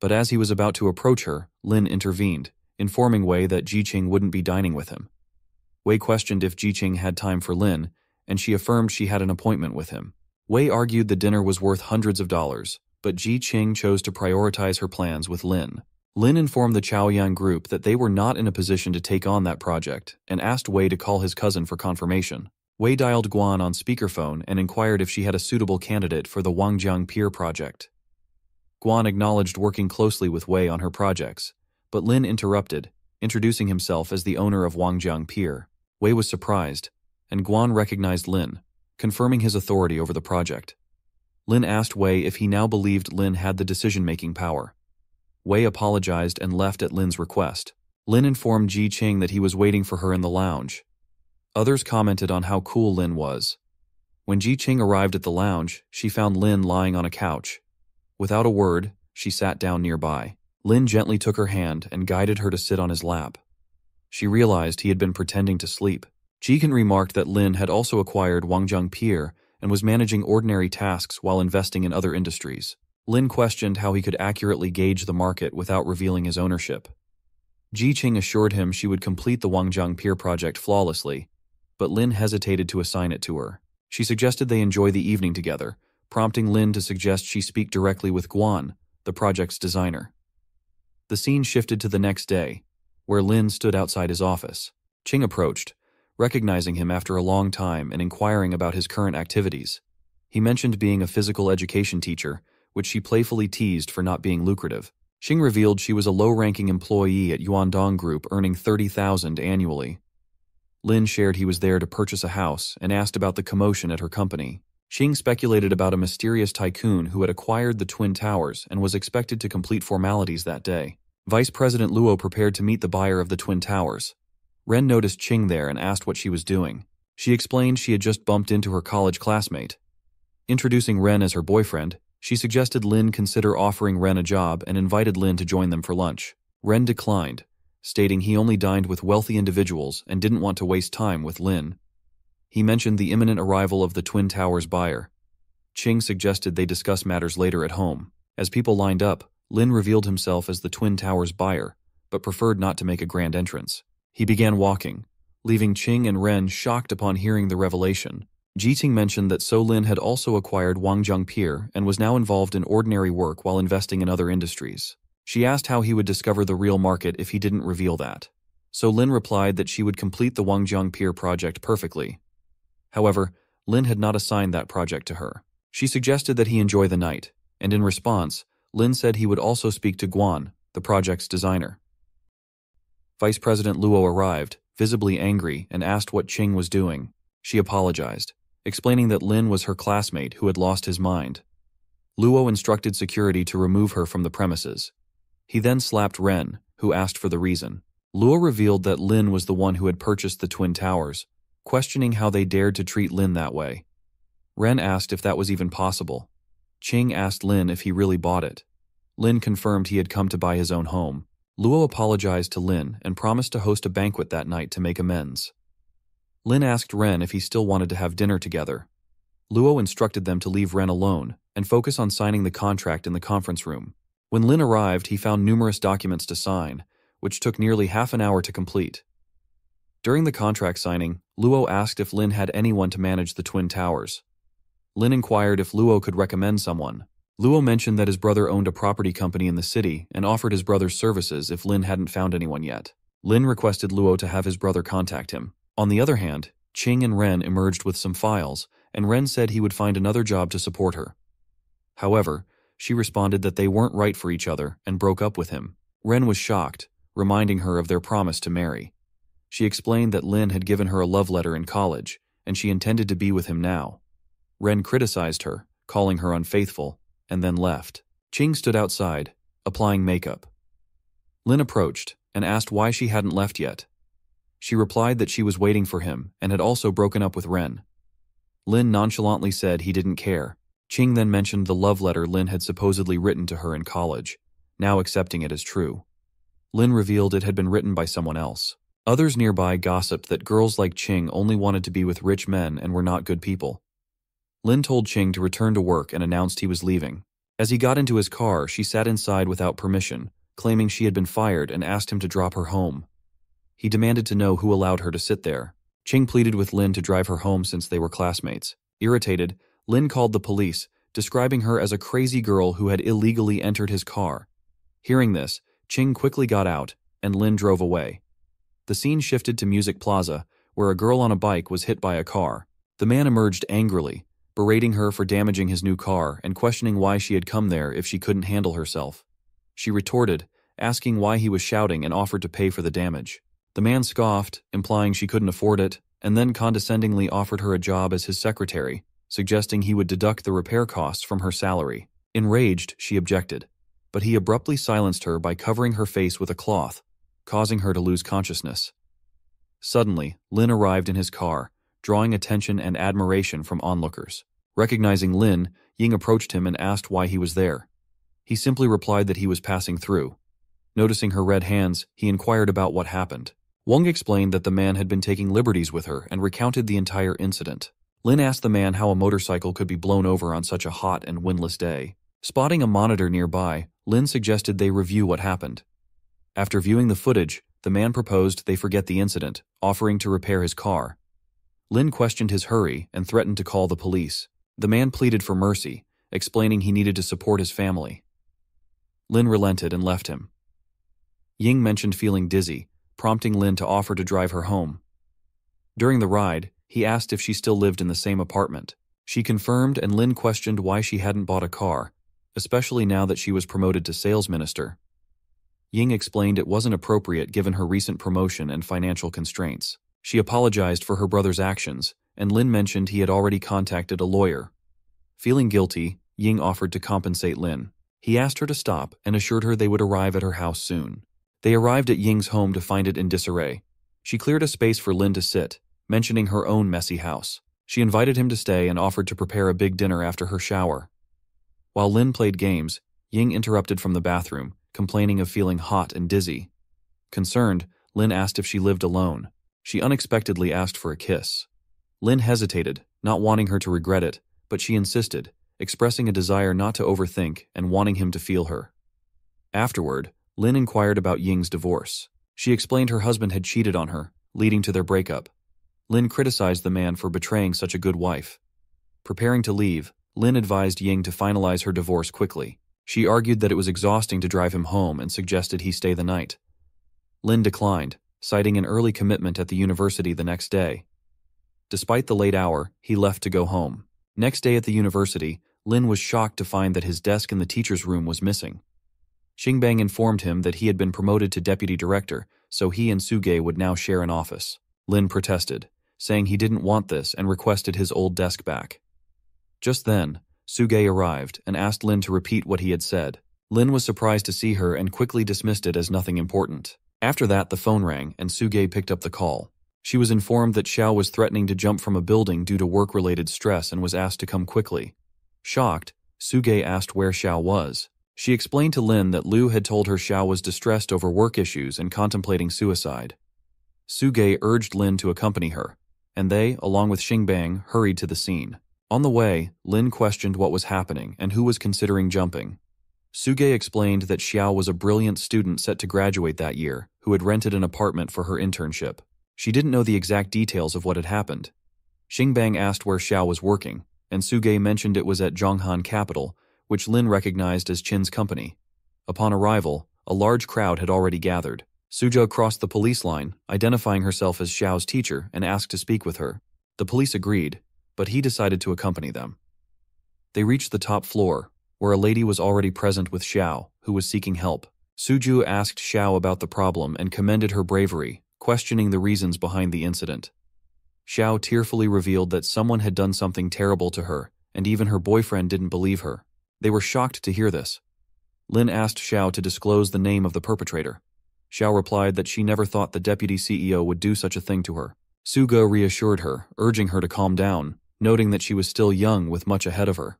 but as he was about to approach her, Lin intervened, informing Wei that Jiqing wouldn't be dining with him. Wei questioned if Jiqing had time for Lin, and she affirmed she had an appointment with him. Wei argued the dinner was worth hundreds of dollars, but Jiqing chose to prioritize her plans with Lin. Lin informed the Chaoyang Group that they were not in a position to take on that project and asked Wei to call his cousin for confirmation. Wei dialed Guan on speakerphone and inquired if she had a suitable candidate for the Wangjiang Pier project. Guan acknowledged working closely with Wei on her projects, but Lin interrupted, introducing himself as the owner of Wangjiang Pier. Wei was surprised, and Guan recognized Lin, confirming his authority over the project. Lin asked Wei if he now believed Lin had the decision-making power. Wei apologized and left at Lin's request. Lin informed Jiqing that he was waiting for her in the lounge. Others commented on how cool Lin was. When Jiqing arrived at the lounge, she found Lin lying on a couch. Without a word, she sat down nearby. Lin gently took her hand and guided her to sit on his lap. She realized he had been pretending to sleep. Jiqing remarked that Lin had also acquired Wangjiang Pier and was managing ordinary tasks while investing in other industries. Lin questioned how he could accurately gauge the market without revealing his ownership. Jiqing assured him she would complete the Wangjiang Pier project flawlessly, but Lin hesitated to assign it to her. She suggested they enjoy the evening together, prompting Lin to suggest she speak directly with Guan, the project's designer. The scene shifted to the next day, where Lin stood outside his office. Qing approached, recognizing him after a long time and inquiring about his current activities. He mentioned being a physical education teacher, which she playfully teased for not being lucrative. Qing revealed she was a low-ranking employee at Yuandong Group earning $30,000 annually. Lin shared he was there to purchase a house and asked about the commotion at her company. Qing speculated about a mysterious tycoon who had acquired the Twin Towers and was expected to complete formalities that day. Vice President Luo prepared to meet the buyer of the Twin Towers. Ren noticed Qing there and asked what she was doing. She explained she had just bumped into her college classmate. Introducing Ren as her boyfriend, she suggested Lin consider offering Ren a job and invited Lin to join them for lunch. Ren declined, stating he only dined with wealthy individuals and didn't want to waste time with Lin. He mentioned the imminent arrival of the Twin Towers buyer. Qing suggested they discuss matters later at home. As people lined up, Lin revealed himself as the Twin Towers buyer, but preferred not to make a grand entrance. He began walking, leaving Qing and Ren shocked upon hearing the revelation. Jiqing mentioned that So Lin had also acquired Wangjiang Pier and was now involved in ordinary work while investing in other industries. She asked how he would discover the real market if he didn't reveal that. So Lin replied that she would complete the Wangjiang Pier project perfectly. However, Lin had not assigned that project to her. She suggested that he enjoy the night, and in response, Lin said he would also speak to Guan, the project's designer. Vice President Luo arrived, visibly angry, and asked what Qing was doing. She apologized, explaining that Lin was her classmate who had lost his mind. Luo instructed security to remove her from the premises. He then slapped Ren, who asked for the reason. Luo revealed that Lin was the one who had purchased the Twin Towers, questioning how they dared to treat Lin that way. Ren asked if that was even possible. Qing asked Lin if he really bought it. Lin confirmed he had come to buy his own home. Luo apologized to Lin and promised to host a banquet that night to make amends. Lin asked Ren if he still wanted to have dinner together. Luo instructed them to leave Ren alone and focus on signing the contract in the conference room. When Lin arrived, he found numerous documents to sign, which took nearly half an hour to complete. During the contract signing, Luo asked if Lin had anyone to manage the Twin Towers. Lin inquired if Luo could recommend someone. Luo mentioned that his brother owned a property company in the city and offered his brother's services if Lin hadn't found anyone yet. Lin requested Luo to have his brother contact him. On the other hand, Qing and Ren emerged with some files, and Ren said he would find another job to support her. However, she responded that they weren't right for each other and broke up with him. Ren was shocked, reminding her of their promise to marry. She explained that Lin had given her a love letter in college, and she intended to be with him now. Ren criticized her, calling her unfaithful, and then left. Qing stood outside, applying makeup. Lin approached and asked why she hadn't left yet. She replied that she was waiting for him and had also broken up with Ren. Lin nonchalantly said he didn't care. Qing then mentioned the love letter Lin had supposedly written to her in college, now accepting it as true. Lin revealed it had been written by someone else. Others nearby gossiped that girls like Qing only wanted to be with rich men and were not good people. Lin told Qing to return to work and announced he was leaving. As he got into his car, she sat inside without permission, claiming she had been fired and asked him to drop her home. He demanded to know who allowed her to sit there. Qing pleaded with Lin to drive her home since they were classmates. Irritated, Lin called the police, describing her as a crazy girl who had illegally entered his car. Hearing this, Qing quickly got out, and Lin drove away. The scene shifted to Music Plaza, where a girl on a bike was hit by a car. The man emerged angrily, berating her for damaging his new car and questioning why she had come there if she couldn't handle herself. She retorted, asking why he was shouting, and offered to pay for the damage. The man scoffed, implying she couldn't afford it, and then condescendingly offered her a job as his secretary, suggesting he would deduct the repair costs from her salary. Enraged, she objected, but he abruptly silenced her by covering her face with a cloth, causing her to lose consciousness. Suddenly, Lin arrived in his car, drawing attention and admiration from onlookers. Recognizing Lin, Ying approached him and asked why he was there. He simply replied that he was passing through. Noticing her red hands, he inquired about what happened. Wang explained that the man had been taking liberties with her and recounted the entire incident. Lin asked the man how a motorcycle could be blown over on such a hot and windless day. Spotting a monitor nearby, Lin suggested they review what happened. After viewing the footage, the man proposed they forget the incident, offering to repair his car. Lin questioned his hurry and threatened to call the police. The man pleaded for mercy, explaining he needed to support his family. Lin relented and left him. Ying mentioned feeling dizzy, prompting Lin to offer to drive her home. During the ride, he asked if she still lived in the same apartment. She confirmed, and Lin questioned why she hadn't bought a car, especially now that she was promoted to sales minister. Ying explained it wasn't appropriate given her recent promotion and financial constraints. She apologized for her brother's actions, and Lin mentioned he had already contacted a lawyer. Feeling guilty, Ying offered to compensate Lin. He asked her to stop and assured her they would arrive at her house soon. They arrived at Ying's home to find it in disarray. She cleared a space for Lin to sit, mentioning her own messy house. She invited him to stay and offered to prepare a big dinner after her shower. While Lin played games, Ying interrupted from the bathroom, complaining of feeling hot and dizzy. Concerned, Lin asked if she lived alone. She unexpectedly asked for a kiss. Lin hesitated, not wanting her to regret it, but she insisted, expressing a desire not to overthink and wanting him to feel her. Afterward, Lin inquired about Ying's divorce. She explained her husband had cheated on her, leading to their breakup. Lin criticized the man for betraying such a good wife. Preparing to leave, Lin advised Ying to finalize her divorce quickly. She argued that it was exhausting to drive him home and suggested he stay the night. Lin declined, citing an early commitment at the university the next day. Despite the late hour, he left to go home. Next day at the university, Lin was shocked to find that his desk in the teacher's room was missing. Xingbang informed him that he had been promoted to deputy director, so he and Suge would now share an office. Lin protested, saying he didn't want this and requested his old desk back. Just then, Suge arrived and asked Lin to repeat what he had said. Lin was surprised to see her and quickly dismissed it as nothing important. After that, the phone rang and Suge picked up the call. She was informed that Xiao was threatening to jump from a building due to work-related stress and was asked to come quickly. Shocked, Suge asked where Xiao was. She explained to Lin that Liu had told her Xiao was distressed over work issues and contemplating suicide. Suge urged Lin to accompany her, and they, along with Xingbang, hurried to the scene. On the way, Lin questioned what was happening and who was considering jumping. Suge explained that Xiao was a brilliant student set to graduate that year, who had rented an apartment for her internship. She didn't know the exact details of what had happened. Xingbang asked where Xiao was working, and Suge mentioned it was at Zhonghan Capital, which Lin recognized as Qin's company. Upon arrival, a large crowd had already gathered. Suzhou crossed the police line, identifying herself as Xiao's teacher, and asked to speak with her. The police agreed, but he decided to accompany them. They reached the top floor, where a lady was already present with Xiao, who was seeking help. Suzhou asked Xiao about the problem and commended her bravery, questioning the reasons behind the incident. Xiao tearfully revealed that someone had done something terrible to her, and even her boyfriend didn't believe her. They were shocked to hear this. Lin asked Xiao to disclose the name of the perpetrator. Xiao replied that she never thought the deputy CEO would do such a thing to her. Suge reassured her, urging her to calm down, noting that she was still young with much ahead of her.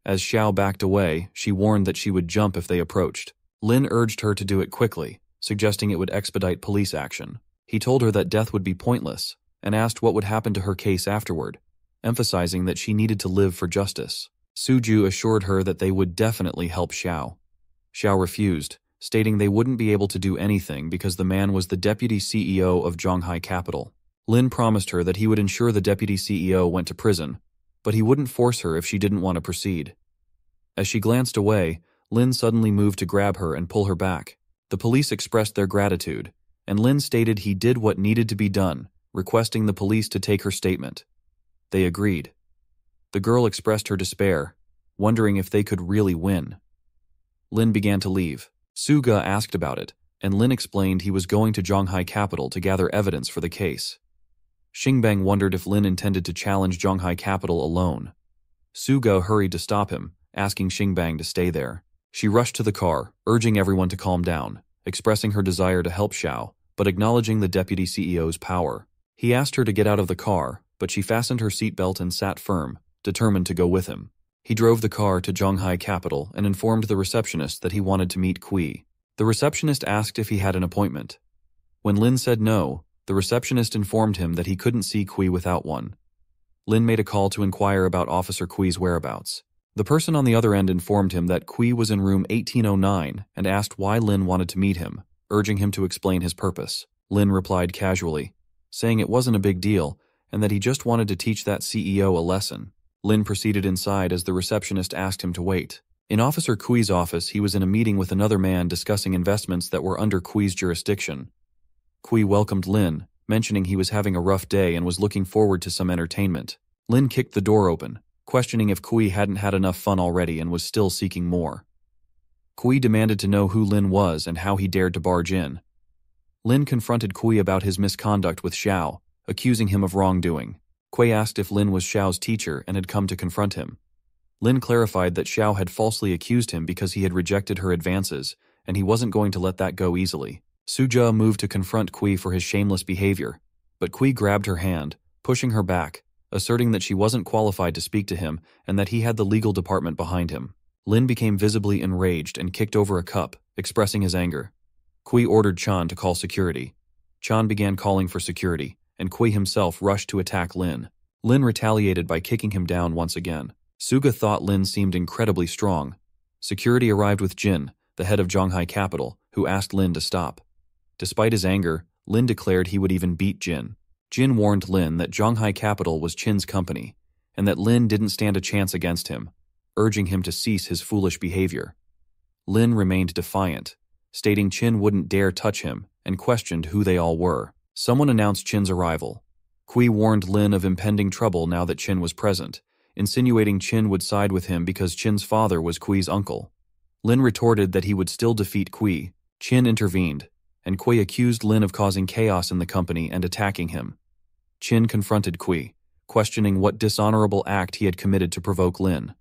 As Xiao backed away, she warned that she would jump if they approached. Lin urged her to do it quickly, suggesting it would expedite police action. He told her that death would be pointless, and asked what would happen to her case afterward, emphasizing that she needed to live for justice. Suzhou assured her that they would definitely help Xiao. Xiao refused, stating they wouldn't be able to do anything because the man was the deputy CEO of Zhonghai Capital. Lin promised her that he would ensure the deputy CEO went to prison, but he wouldn't force her if she didn't want to proceed. As she glanced away, Lin suddenly moved to grab her and pull her back. The police expressed their gratitude, and Lin stated he did what needed to be done, requesting the police to take her statement. They agreed. The girl expressed her despair, wondering if they could really win. Lin began to leave. Suge asked about it, and Lin explained he was going to Zhonghai Capital to gather evidence for the case. Xingbang wondered if Lin intended to challenge Zhonghai Capital alone. Suge hurried to stop him, asking Xingbang to stay there. She rushed to the car, urging everyone to calm down, expressing her desire to help Xiao, but acknowledging the deputy CEO's power. He asked her to get out of the car, but she fastened her seatbelt and sat firm, determined to go with him. He drove the car to Zhonghai Capital and informed the receptionist that he wanted to meet Kui. The receptionist asked if he had an appointment. When Lin said no, the receptionist informed him that he couldn't see Kui without one. Lin made a call to inquire about Officer Kui's whereabouts. The person on the other end informed him that Kui was in room 1809 and asked why Lin wanted to meet him, urging him to explain his purpose. Lin replied casually, saying it wasn't a big deal and that he just wanted to teach that CEO a lesson. Lin proceeded inside as the receptionist asked him to wait. In Officer Kui's office, he was in a meeting with another man discussing investments that were under Kui's jurisdiction. Kui welcomed Lin, mentioning he was having a rough day and was looking forward to some entertainment. Lin kicked the door open, questioning if Kui hadn't had enough fun already and was still seeking more. Kui demanded to know who Lin was and how he dared to barge in. Lin confronted Kui about his misconduct with Xiao, accusing him of wrongdoing. Kui asked if Lin was Xiao's teacher and had come to confront him. Lin clarified that Xiao had falsely accused him because he had rejected her advances, and he wasn't going to let that go easily. Suzhou moved to confront Kui for his shameless behavior, but Kui grabbed her hand, pushing her back, asserting that she wasn't qualified to speak to him and that he had the legal department behind him. Lin became visibly enraged and kicked over a cup, expressing his anger. Kui ordered Chan to call security. Chan began calling for security, and Kui himself rushed to attack Lin. Lin retaliated by kicking him down once again. Suga thought Lin seemed incredibly strong. Security arrived with Jin, the head of Zhonghai Capital, who asked Lin to stop. Despite his anger, Lin declared he would even beat Jin. Jin warned Lin that Zhonghai Capital was Qin's company, and that Lin didn't stand a chance against him, urging him to cease his foolish behavior. Lin remained defiant, stating Qin wouldn't dare touch him, and questioned who they all were. Someone announced Qin's arrival. Kui warned Lin of impending trouble now that Qin was present, insinuating Qin would side with him because Qin's father was Kui's uncle. Lin retorted that he would still defeat Kui. Qin intervened, and Kui accused Lin of causing chaos in the company and attacking him. Qin confronted Kui, questioning what dishonorable act he had committed to provoke Lin.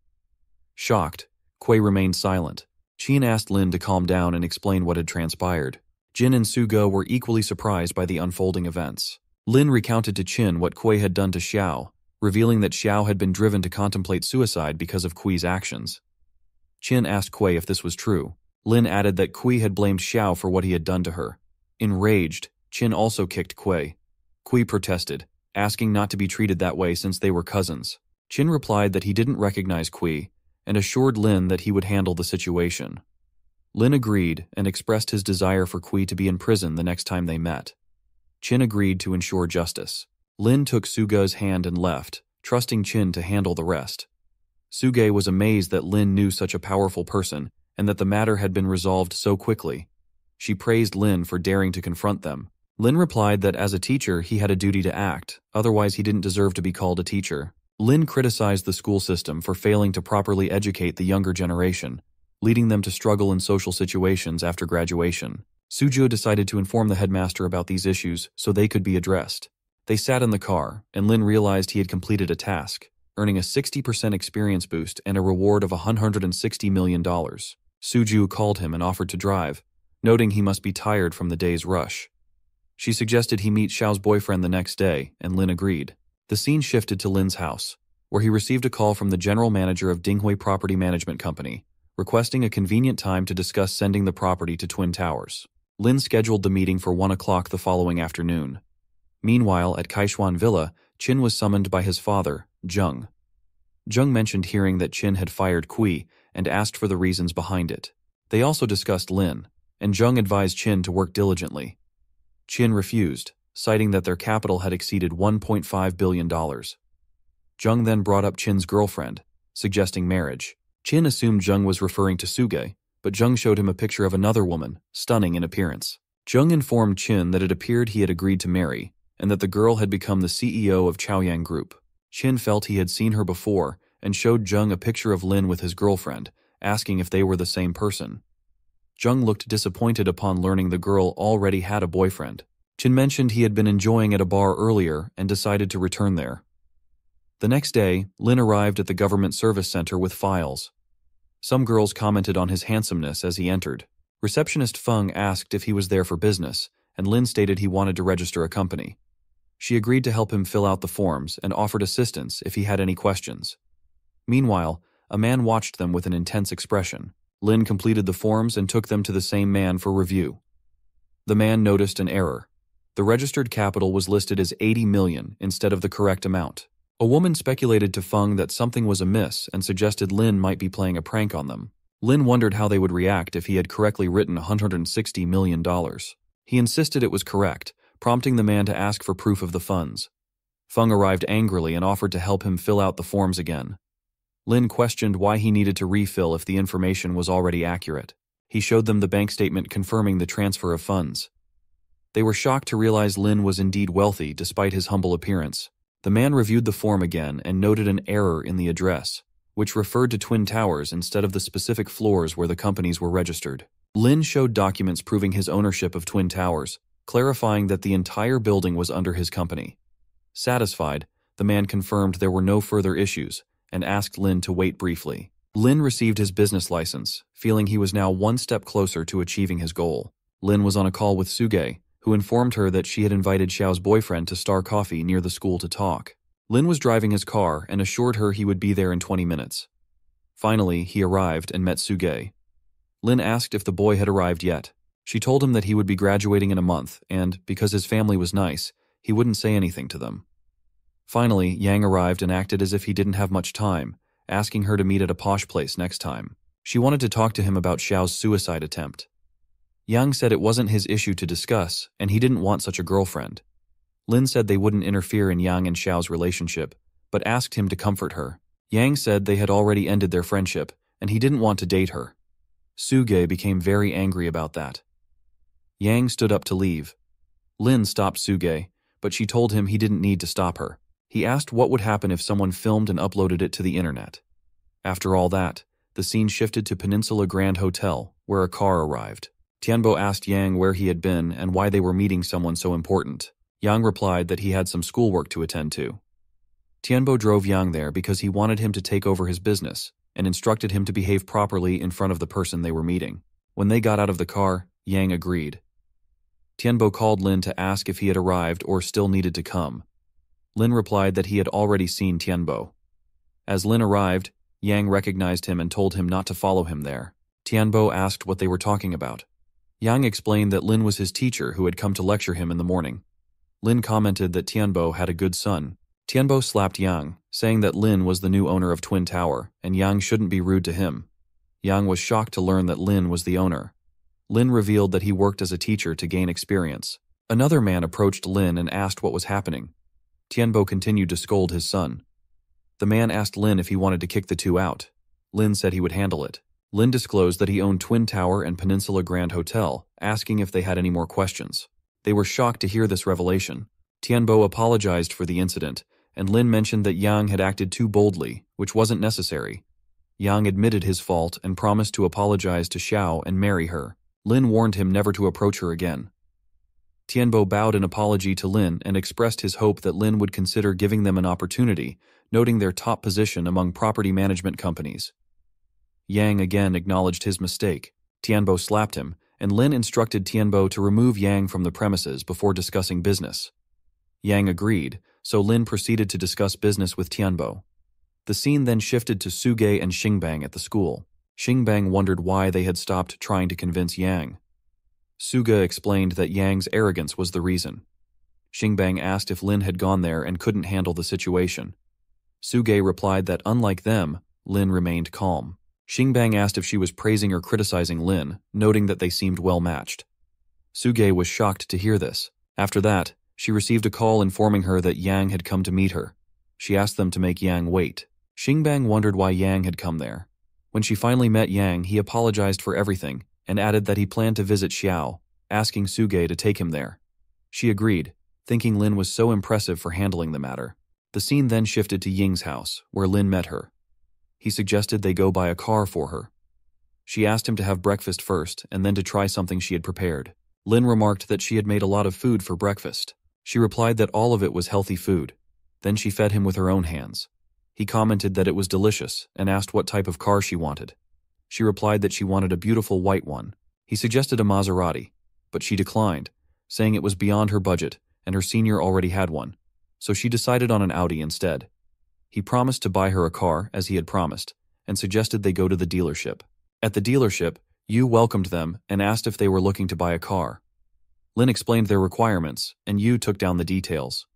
Shocked, Kui remained silent. Chin asked Lin to calm down and explain what had transpired. Jin and Sugo were equally surprised by the unfolding events. Lin recounted to Chin what Kui had done to Xiao, revealing that Xiao had been driven to contemplate suicide because of Kui's actions. Chin asked Kui if this was true. Lin added that Kui had blamed Xiao for what he had done to her. Enraged, Chin also kicked Kui. Kui protested, asking not to be treated that way since they were cousins. Chin replied that he didn't recognize Kui, and assured Lin that he would handle the situation. Lin agreed and expressed his desire for Kui to be in prison the next time they met. Chin agreed to ensure justice. Lin took Suge's hand and left, trusting Chin to handle the rest. Suge was amazed that Lin knew such a powerful person and that the matter had been resolved so quickly. She praised Lin for daring to confront them. Lin replied that as a teacher he had a duty to act, otherwise he didn't deserve to be called a teacher. Lin criticized the school system for failing to properly educate the younger generation, leading them to struggle in social situations after graduation. Sujo decided to inform the headmaster about these issues so they could be addressed. They sat in the car, and Lin realized he had completed a task, earning a 60% experience boost and a reward of $160 million. Suju called him and offered to drive, noting he must be tired from the day's rush. She suggested he meet Xiao's boyfriend the next day, and Lin agreed. The scene shifted to Lin's house, where he received a call from the general manager of Dinghui Property Management Company, requesting a convenient time to discuss sending the property to Twin Towers. Lin scheduled the meeting for 1 o'clock the following afternoon. Meanwhile, at Kaishuan Villa, Qin was summoned by his father, Zheng. Zheng mentioned hearing that Qin had fired Kui and asked for the reasons behind it. They also discussed Lin, and Zheng advised Qin to work diligently. Qin refused, citing that their capital had exceeded $1.5 billion. Zheng then brought up Qin's girlfriend, suggesting marriage. Qin assumed Zheng was referring to Suge, but Zheng showed him a picture of another woman, stunning in appearance. Zheng informed Qin that it appeared he had agreed to marry, and that the girl had become the CEO of Chaoyang Group. Qin felt he had seen her before, and showed Zheng a picture of Lin with his girlfriend, asking if they were the same person. Zheng looked disappointed upon learning the girl already had a boyfriend. Qin mentioned he had been enjoying at a bar earlier and decided to return there. The next day, Lin arrived at the government service center with files. Some girls commented on his handsomeness as he entered. Receptionist Feng asked if he was there for business, and Lin stated he wanted to register a company. She agreed to help him fill out the forms and offered assistance if he had any questions. Meanwhile, a man watched them with an intense expression. Lin completed the forms and took them to the same man for review. The man noticed an error. The registered capital was listed as 80 million instead of the correct amount. A woman speculated to Feng that something was amiss and suggested Lin might be playing a prank on them. Lin wondered how they would react if he had correctly written $160 million. He insisted it was correct, prompting the man to ask for proof of the funds. Feng arrived angrily and offered to help him fill out the forms again. Lin questioned why he needed to refill if the information was already accurate. He showed them the bank statement confirming the transfer of funds. They were shocked to realize Lin was indeed wealthy despite his humble appearance. The man reviewed the form again and noted an error in the address, which referred to Twin Towers instead of the specific floors where the companies were registered. Lin showed documents proving his ownership of Twin Towers, clarifying that the entire building was under his company. Satisfied, the man confirmed there were no further issues and asked Lin to wait briefly. Lin received his business license, feeling he was now one step closer to achieving his goal. Lin was on a call with Suge, who informed her that she had invited Xiao's boyfriend to Star Coffee near the school to talk. Lin was driving his car and assured her he would be there in 20 minutes. Finally, he arrived and met Suge. Lin asked if the boy had arrived yet. She told him that he would be graduating in a month and, because his family was nice, he wouldn't say anything to them. Finally, Yang arrived and acted as if he didn't have much time, asking her to meet at a posh place next time. She wanted to talk to him about Xiao's suicide attempt. Yang said it wasn't his issue to discuss, and he didn't want such a girlfriend. Lin said they wouldn't interfere in Yang and Xiao's relationship, but asked him to comfort her. Yang said they had already ended their friendship, and he didn't want to date her. Suge became very angry about that. Yang stood up to leave. Lin stopped Suge, but she told him he didn't need to stop her. He asked what would happen if someone filmed and uploaded it to the internet. After all that, the scene shifted to Peninsula Grand Hotel, where a car arrived. Tianbo asked Yang where he had been and why they were meeting someone so important. Yang replied that he had some schoolwork to attend to. Tianbo drove Yang there because he wanted him to take over his business, and instructed him to behave properly in front of the person they were meeting. When they got out of the car, Yang agreed. Tianbo called Lin to ask if he had arrived or still needed to come. Lin replied that he had already seen Tianbo. As Lin arrived, Yang recognized him and told him not to follow him there. Tianbo asked what they were talking about. Yang explained that Lin was his teacher who had come to lecture him in the morning. Lin commented that Tianbo had a good son. Tianbo slapped Yang, saying that Lin was the new owner of Twin Tower, and Yang shouldn't be rude to him. Yang was shocked to learn that Lin was the owner. Lin revealed that he worked as a teacher to gain experience. Another man approached Lin and asked what was happening. Tianbo continued to scold his son. The man asked Lin if he wanted to kick the two out. Lin said he would handle it. Lin disclosed that he owned Twin Tower and Peninsula Grand Hotel, asking if they had any more questions. They were shocked to hear this revelation. Tianbo apologized for the incident, and Lin mentioned that Yang had acted too boldly, which wasn't necessary. Yang admitted his fault and promised to apologize to Xiao and marry her. Lin warned him never to approach her again. Tianbo bowed in apology to Lin and expressed his hope that Lin would consider giving them an opportunity, noting their top position among property management companies. Yang again acknowledged his mistake. Tianbo slapped him, and Lin instructed Tianbo to remove Yang from the premises before discussing business. Yang agreed, so Lin proceeded to discuss business with Tianbo. The scene then shifted to Suge and Xingbang at the school. Xingbang wondered why they had stopped trying to convince Yang. Suge explained that Yang's arrogance was the reason. Xingbang asked if Lin had gone there and couldn't handle the situation. Suge replied that unlike them, Lin remained calm. Xingbang asked if she was praising or criticizing Lin, noting that they seemed well matched. Suge was shocked to hear this. After that, she received a call informing her that Yang had come to meet her. She asked them to make Yang wait. Xingbang wondered why Yang had come there. When she finally met Yang, he apologized for everything and added that he planned to visit Xiao, asking Suge to take him there. She agreed, thinking Lin was so impressive for handling the matter. The scene then shifted to Ying's house, where Lin met her. He suggested they go buy a car for her. She asked him to have breakfast first and then to try something she had prepared. Lin remarked that she had made a lot of food for breakfast. She replied that all of it was healthy food. Then she fed him with her own hands. He commented that it was delicious and asked what type of car she wanted. She replied that she wanted a beautiful white one. He suggested a Maserati, but she declined, saying it was beyond her budget and her senior already had one, so she decided on an Audi instead. He promised to buy her a car, as he had promised, and suggested they go to the dealership. At the dealership, Yu welcomed them and asked if they were looking to buy a car. Lin explained their requirements, and Yu took down the details.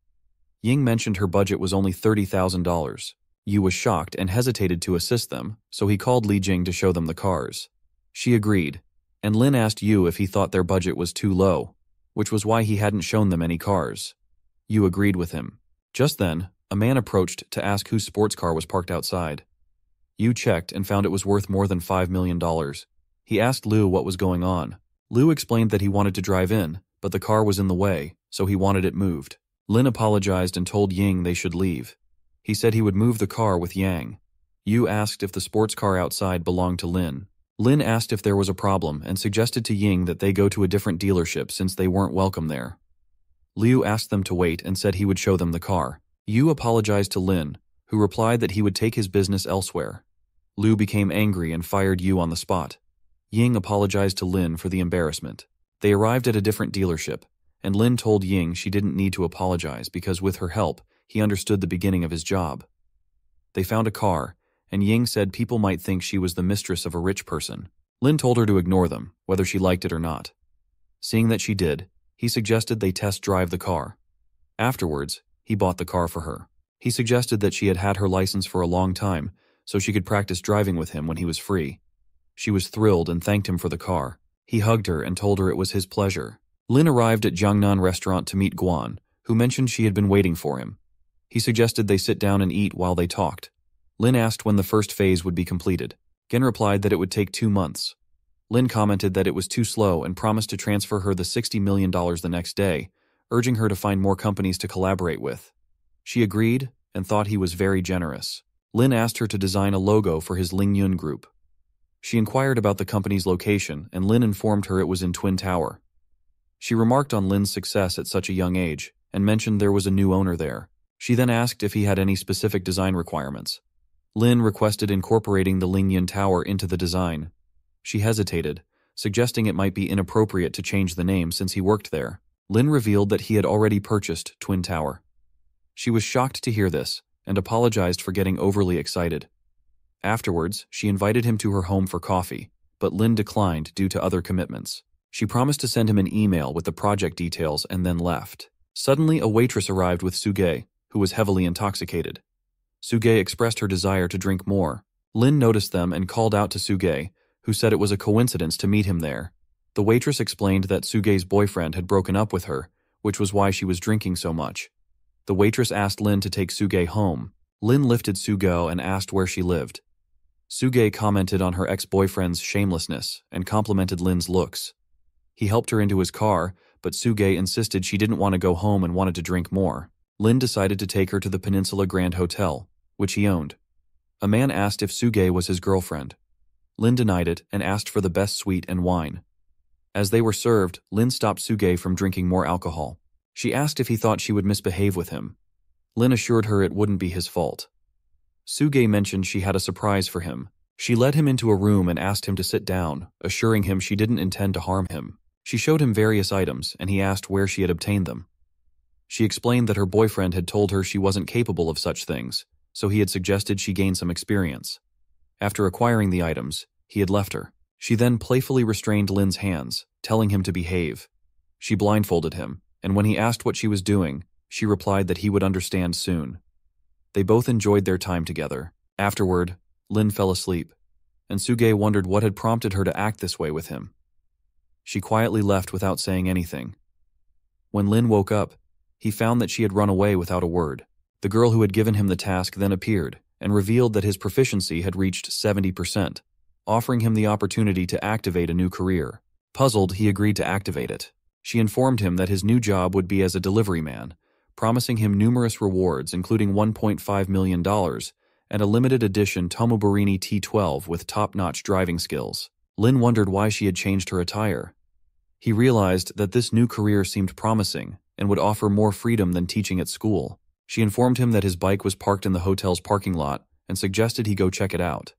Ying mentioned her budget was only $30,000. Yu was shocked and hesitated to assist them, so he called Li Jing to show them the cars. She agreed, and Lin asked Yu if he thought their budget was too low, which was why he hadn't shown them any cars. Yu agreed with him. Just then, a man approached to ask whose sports car was parked outside. Yu checked and found it was worth more than $5 million. He asked Liu what was going on. Liu explained that he wanted to drive in, but the car was in the way, so he wanted it moved. Lin apologized and told Ying they should leave. He said he would move the car with Yang. Yu asked if the sports car outside belonged to Lin. Lin asked if there was a problem and suggested to Ying that they go to a different dealership since they weren't welcome there. Liu asked them to wait and said he would show them the car. Yu apologized to Lin, who replied that he would take his business elsewhere. Liu became angry and fired Yu on the spot. Ying apologized to Lin for the embarrassment. They arrived at a different dealership, and Lin told Ying she didn't need to apologize because with her help, he understood the beginning of his job. They found a car, and Ying said people might think she was the mistress of a rich person. Lin told her to ignore them, whether she liked it or not. Seeing that she did, he suggested they test drive the car. Afterwards, he bought the car for her. He suggested that she had had her license for a long time, so she could practice driving with him when he was free. She was thrilled and thanked him for the car. He hugged her and told her it was his pleasure. Lin arrived at Jiangnan restaurant to meet Guan, who mentioned she had been waiting for him. He suggested they sit down and eat while they talked. Lin asked when the first phase would be completed. Gen replied that it would take 2 months. Lin commented that it was too slow and promised to transfer her the $60 million the next day, urging her to find more companies to collaborate with. She agreed and thought he was very generous. Lin asked her to design a logo for his Lingyun group. She inquired about the company's location, and Lin informed her it was in Twin Tower. She remarked on Lin's success at such a young age, and mentioned there was a new owner there. She then asked if he had any specific design requirements. Lin requested incorporating the Lingyan Tower into the design. She hesitated, suggesting it might be inappropriate to change the name since he worked there. Lin revealed that he had already purchased Twin Tower. She was shocked to hear this, and apologized for getting overly excited. Afterwards, she invited him to her home for coffee, but Lin declined due to other commitments. She promised to send him an email with the project details and then left. Suddenly, a waitress arrived with Suge, who was heavily intoxicated. Suge expressed her desire to drink more. Lin noticed them and called out to Suge, who said it was a coincidence to meet him there. The waitress explained that Suge's boyfriend had broken up with her, which was why she was drinking so much. The waitress asked Lin to take Suge home. Lin lifted Suge and asked where she lived. Suge commented on her ex-boyfriend's shamelessness and complimented Lin's looks. He helped her into his car, but Suge insisted she didn't want to go home and wanted to drink more. Lin decided to take her to the Peninsula Grand Hotel, which he owned. A man asked if Suge was his girlfriend. Lin denied it and asked for the best sweet and wine. As they were served, Lin stopped Suge from drinking more alcohol. She asked if he thought she would misbehave with him. Lin assured her it wouldn't be his fault. Suge mentioned she had a surprise for him. She led him into a room and asked him to sit down, assuring him she didn't intend to harm him. She showed him various items, and he asked where she had obtained them. She explained that her boyfriend had told her she wasn't capable of such things, so he had suggested she gain some experience. After acquiring the items, he had left her. She then playfully restrained Lin's hands, telling him to behave. She blindfolded him, and when he asked what she was doing, she replied that he would understand soon. They both enjoyed their time together. Afterward, Lin fell asleep, and Suge wondered what had prompted her to act this way with him. She quietly left without saying anything. When Lin woke up, he found that she had run away without a word. The girl who had given him the task then appeared and revealed that his proficiency had reached 70%, offering him the opportunity to activate a new career. Puzzled, he agreed to activate it. She informed him that his new job would be as a delivery man, promising him numerous rewards including $1.5 million and a limited edition Tomoburini T12 with top-notch driving skills. Lin wondered why she had changed her attire. He realized that this new career seemed promising and would offer more freedom than teaching at school. She informed him that his bike was parked in the hotel's parking lot and suggested he go check it out.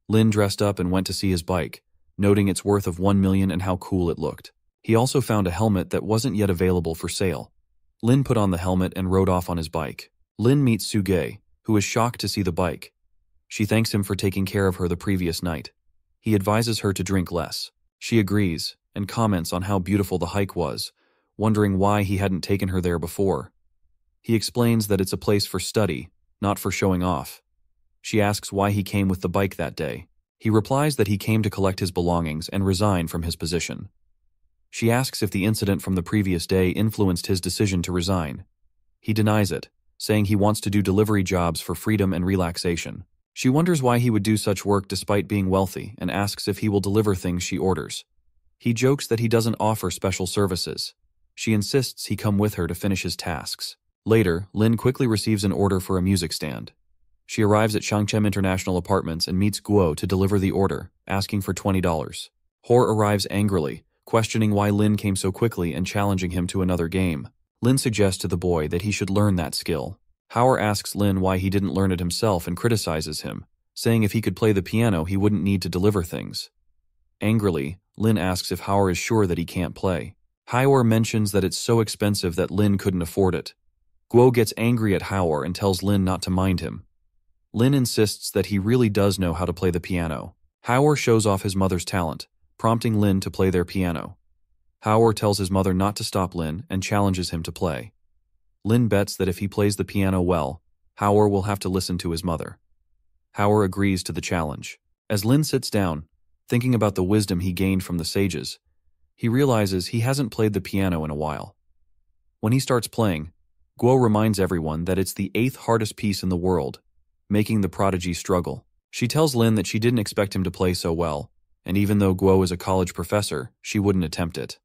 Lin dressed up and went to see his bike, noting its worth of $1 million and how cool it looked. He also found a helmet that wasn't yet available for sale. Lin put on the helmet and rode off on his bike. Lin meets Suge, who is shocked to see the bike. She thanks him for taking care of her the previous night. He advises her to drink less. She agrees and comments on how beautiful the hike was, wondering why he hadn't taken her there before. He explains that it's a place for study, not for showing off. She asks why he came with the bike that day. He replies that he came to collect his belongings and resign from his position. She asks if the incident from the previous day influenced his decision to resign. He denies it, saying he wants to do delivery jobs for freedom and relaxation. She wonders why he would do such work despite being wealthy and asks if he will deliver things she orders. He jokes that he doesn't offer special services. She insists he come with her to finish his tasks. Later, Lin quickly receives an order for a music stand. She arrives at Shangchem International Apartments and meets Guo to deliver the order, asking for $20. Hor arrives angrily, questioning why Lin came so quickly and challenging him to another game. Lin suggests to the boy that he should learn that skill. Howard asks Lin why he didn't learn it himself and criticizes him, saying if he could play the piano he wouldn't need to deliver things. Angrily, Lin asks if Howard is sure that he can't play. Howard mentions that it's so expensive that Lin couldn't afford it. Guo gets angry at Howard and tells Lin not to mind him. Lin insists that he really does know how to play the piano. Howard shows off his mother's talent, prompting Lin to play their piano. Howard tells his mother not to stop Lin and challenges him to play. Lin bets that if he plays the piano well, Howard will have to listen to his mother. Howard agrees to the challenge. As Lin sits down, thinking about the wisdom he gained from the sages, he realizes he hasn't played the piano in a while. When he starts playing, Guo reminds everyone that it's the 8th hardest piece in the world, making the prodigy struggle. She tells Lin that she didn't expect him to play so well, and even though Guo is a college professor, she wouldn't attempt it.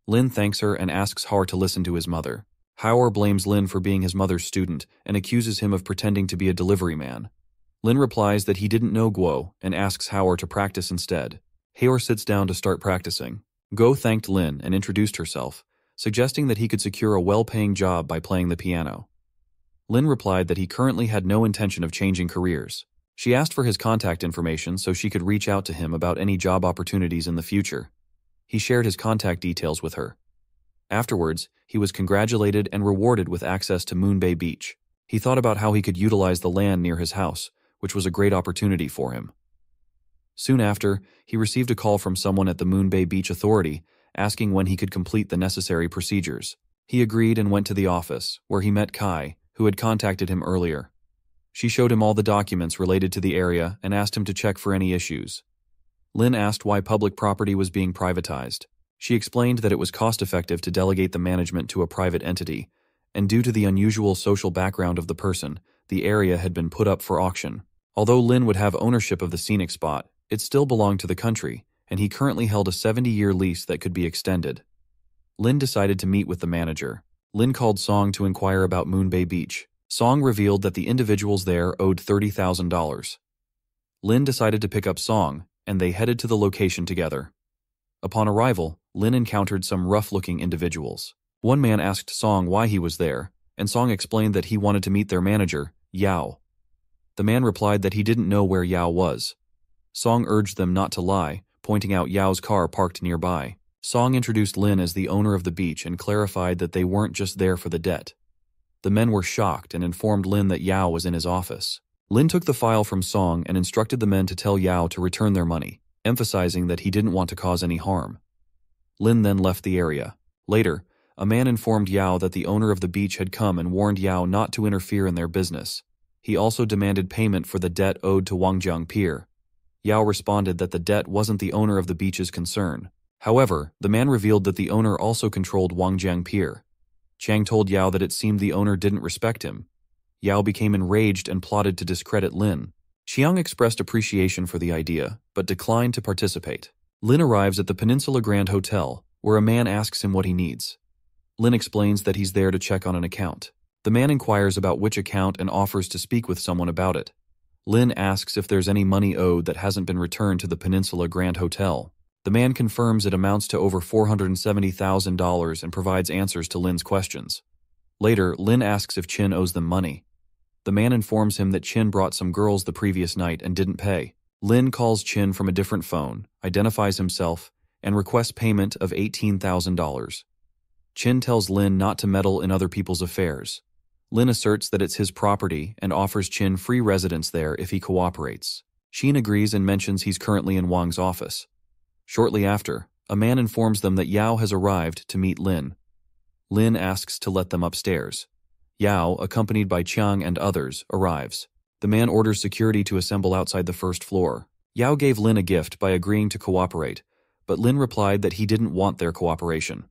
Lin thanks her and asks Har to listen to his mother. Howard blames Lin for being his mother's student and accuses him of pretending to be a delivery man. Lin replies that he didn't know Guo and asks Howard to practice instead. Haor sits down to start practicing. Guo thanked Lin and introduced herself, suggesting that he could secure a well-paying job by playing the piano. Lin replied that he currently had no intention of changing careers. She asked for his contact information so she could reach out to him about any job opportunities in the future. He shared his contact details with her. Afterwards, he was congratulated and rewarded with access to Moon Bay Beach. He thought about how he could utilize the land near his house, which was a great opportunity for him. Soon after, he received a call from someone at the Moon Bay Beach Authority asking when he could complete the necessary procedures. He agreed and went to the office, where he met Kai, who had contacted him earlier. She showed him all the documents related to the area and asked him to check for any issues. Lin asked why public property was being privatized. She explained that it was cost-effective to delegate the management to a private entity, and due to the unusual social background of the person, the area had been put up for auction. Although Lin would have ownership of the scenic spot, it still belonged to the country, and he currently held a 70-year lease that could be extended. Lin decided to meet with the manager. Lin called Song to inquire about Moon Bay Beach. Song revealed that the individuals there owed $30,000. Lin decided to pick up Song, and they headed to the location together. Upon arrival, Lin encountered some rough-looking individuals. One man asked Song why he was there, and Song explained that he wanted to meet their manager, Yao. The man replied that he didn't know where Yao was. Song urged them not to lie, pointing out Yao's car parked nearby. Song introduced Lin as the owner of the beach and clarified that they weren't just there for the debt. The men were shocked and informed Lin that Yao was in his office. Lin took the file from Song and instructed the men to tell Yao to return their money, emphasizing that he didn't want to cause any harm. Lin then left the area. Later, a man informed Yao that the owner of the beach had come and warned Yao not to interfere in their business. He also demanded payment for the debt owed to Wangjiang Pier. Yao responded that the debt wasn't the owner of the beach's concern. However, the man revealed that the owner also controlled Wangjiang Pier. Chang told Yao that it seemed the owner didn't respect him. Yao became enraged and plotted to discredit Lin. Chiang expressed appreciation for the idea, but declined to participate. Lin arrives at the Peninsula Grand Hotel, where a man asks him what he needs. Lin explains that he's there to check on an account. The man inquires about which account and offers to speak with someone about it. Lin asks if there's any money owed that hasn't been returned to the Peninsula Grand Hotel. The man confirms it amounts to over $470,000 and provides answers to Lin's questions. Later, Lin asks if Chin owes them money. The man informs him that Chin brought some girls the previous night and didn't pay. Lin calls Chin from a different phone, identifies himself, and requests payment of $18,000. Chin tells Lin not to meddle in other people's affairs. Lin asserts that it's his property and offers Chin free residence there if he cooperates. Chin agrees and mentions he's currently in Wang's office. Shortly after, a man informs them that Yao has arrived to meet Lin. Lin asks to let them upstairs. Yao, accompanied by Chiang and others, arrives. The man orders security to assemble outside the first floor. Yao gave Lin a gift by agreeing to cooperate, but Lin replied that he didn't want their cooperation.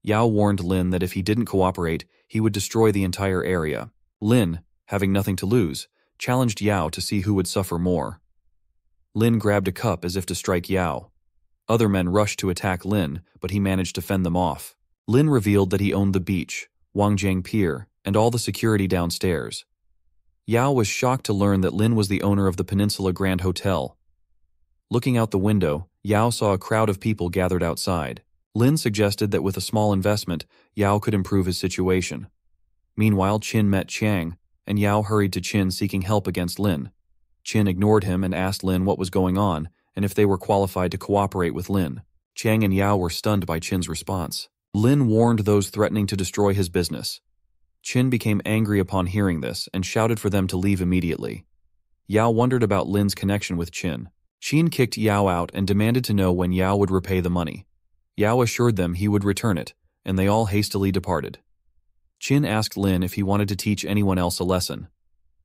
Yao warned Lin that if he didn't cooperate, he would destroy the entire area. Lin, having nothing to lose, challenged Yao to see who would suffer more. Lin grabbed a cup as if to strike Yao. Other men rushed to attack Lin, but he managed to fend them off. Lin revealed that he owned the beach, Wangjiang Pier, and all the security downstairs. Yao was shocked to learn that Lin was the owner of the Peninsula Grand Hotel. Looking out the window, Yao saw a crowd of people gathered outside. Lin suggested that with a small investment, Yao could improve his situation. Meanwhile, Chin met Chiang, and Yao hurried to Chin seeking help against Lin. Chin ignored him and asked Lin what was going on and if they were qualified to cooperate with Lin. Chiang and Yao were stunned by Chin's response. Lin warned those threatening to destroy his business. Chin became angry upon hearing this and shouted for them to leave immediately. Yao wondered about Lin's connection with Chin. Chin kicked Yao out and demanded to know when Yao would repay the money. Yao assured them he would return it, and they all hastily departed. Chin asked Lin if he wanted to teach anyone else a lesson.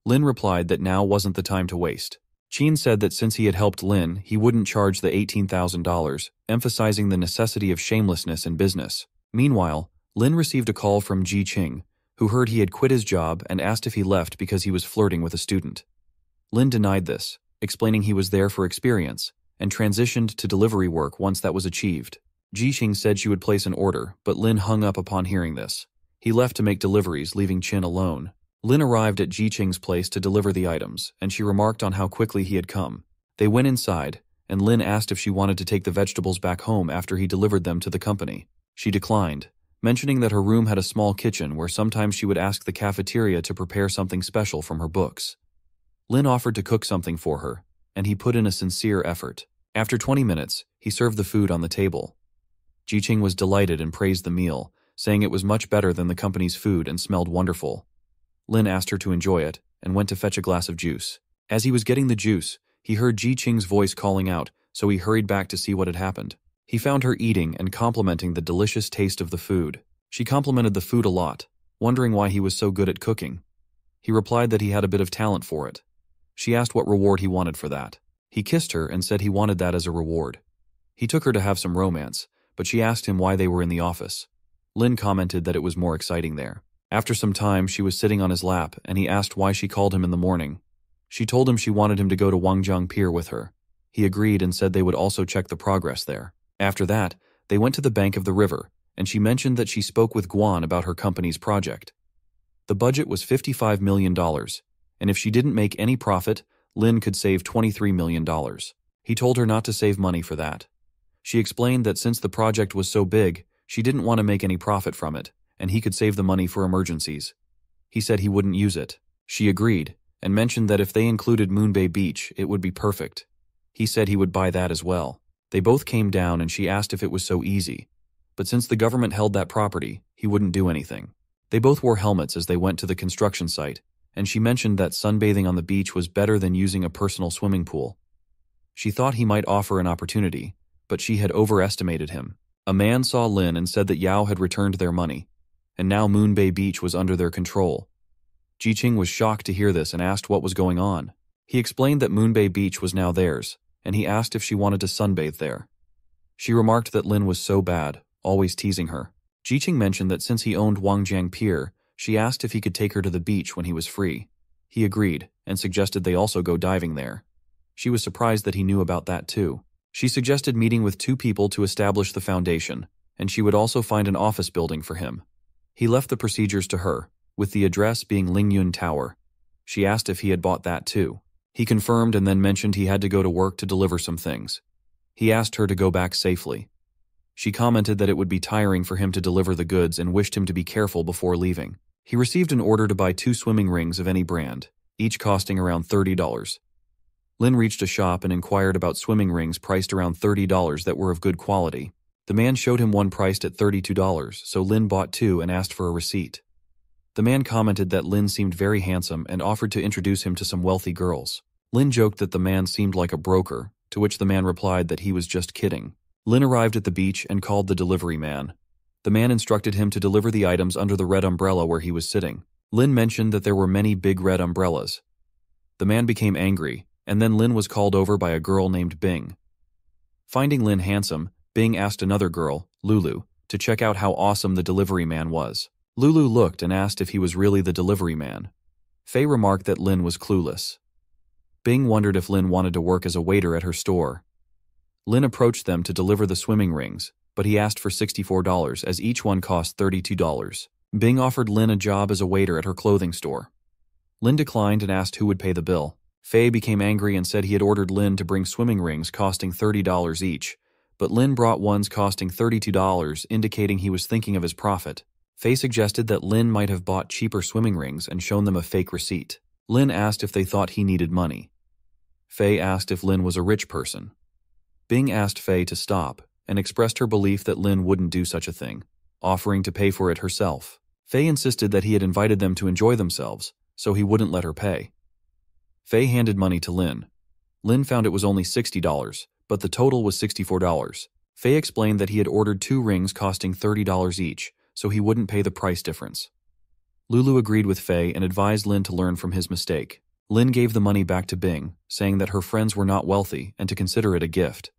Lin replied that now wasn't the time to waste. Chin said that since he had helped Lin, he wouldn't charge the $18,000, emphasizing the necessity of shamelessness in business. Meanwhile, Lin received a call from Ji Qing, who heard he had quit his job and asked if he left because he was flirting with a student. Lin denied this, explaining he was there for experience, and transitioned to delivery work once that was achieved. Ji Qing said she would place an order, but Lin hung up upon hearing this. He left to make deliveries, leaving Chin alone. Lin arrived at Ji Qing's place to deliver the items, and she remarked on how quickly he had come. They went inside, and Lin asked if she wanted to take the vegetables back home after he delivered them to the company. She declined, mentioning that her room had a small kitchen where sometimes she would ask the cafeteria to prepare something special from her books. Lin offered to cook something for her, and he put in a sincere effort. After 20 minutes, he served the food on the table. Jiqing was delighted and praised the meal, saying it was much better than the company's food and smelled wonderful. Lin asked her to enjoy it and went to fetch a glass of juice. As he was getting the juice, he heard Jiqing's voice calling out, so he hurried back to see what had happened. He found her eating and complimenting the delicious taste of the food. She complimented the food a lot, wondering why he was so good at cooking. He replied that he had a bit of talent for it. She asked what reward he wanted for that. He kissed her and said he wanted that as a reward. He took her to have some romance, but she asked him why they were in the office. Lin commented that it was more exciting there. After some time, she was sitting on his lap, and he asked why she called him in the morning. She told him she wanted him to go to Wangjiang Pier with her. He agreed and said they would also check the progress there. After that, they went to the bank of the river, and she mentioned that she spoke with Guan about her company's project. The budget was $55 million, and if she didn't make any profit, Lin could save $23 million. He told her not to save money for that. She explained that since the project was so big, she didn't want to make any profit from it, and he could save the money for emergencies. He said he wouldn't use it. She agreed, and mentioned that if they included Moonbay Beach, it would be perfect. He said he would buy that as well. They both came down and she asked if it was so easy. But since the government held that property, he wouldn't do anything. They both wore helmets as they went to the construction site, and she mentioned that sunbathing on the beach was better than using a personal swimming pool. She thought he might offer an opportunity, but she had overestimated him. A man saw Lin and said that Yao had returned their money, and now Moonbay Beach was under their control. Jiqing was shocked to hear this and asked what was going on. He explained that Moonbay Beach was now theirs, and he asked if she wanted to sunbathe there. She remarked that Lin was so bad, always teasing her. Jiqing mentioned that since he owned Wangjiang Pier, she asked if he could take her to the beach when he was free. He agreed, and suggested they also go diving there. She was surprised that he knew about that too. She suggested meeting with 2 people to establish the foundation, and she would also find an office building for him. He left the procedures to her, with the address being Lingyun Tower. She asked if he had bought that too. He confirmed and then mentioned he had to go to work to deliver some things. He asked her to go back safely. She commented that it would be tiring for him to deliver the goods and wished him to be careful before leaving. He received an order to buy 2 swimming rings of any brand, each costing around $30. Lin reached a shop and inquired about swimming rings priced around $30 that were of good quality. The man showed him one priced at $32, so Lin bought 2 and asked for a receipt. The man commented that Lin seemed very handsome and offered to introduce him to some wealthy girls. Lin joked that the man seemed like a broker, to which the man replied that he was just kidding. Lin arrived at the beach and called the delivery man. The man instructed him to deliver the items under the red umbrella where he was sitting. Lin mentioned that there were many big red umbrellas. The man became angry, and then Lin was called over by a girl named Bing. Finding Lin handsome, Bing asked another girl, Lulu, to check out how awesome the delivery man was. Lulu looked and asked if he was really the delivery man. Faye remarked that Lin was clueless. Bing wondered if Lin wanted to work as a waiter at her store. Lin approached them to deliver the swimming rings, but he asked for $64 as each one cost $32. Bing offered Lin a job as a waiter at her clothing store. Lin declined and asked who would pay the bill. Faye became angry and said he had ordered Lin to bring swimming rings costing $30 each, but Lin brought ones costing $32, indicating he was thinking of his profit. Faye suggested that Lin might have bought cheaper swimming rings and shown them a fake receipt. Lin asked if they thought he needed money. Faye asked if Lin was a rich person. Bing asked Faye to stop and expressed her belief that Lin wouldn't do such a thing, offering to pay for it herself. Faye insisted that he had invited them to enjoy themselves, so he wouldn't let her pay. Faye handed money to Lin. Lin found it was only $60, but the total was $64. Faye explained that he had ordered 2 rings costing $30 each, so he wouldn't pay the price difference. Lulu agreed with Faye and advised Lin to learn from his mistake. Lin gave the money back to Bing, saying that her friends were not wealthy and to consider it a gift.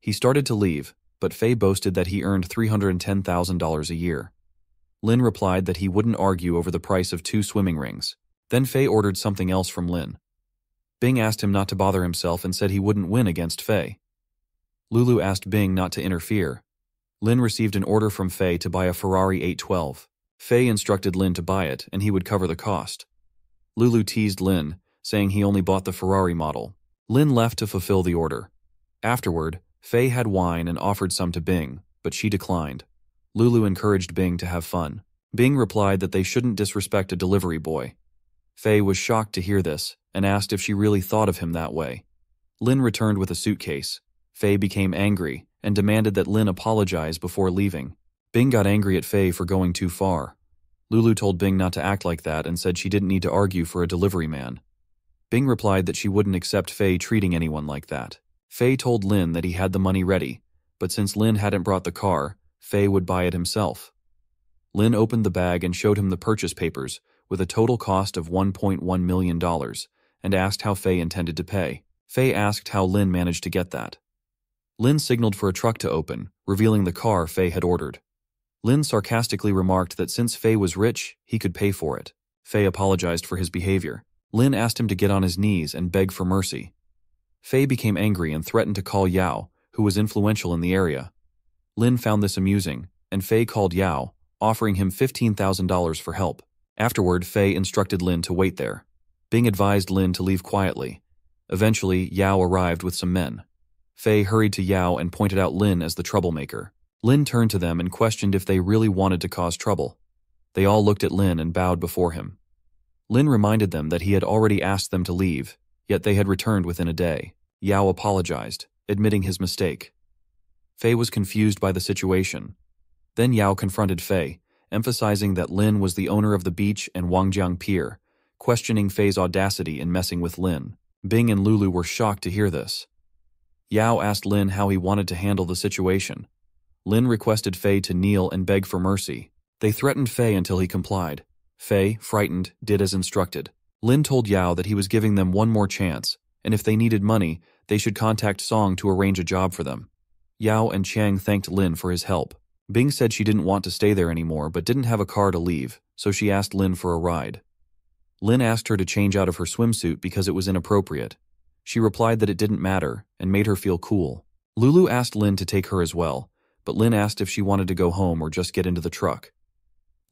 He started to leave, but Faye boasted that he earned $310,000 a year. Lin replied that he wouldn't argue over the price of 2 swimming rings. Then Faye ordered something else from Lin. Bing asked him not to bother himself and said he wouldn't win against Faye. Lulu asked Bing not to interfere. Lin received an order from Faye to buy a Ferrari 812. Faye instructed Lin to buy it and he would cover the cost. Lulu teased Lin, saying he only bought the Ferrari model. Lin left to fulfill the order. Afterward, Faye had wine and offered some to Bing, but she declined. Lulu encouraged Bing to have fun. Bing replied that they shouldn't disrespect a delivery boy. Faye was shocked to hear this and asked if she really thought of him that way. Lin returned with a suitcase. Faye became angry and demanded that Lin apologize before leaving. Bing got angry at Faye for going too far. Lulu told Bing not to act like that and said she didn't need to argue for a delivery man. Bing replied that she wouldn't accept Faye treating anyone like that. Faye told Lin that he had the money ready, but since Lin hadn't brought the car, Faye would buy it himself. Lin opened the bag and showed him the purchase papers with a total cost of $1.1 million and asked how Faye intended to pay. Faye asked how Lin managed to get that. Lin signaled for a truck to open, revealing the car Faye had ordered. Lin sarcastically remarked that since Faye was rich, he could pay for it. Faye apologized for his behavior. Lin asked him to get on his knees and beg for mercy. Faye became angry and threatened to call Yao, who was influential in the area. Lin found this amusing, and Faye called Yao, offering him $15,000 for help. Afterward, Faye instructed Lin to wait there. Bing advised Lin to leave quietly. Eventually, Yao arrived with some men. Faye hurried to Yao and pointed out Lin as the troublemaker. Lin turned to them and questioned if they really wanted to cause trouble. They all looked at Lin and bowed before him. Lin reminded them that he had already asked them to leave, yet they had returned within a day. Yao apologized, admitting his mistake. Faye was confused by the situation. Then Yao confronted Faye, emphasizing that Lin was the owner of the beach and Wangjiang Pier, questioning Faye's audacity in messing with Lin. Bing and Lulu were shocked to hear this. Yao asked Lin how he wanted to handle the situation. Lin requested Faye to kneel and beg for mercy. They threatened Faye until he complied. Faye, frightened, did as instructed. Lin told Yao that he was giving them one more chance, and if they needed money, they should contact Song to arrange a job for them. Yao and Chang thanked Lin for his help. Bing said she didn't want to stay there anymore but didn't have a car to leave, so she asked Lin for a ride. Lin asked her to change out of her swimsuit because it was inappropriate. She replied that it didn't matter and made her feel cool. Lulu asked Lin to take her as well, but Lin asked if she wanted to go home or just get into the truck.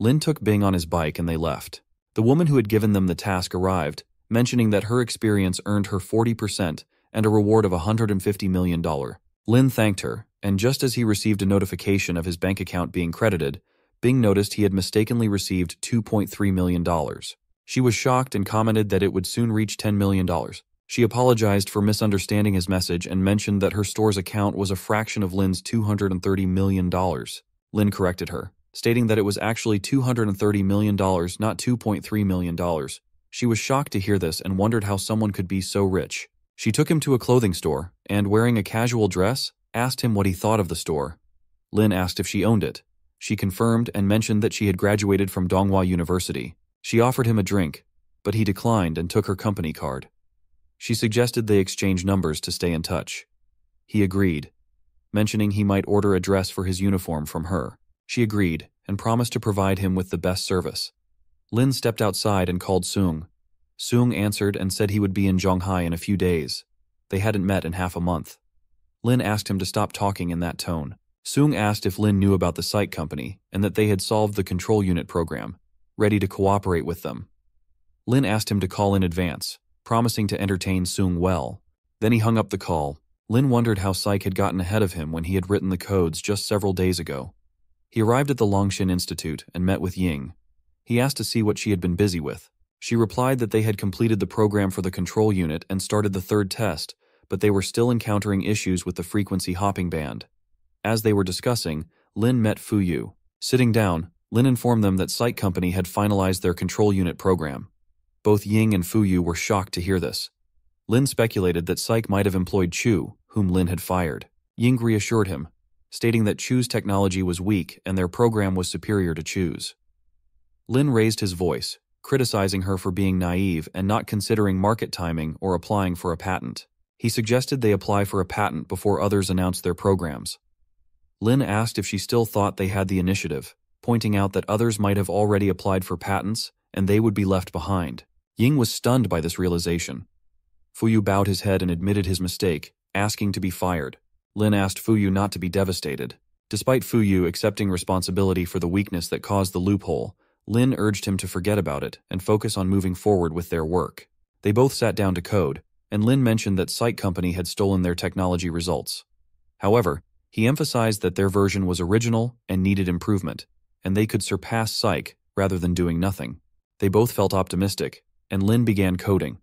Lin took Bing on his bike and they left. The woman who had given them the task arrived, mentioning that her experience earned her 40% and a reward of $150 million. Lin thanked her, and just as he received a notification of his bank account being credited, Bing noticed he had mistakenly received $2.3 million. She was shocked and commented that it would soon reach $10 million. She apologized for misunderstanding his message and mentioned that her store's account was a fraction of Lin's $230 million. Lin corrected her, stating that it was actually $230 million, not $2.3 million. She was shocked to hear this and wondered how someone could be so rich. She took him to a clothing store and, wearing a casual dress, asked him what he thought of the store. Lin asked if she owned it. She confirmed and mentioned that she had graduated from Donghua University. She offered him a drink, but he declined and took her company card. She suggested they exchange numbers to stay in touch. He agreed, mentioning he might order a dress for his uniform from her. She agreed and promised to provide him with the best service. Lin stepped outside and called Seung. Seung answered and said he would be in Zhonghai in a few days. They hadn't met in half a month. Lin asked him to stop talking in that tone. Seung asked if Lin knew about the site company and that they had solved the control unit program, ready to cooperate with them. Lin asked him to call in advance, promising to entertain Seung well. Then he hung up the call. Lin wondered how Psych had gotten ahead of him when he had written the codes just several days ago. He arrived at the Longshin Institute and met with Ying. He asked to see what she had been busy with. She replied that they had completed the program for the control unit and started the third test, but they were still encountering issues with the frequency hopping band. As they were discussing, Lin met Fuyu. Sitting down, Lin informed them that Site Company had finalized their control unit program. Both Ying and Fuyu were shocked to hear this. Lin speculated that Psych might have employed Chu, whom Lin had fired. Ying reassured him, stating that Chu's technology was weak and their program was superior to Chu's. Lin raised his voice, criticizing her for being naive and not considering market timing or applying for a patent. He suggested they apply for a patent before others announced their programs. Lin asked if she still thought they had the initiative, pointing out that others might have already applied for patents and they would be left behind. Ying was stunned by this realization. Fuyu bowed his head and admitted his mistake, asking to be fired. Lin asked Fuyu not to be devastated. Despite Fuyu accepting responsibility for the weakness that caused the loophole, Lin urged him to forget about it and focus on moving forward with their work. They both sat down to code, and Lin mentioned that Site Company had stolen their technology results. However, he emphasized that their version was original and needed improvement, and they could surpass Psych rather than doing nothing. They both felt optimistic, and Lin began coding.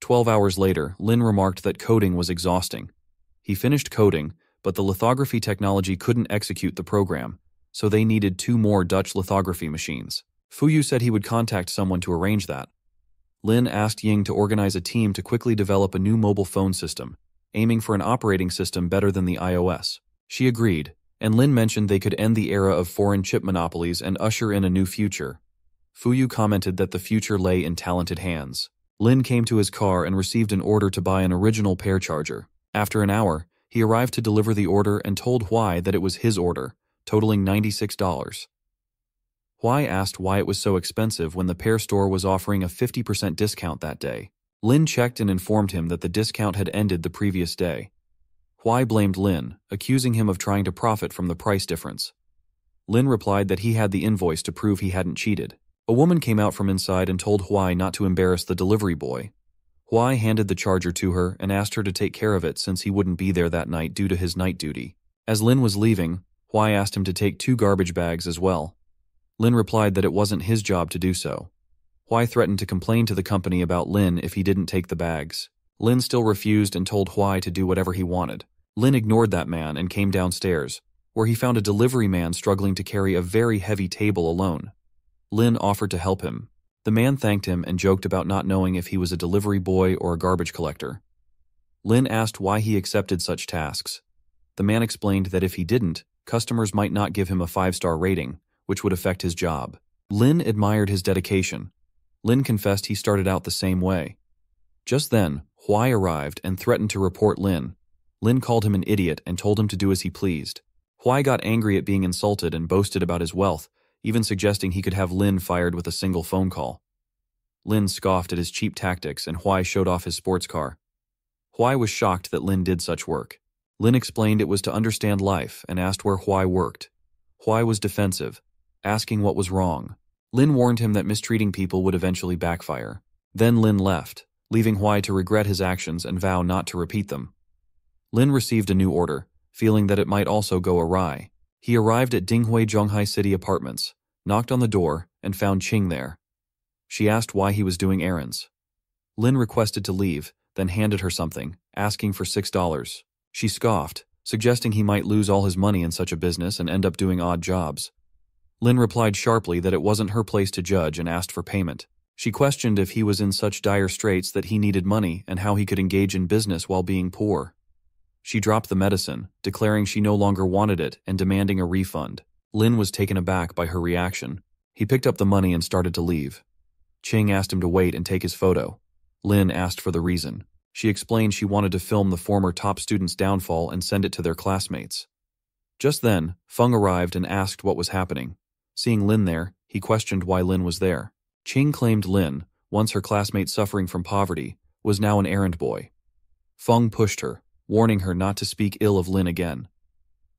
12 hours later, Lin remarked that coding was exhausting. He finished coding, but the lithography technology couldn't execute the program, so they needed 2 more Dutch lithography machines. Fuyu said he would contact someone to arrange that. Lin asked Ying to organize a team to quickly develop a new mobile phone system, aiming for an operating system better than the iOS. She agreed, and Lin mentioned they could end the era of foreign chip monopolies and usher in a new future. Fuyu commented that the future lay in talented hands. Lin came to his car and received an order to buy an original pair charger. After an hour, he arrived to deliver the order and told Huai that it was his order, totaling $96. Huai asked why it was so expensive when the pair store was offering a 50% discount that day. Lin checked and informed him that the discount had ended the previous day. Huai blamed Lin, accusing him of trying to profit from the price difference. Lin replied that he had the invoice to prove he hadn't cheated. A woman came out from inside and told Huai not to embarrass the delivery boy. Huai handed the charger to her and asked her to take care of it since he wouldn't be there that night due to his night duty. As Lin was leaving, Huai asked him to take 2 garbage bags as well. Lin replied that it wasn't his job to do so. Huai threatened to complain to the company about Lin if he didn't take the bags. Lin still refused and told Huai to do whatever he wanted. Lin ignored that man and came downstairs, where he found a delivery man struggling to carry a very heavy table alone. Lin offered to help him. The man thanked him and joked about not knowing if he was a delivery boy or a garbage collector. Lin asked why he accepted such tasks. The man explained that if he didn't, customers might not give him a 5-star rating, which would affect his job. Lin admired his dedication. Lin confessed he started out the same way. Just then, Huai arrived and threatened to report Lin. Lin called him an idiot and told him to do as he pleased. Huai got angry at being insulted and boasted about his wealth, even suggesting he could have Lin fired with a single phone call. Lin scoffed at his cheap tactics and Huai showed off his sports car. Huai was shocked that Lin did such work. Lin explained it was to understand life and asked where Huai worked. Huai was defensive, asking what was wrong. Lin warned him that mistreating people would eventually backfire. Then Lin left, leaving Huai to regret his actions and vow not to repeat them. Lin received a new order, feeling that it might also go awry. He arrived at Dinghui Zhonghai City Apartments, knocked on the door, and found Qing there. She asked why he was doing errands. Lin requested to leave, then handed her something, asking for $6. She scoffed, suggesting he might lose all his money in such a business and end up doing odd jobs. Lin replied sharply that it wasn't her place to judge and asked for payment. She questioned if he was in such dire straits that he needed money and how he could engage in business while being poor. She dropped the medicine, declaring she no longer wanted it and demanding a refund. Lin was taken aback by her reaction. He picked up the money and started to leave. Qing asked him to wait and take his photo. Lin asked for the reason. She explained she wanted to film the former top student's downfall and send it to their classmates. Just then, Feng arrived and asked what was happening. Seeing Lin there, he questioned why Lin was there. Qing claimed Lin, once her classmate suffering from poverty, was now an errand boy. Feng pushed her, warning her not to speak ill of Lin again.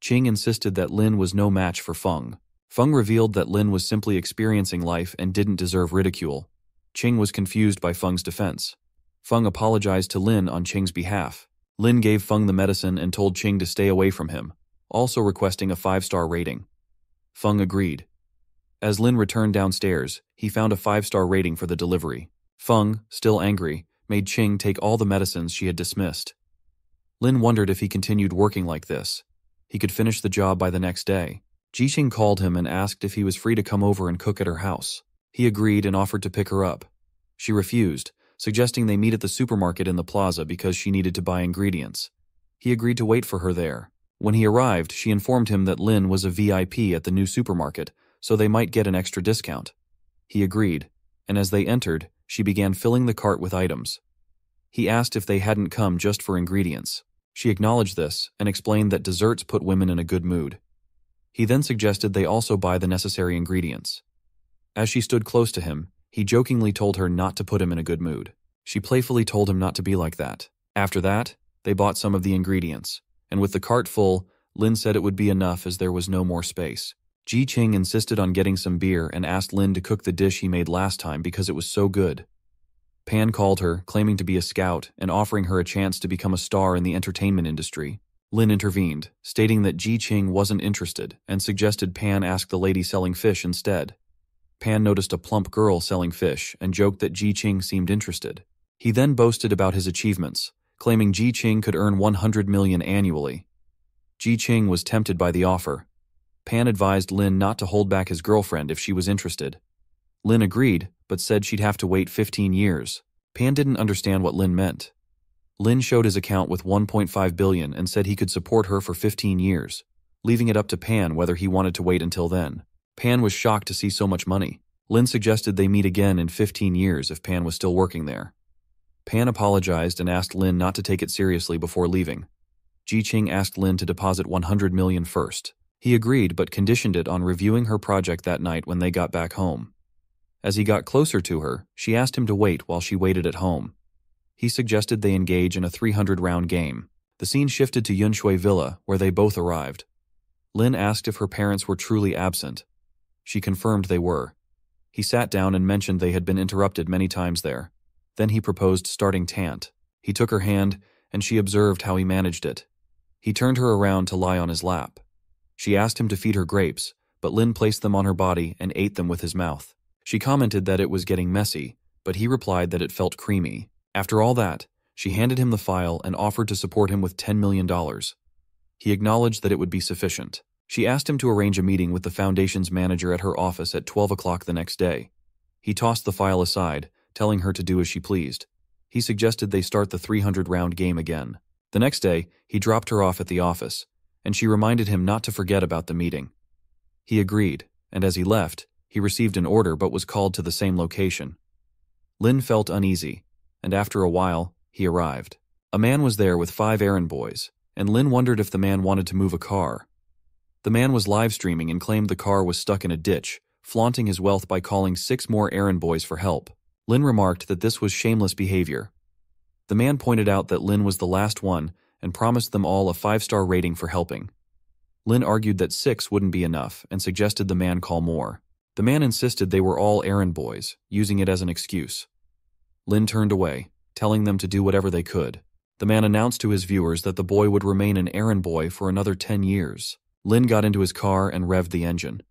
Qing insisted that Lin was no match for Feng. Feng revealed that Lin was simply experiencing life and didn't deserve ridicule. Qing was confused by Feng's defense. Feng apologized to Lin on Qing's behalf. Lin gave Feng the medicine and told Qing to stay away from him, also requesting a 5-star rating. Feng agreed. As Lin returned downstairs, he found a 5-star rating for the delivery. Feng, still angry, made Qing take all the medicines she had dismissed. Lin wondered if he continued working like this. He could finish the job by the next day. Jixing called him and asked if he was free to come over and cook at her house. He agreed and offered to pick her up. She refused, suggesting they meet at the supermarket in the plaza because she needed to buy ingredients. He agreed to wait for her there. When he arrived, she informed him that Lin was a VIP at the new supermarket, so they might get an extra discount. He agreed, and as they entered, she began filling the cart with items. He asked if they hadn't come just for ingredients. She acknowledged this and explained that desserts put women in a good mood. He then suggested they also buy the necessary ingredients. As she stood close to him, he jokingly told her not to put him in a good mood. She playfully told him not to be like that. After that, they bought some of the ingredients, and with the cart full, Lin said it would be enough as there was no more space. Jixing insisted on getting some beer and asked Lin to cook the dish he made last time because it was so good. Pan called her, claiming to be a scout and offering her a chance to become a star in the entertainment industry. Lin intervened, stating that Jixing wasn't interested and suggested Pan ask the lady selling fish instead. Pan noticed a plump girl selling fish and joked that Ji Ching seemed interested. He then boasted about his achievements, claiming Ji Ching could earn 100 million annually. Ji Ching was tempted by the offer. Pan advised Lin not to hold back his girlfriend if she was interested. Lin agreed, but said she'd have to wait 15 years. Pan didn't understand what Lin meant. Lin showed his account with 1.5 billion and said he could support her for 15 years, leaving it up to Pan whether he wanted to wait until then. Pan was shocked to see so much money. Lin suggested they meet again in 15 years if Pan was still working there. Pan apologized and asked Lin not to take it seriously before leaving. Ji Ching asked Lin to deposit 100 million first. He agreed but conditioned it on reviewing her project that night when they got back home. As he got closer to her, she asked him to wait while she waited at home. He suggested they engage in a 300-round game. The scene shifted to Yunshui Villa, where they both arrived. Lin asked if her parents were truly absent. She confirmed they were. He sat down and mentioned they had been interrupted many times there. Then he proposed starting tant. He took her hand, and she observed how he managed it. He turned her around to lie on his lap. She asked him to feed her grapes, but Lin placed them on her body and ate them with his mouth. She commented that it was getting messy, but he replied that it felt creamy. After all that, she handed him the file and offered to support him with $10 million. He acknowledged that it would be sufficient. She asked him to arrange a meeting with the foundation's manager at her office at 12 o'clock the next day. He tossed the file aside, telling her to do as she pleased. He suggested they start the 300-round game again. The next day, he dropped her off at the office, and she reminded him not to forget about the meeting. He agreed, and as he left, he received an order but was called to the same location. Lin felt uneasy, and after a while, he arrived. A man was there with 5 errand boys, and Lin wondered if the man wanted to move a car. The man was live streaming and claimed the car was stuck in a ditch, flaunting his wealth by calling 6 more errand boys for help. Lin remarked that this was shameless behavior. The man pointed out that Lin was the last one and promised them all a 5-star rating for helping. Lin argued that 6 wouldn't be enough and suggested the man call more. The man insisted they were all errand boys, using it as an excuse. Lin turned away, telling them to do whatever they could. The man announced to his viewers that the boy would remain an errand boy for another 10 years. Lin got into his car and revved the engine.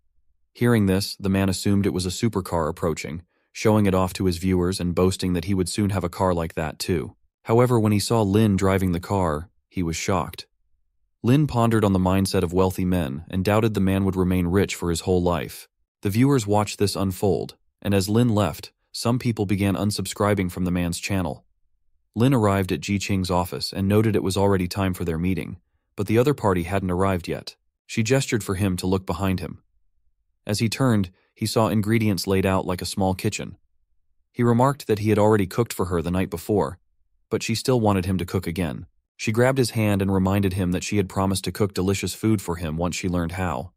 Hearing this, the man assumed it was a supercar approaching, showing it off to his viewers and boasting that he would soon have a car like that too. However, when he saw Lin driving the car, he was shocked. Lin pondered on the mindset of wealthy men and doubted the man would remain rich for his whole life. The viewers watched this unfold, and as Lin left, some people began unsubscribing from the man's channel. Lin arrived at Ji Ching's office and noted it was already time for their meeting, but the other party hadn't arrived yet. She gestured for him to look behind him. As he turned, he saw ingredients laid out like a small kitchen. He remarked that he had already cooked for her the night before, but she still wanted him to cook again. She grabbed his hand and reminded him that she had promised to cook delicious food for him once she learned how.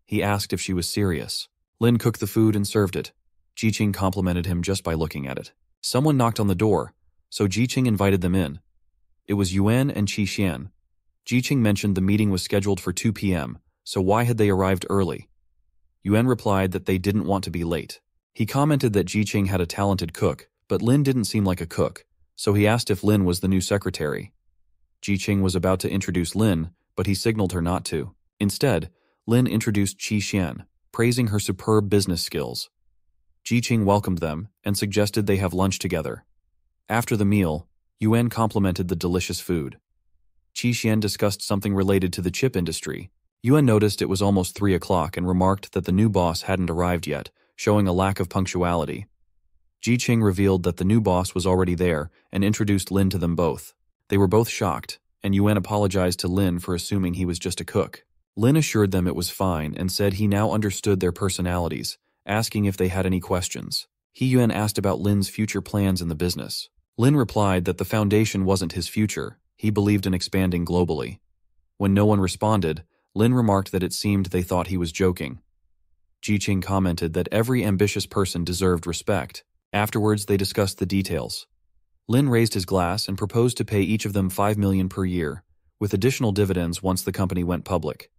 He asked if she was serious. Lin cooked the food and served it. Ji Ching complimented him just by looking at it. Someone knocked on the door, so Ji Ching invited them in. It was Yuan and Qi Xian. Ji Ching mentioned the meeting was scheduled for 2 p.m., so why had they arrived early? Yuan replied that they didn't want to be late. He commented that Ji Ching had a talented cook, but Lin didn't seem like a cook, so he asked if Lin was the new secretary. Ji Ching was about to introduce Lin, but he signaled her not to. Instead, Lin introduced Qi Xian, praising her superb business skills. Ji Ching welcomed them and suggested they have lunch together. After the meal, Yuan complimented the delicious food. Qi Xian discussed something related to the chip industry. Yuan noticed it was almost 3 o'clock and remarked that the new boss hadn't arrived yet, showing a lack of punctuality. Ji Ching revealed that the new boss was already there and introduced Lin to them both. They were both shocked, and Yuan apologized to Lin for assuming he was just a cook. Lin assured them it was fine and said he now understood their personalities, asking if they had any questions. Yuan asked about Lin's future plans in the business. Lin replied that the foundation wasn't his future, he believed in expanding globally. When no one responded, Lin remarked that it seemed they thought he was joking. Ji Ching commented that every ambitious person deserved respect. Afterwards, they discussed the details. Lin raised his glass and proposed to pay each of them 5 million per year, with additional dividends once the company went public.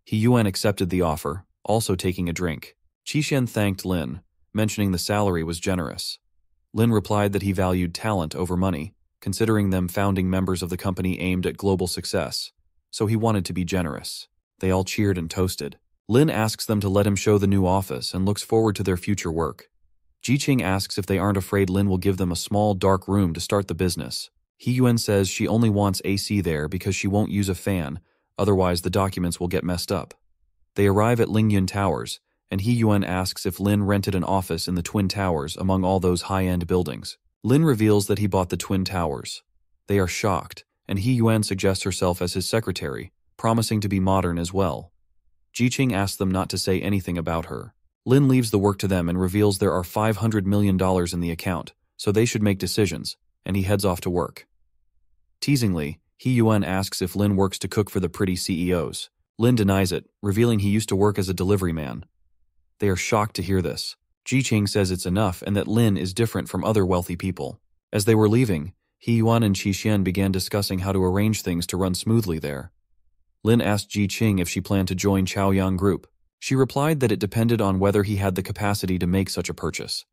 Yuan accepted the offer, also taking a drink. Qi Xian thanked Lin, mentioning the salary was generous. Lin replied that he valued talent over money, considering them founding members of the company aimed at global success, so he wanted to be generous. They all cheered and toasted. Lin asks them to let him show the new office and looks forward to their future work. Ji-Ching asks if they aren't afraid Lin will give them a small, dark room to start the business. Hee-Yuan says she only wants AC there because she won't use a fan, otherwise the documents will get messed up. They arrive at Lingyun Towers, and Hee-Yuan asks if Lin rented an office in the Twin Towers among all those high-end buildings. Lin reveals that he bought the Twin Towers. They are shocked, and Hee-Yuan suggests herself as his secretary, promising to be modern as well. Ji-Ching asks them not to say anything about her. Lin leaves the work to them and reveals there are $500 million in the account, so they should make decisions, and he heads off to work. Teasingly, Hee-Yuan asks if Lin works to cook for the pretty CEOs. Lin denies it, revealing he used to work as a delivery man. They are shocked to hear this. Ji-Ching says it's enough and that Lin is different from other wealthy people. As they were leaving, Hee-Yuan and Qi-Xian began discussing how to arrange things to run smoothly there. Lin asked Ji-Ching if she planned to join Chaoyang Group. She replied that it depended on whether he had the capacity to make such a purchase.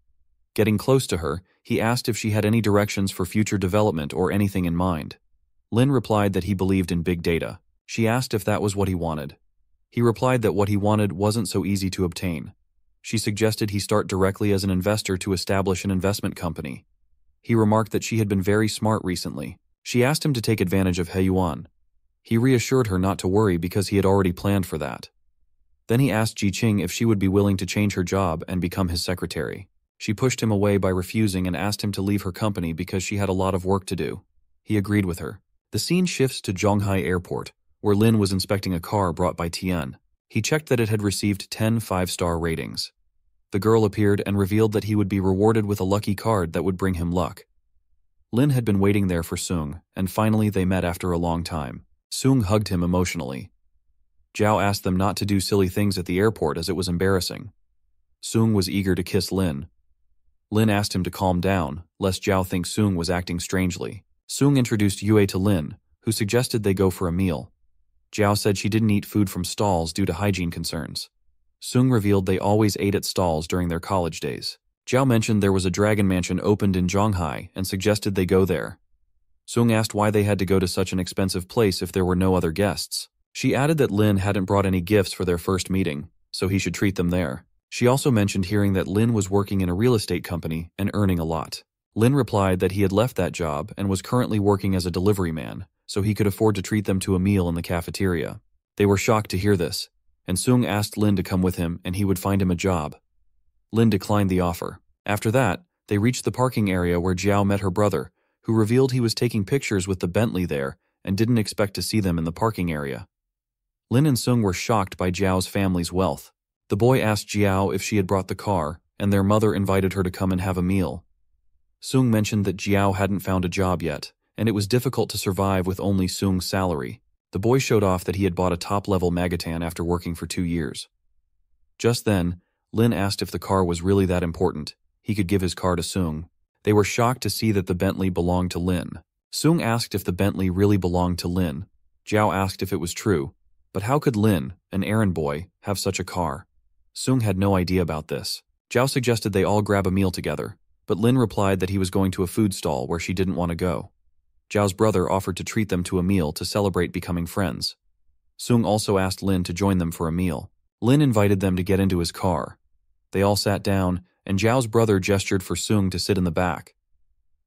Getting close to her, he asked if she had any directions for future development or anything in mind. Lin replied that he believed in big data. She asked if that was what he wanted. He replied that what he wanted wasn't so easy to obtain. She suggested he start directly as an investor to establish an investment company. He remarked that she had been very smart recently. She asked him to take advantage of Hee-Yuan. He reassured her not to worry because he had already planned for that. Then he asked Ji-Ching if she would be willing to change her job and become his secretary. She pushed him away by refusing and asked him to leave her company because she had a lot of work to do. He agreed with her. The scene shifts to Zhonghai Airport, where Lin was inspecting a car brought by Tian. He checked that it had received 10 5-star ratings. The girl appeared and revealed that he would be rewarded with a lucky card that would bring him luck. Lin had been waiting there for Sung, and finally they met after a long time. Sung hugged him emotionally. Zhao asked them not to do silly things at the airport as it was embarrassing. Sung was eager to kiss Lin. Lin asked him to calm down, lest Zhao think Sung was acting strangely. Sung introduced Yue to Lin, who suggested they go for a meal. Zhao said she didn't eat food from stalls due to hygiene concerns. Sung revealed they always ate at stalls during their college days. Zhao mentioned there was a dragon mansion opened in Zhonghai and suggested they go there. Sung asked why they had to go to such an expensive place if there were no other guests. She added that Lin hadn't brought any gifts for their first meeting, so he should treat them there. She also mentioned hearing that Lin was working in a real estate company and earning a lot. Lin replied that he had left that job and was currently working as a delivery man, so he could afford to treat them to a meal in the cafeteria. They were shocked to hear this, and Sung asked Lin to come with him and he would find him a job. Lin declined the offer. After that, they reached the parking area where Zhao met her brother, who revealed he was taking pictures with the Bentley there and didn't expect to see them in the parking area. Lin and Sung were shocked by Zhao's family's wealth. The boy asked Zhao if she had brought the car, and their mother invited her to come and have a meal. Sung mentioned that Zhao hadn't found a job yet, and it was difficult to survive with only Sung's salary. The boy showed off that he had bought a top-level Magatan after working for 2 years. Just then, Lin asked if the car was really that important. He could give his car to Sung. They were shocked to see that the Bentley belonged to Lin. Sung asked if the Bentley really belonged to Lin. Zhao asked if it was true. But how could Lin, an errand boy, have such a car? Sung had no idea about this. Zhao suggested they all grab a meal together, but Lin replied that he was going to a food stall where she didn't want to go. Zhao's brother offered to treat them to a meal to celebrate becoming friends. Sung also asked Lin to join them for a meal. Lin invited them to get into his car. They all sat down, and Zhao's brother gestured for Sung to sit in the back.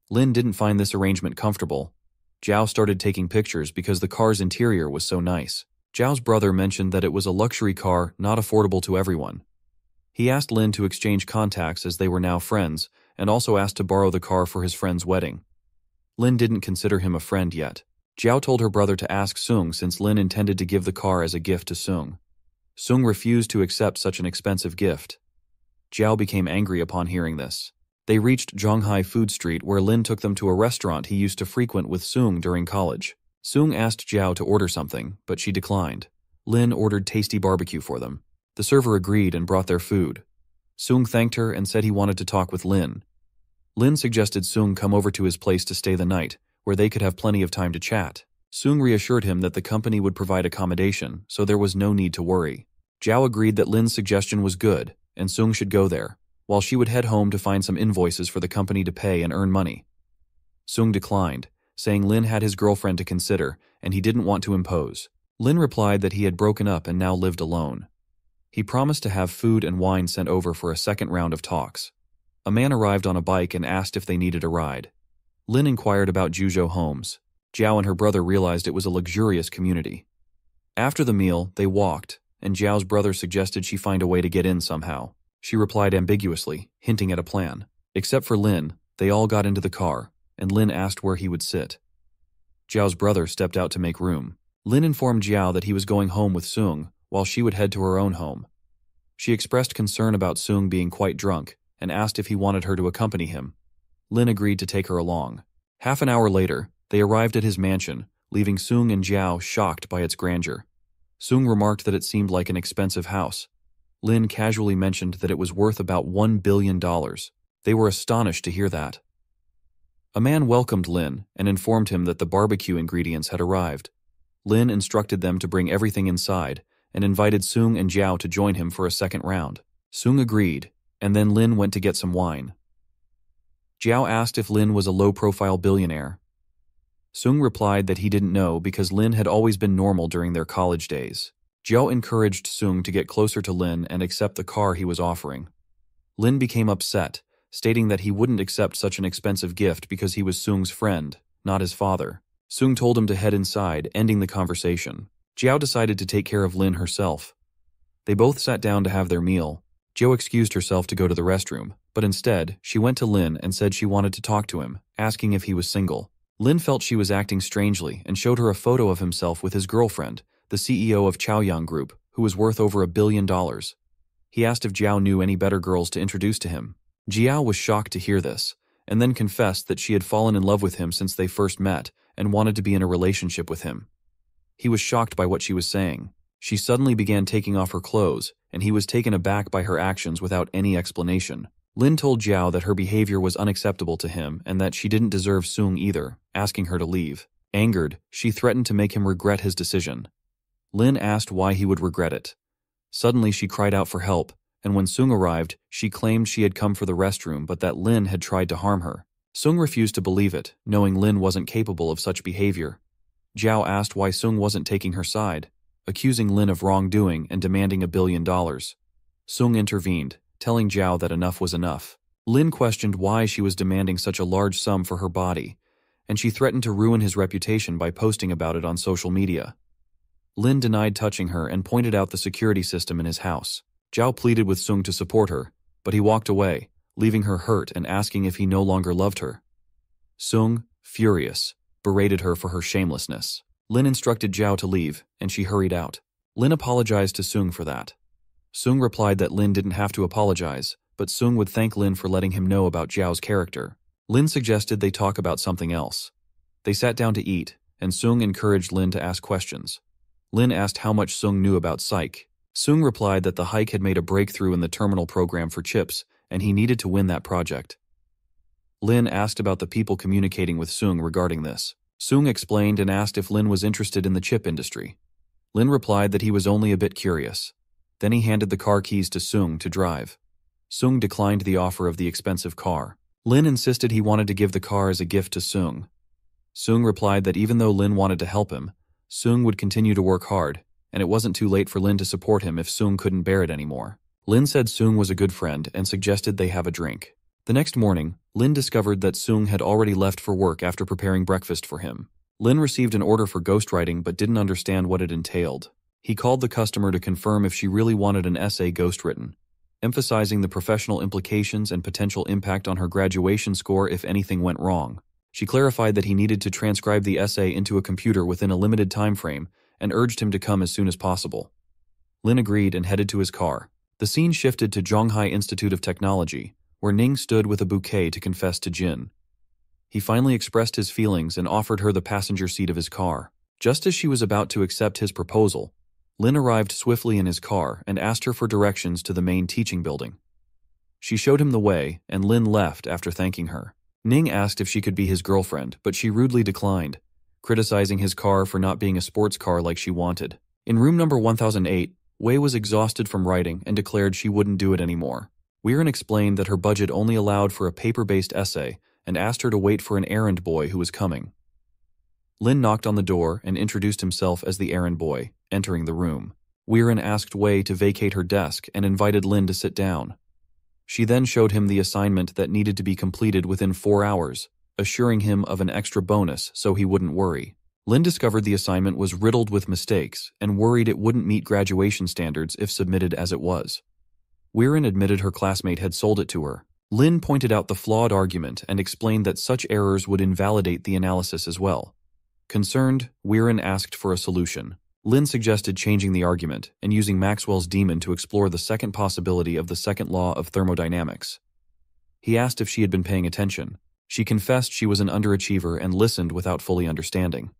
Lin didn't find this arrangement comfortable. Zhao started taking pictures because the car's interior was so nice. Zhao's brother mentioned that it was a luxury car not affordable to everyone. He asked Lin to exchange contacts as they were now friends, and also asked to borrow the car for his friend's wedding. Lin didn't consider him a friend yet. Zhao told her brother to ask Sung since Lin intended to give the car as a gift to Sung. Sung refused to accept such an expensive gift. Zhao became angry upon hearing this. They reached Zhonghai Food Street where Lin took them to a restaurant he used to frequent with Sung during college. Sung asked Zhao to order something, but she declined. Lin ordered tasty barbecue for them. The server agreed and brought their food. Sung thanked her and said he wanted to talk with Lin. Lin suggested Sung come over to his place to stay the night, where they could have plenty of time to chat. Sung reassured him that the company would provide accommodation, so there was no need to worry. Zhao agreed that Lin's suggestion was good, and Sung should go there, while she would head home to find some invoices for the company to pay and earn money. Sung declined, saying Lin had his girlfriend to consider, and he didn't want to impose. Lin replied that he had broken up and now lived alone. He promised to have food and wine sent over for a second round of talks. A man arrived on a bike and asked if they needed a ride. Lin inquired about Juzhou homes. Jiao and her brother realized it was a luxurious community. After the meal, they walked, and Jiao's brother suggested she find a way to get in somehow. She replied ambiguously, hinting at a plan. Except for Lin, they all got into the car, and Lin asked where he would sit. Jiao's brother stepped out to make room. Lin informed Jiao that he was going home with Sung, while she would head to her own home. She expressed concern about Sung being quite drunk, and asked if he wanted her to accompany him. Lin agreed to take her along. Half an hour later, they arrived at his mansion, leaving Sung and Jiao shocked by its grandeur. Sung remarked that it seemed like an expensive house. Lin casually mentioned that it was worth about $1 billion. They were astonished to hear that. A man welcomed Lin and informed him that the barbecue ingredients had arrived. Lin instructed them to bring everything inside and invited Sung and Jiao to join him for a second round. Sung agreed, and then Lin went to get some wine. Jiao asked if Lin was a low-profile billionaire. Sung replied that he didn't know because Lin had always been normal during their college days. Jiao encouraged Sung to get closer to Lin and accept the car he was offering. Lin became upset, stating that he wouldn't accept such an expensive gift because he was Sung's friend, not his father. Sung told him to head inside, ending the conversation. Jiao decided to take care of Lin herself. They both sat down to have their meal. Jiao excused herself to go to the restroom, but instead, she went to Lin and said she wanted to talk to him, asking if he was single. Lin felt she was acting strangely and showed her a photo of himself with his girlfriend, the CEO of Chaoyang Group, who was worth over $1 billion. He asked if Jiao knew any better girls to introduce to him. Jiao was shocked to hear this, and then confessed that she had fallen in love with him since they first met and wanted to be in a relationship with him. He was shocked by what she was saying. She suddenly began taking off her clothes, and he was taken aback by her actions without any explanation. Lin told Jiao that her behavior was unacceptable to him and that she didn't deserve Sung either, asking her to leave. Angered, she threatened to make him regret his decision. Lin asked why he would regret it. Suddenly she cried out for help, and when Sung arrived, she claimed she had come for the restroom but that Lin had tried to harm her. Sung refused to believe it, knowing Lin wasn't capable of such behavior. Jiao asked why Sung wasn't taking her side, accusing Lin of wrongdoing and demanding $1 billion. Sung intervened, telling Jiao that enough was enough. Lin questioned why she was demanding such a large sum for her body, and she threatened to ruin his reputation by posting about it on social media. Lin denied touching her and pointed out the security system in his house. Jiao pleaded with Sung to support her, but he walked away, leaving her hurt and asking if he no longer loved her. Sung, furious, berated her for her shamelessness. Lin instructed Jiao to leave, and she hurried out. Lin apologized to Sung for that. Sung replied that Lin didn't have to apologize, but Sung would thank Lin for letting him know about Jiao's character. Lin suggested they talk about something else. They sat down to eat, and Sung encouraged Lin to ask questions. Lin asked how much Sung knew about Psych. Sung replied that the hike had made a breakthrough in the terminal program for chips, and he needed to win that project. Lin asked about the people communicating with Sung regarding this. Sung explained and asked if Lin was interested in the chip industry. Lin replied that he was only a bit curious. Then he handed the car keys to Sung to drive. Sung declined the offer of the expensive car. Lin insisted he wanted to give the car as a gift to Sung. Sung replied that even though Lin wanted to help him, Sung would continue to work hard, and it wasn't too late for Lin to support him if Sung couldn't bear it anymore. Lin said Sung was a good friend and suggested they have a drink. The next morning, Lin discovered that Sung had already left for work after preparing breakfast for him. Lin received an order for ghostwriting but didn't understand what it entailed. He called the customer to confirm if she really wanted an essay ghostwritten, emphasizing the professional implications and potential impact on her graduation score if anything went wrong. She clarified that he needed to transcribe the essay into a computer within a limited time frame and urged him to come as soon as possible. Lin agreed and headed to his car. The scene shifted to Zhonghai Institute of Technology, where Ning stood with a bouquet to confess to Jin. He finally expressed his feelings and offered her the passenger seat of his car. Just as she was about to accept his proposal, Lin arrived swiftly in his car and asked her for directions to the main teaching building. She showed him the way, and Lin left after thanking her. Ning asked if she could be his girlfriend, but she rudely declined, criticizing his car for not being a sports car like she wanted. In room number 1008, Wei was exhausted from writing and declared she wouldn't do it anymore. Weiren explained that her budget only allowed for a paper-based essay and asked her to wait for an errand boy who was coming. Lin knocked on the door and introduced himself as the errand boy, entering the room. Weiren asked Wei to vacate her desk and invited Lin to sit down. She then showed him the assignment that needed to be completed within 4 hours, assuring him of an extra bonus so he wouldn't worry. Lin discovered the assignment was riddled with mistakes and worried it wouldn't meet graduation standards if submitted as it was. Weiren admitted her classmate had sold it to her. Lin pointed out the flawed argument and explained that such errors would invalidate the analysis as well. Concerned, Weiren asked for a solution. Lin suggested changing the argument and using Maxwell's demon to explore the second possibility of the second law of thermodynamics. He asked if she had been paying attention. She confessed she was an underachiever and listened without fully understanding.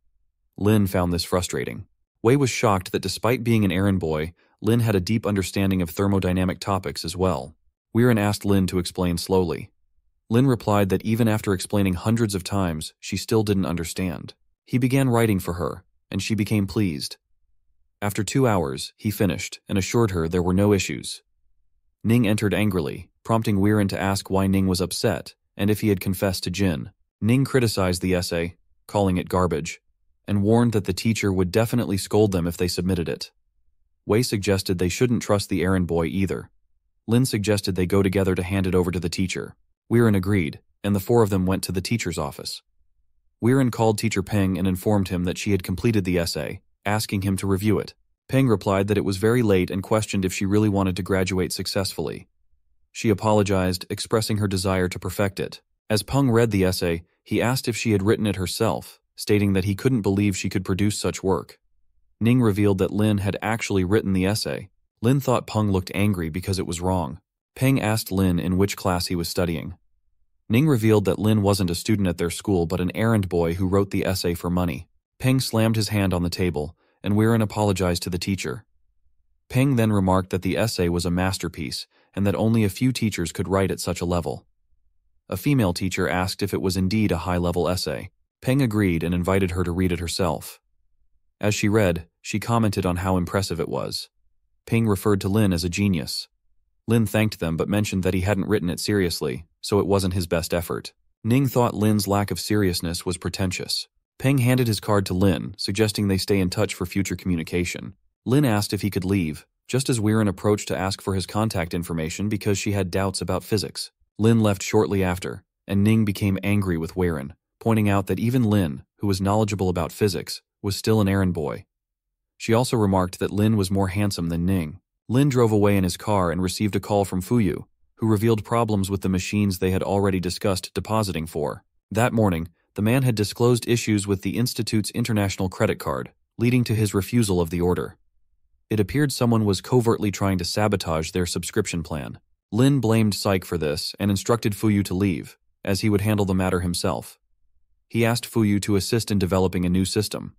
Lin found this frustrating. Wei was shocked that despite being an errand boy, Lin had a deep understanding of thermodynamic topics as well. Weiren asked Lin to explain slowly. Lin replied that even after explaining hundreds of times, she still didn't understand. He began writing for her, and she became pleased. After 2 hours, he finished and assured her there were no issues. Ning entered angrily, prompting Weiren to ask why Ning was upset and if he had confessed to Jin. Ning criticized the essay, calling it garbage, and warned that the teacher would definitely scold them if they submitted it. Wei suggested they shouldn't trust the errand boy either. Lin suggested they go together to hand it over to the teacher. Weiren agreed, and the 4 of them went to the teacher's office. Weiren called Teacher Peng and informed him that she had completed the essay, asking him to review it. Peng replied that it was very late and questioned if she really wanted to graduate successfully. She apologized, expressing her desire to perfect it. As Peng read the essay, he asked if she had written it herself, stating that he couldn't believe she could produce such work. Ning revealed that Lin had actually written the essay. Lin thought Peng looked angry because it was wrong. Peng asked Lin in which class he was studying. Ning revealed that Lin wasn't a student at their school but an errand boy who wrote the essay for money. Peng slammed his hand on the table, and Weiren apologized to the teacher. Peng then remarked that the essay was a masterpiece and that only a few teachers could write at such a level. A female teacher asked if it was indeed a high-level essay. Peng agreed and invited her to read it herself. As she read, she commented on how impressive it was. Peng referred to Lin as a genius. Lin thanked them but mentioned that he hadn't written it seriously, so it wasn't his best effort. Ning thought Lin's lack of seriousness was pretentious. Peng handed his card to Lin, suggesting they stay in touch for future communication. Lin asked if he could leave, just as Weiren approached to ask for his contact information because she had doubts about physics. Lin left shortly after, and Ning became angry with Weiren, pointing out that even Lin, who was knowledgeable about physics, was still an errand boy. She also remarked that Lin was more handsome than Ning. Lin drove away in his car and received a call from Fuyu, who revealed problems with the machines they had already discussed depositing for. That morning, the man had disclosed issues with the Institute's international credit card, leading to his refusal of the order. It appeared someone was covertly trying to sabotage their subscription plan. Lin blamed Psyche for this and instructed Fuyu to leave, as he would handle the matter himself. He asked Fuyu to assist in developing a new system.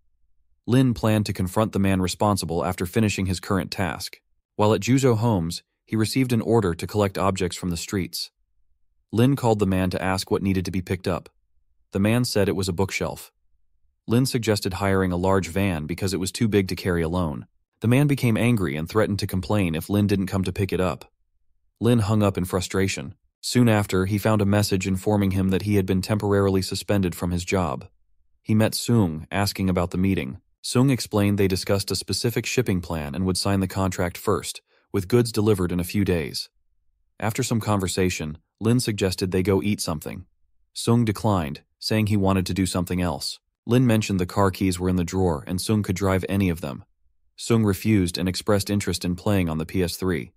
Lin planned to confront the man responsible after finishing his current task. While at Juzhou Homes, he received an order to collect objects from the streets. Lin called the man to ask what needed to be picked up. The man said it was a bookshelf. Lin suggested hiring a large van because it was too big to carry alone. The man became angry and threatened to complain if Lin didn't come to pick it up. Lin hung up in frustration. Soon after, he found a message informing him that he had been temporarily suspended from his job. He met Sung, asking about the meeting. Sung explained they discussed a specific shipping plan and would sign the contract first, with goods delivered in a few days. After some conversation, Lin suggested they go eat something. Sung declined, saying he wanted to do something else. Lin mentioned the car keys were in the drawer and Sung could drive any of them. Sung refused and expressed interest in playing on the PS3.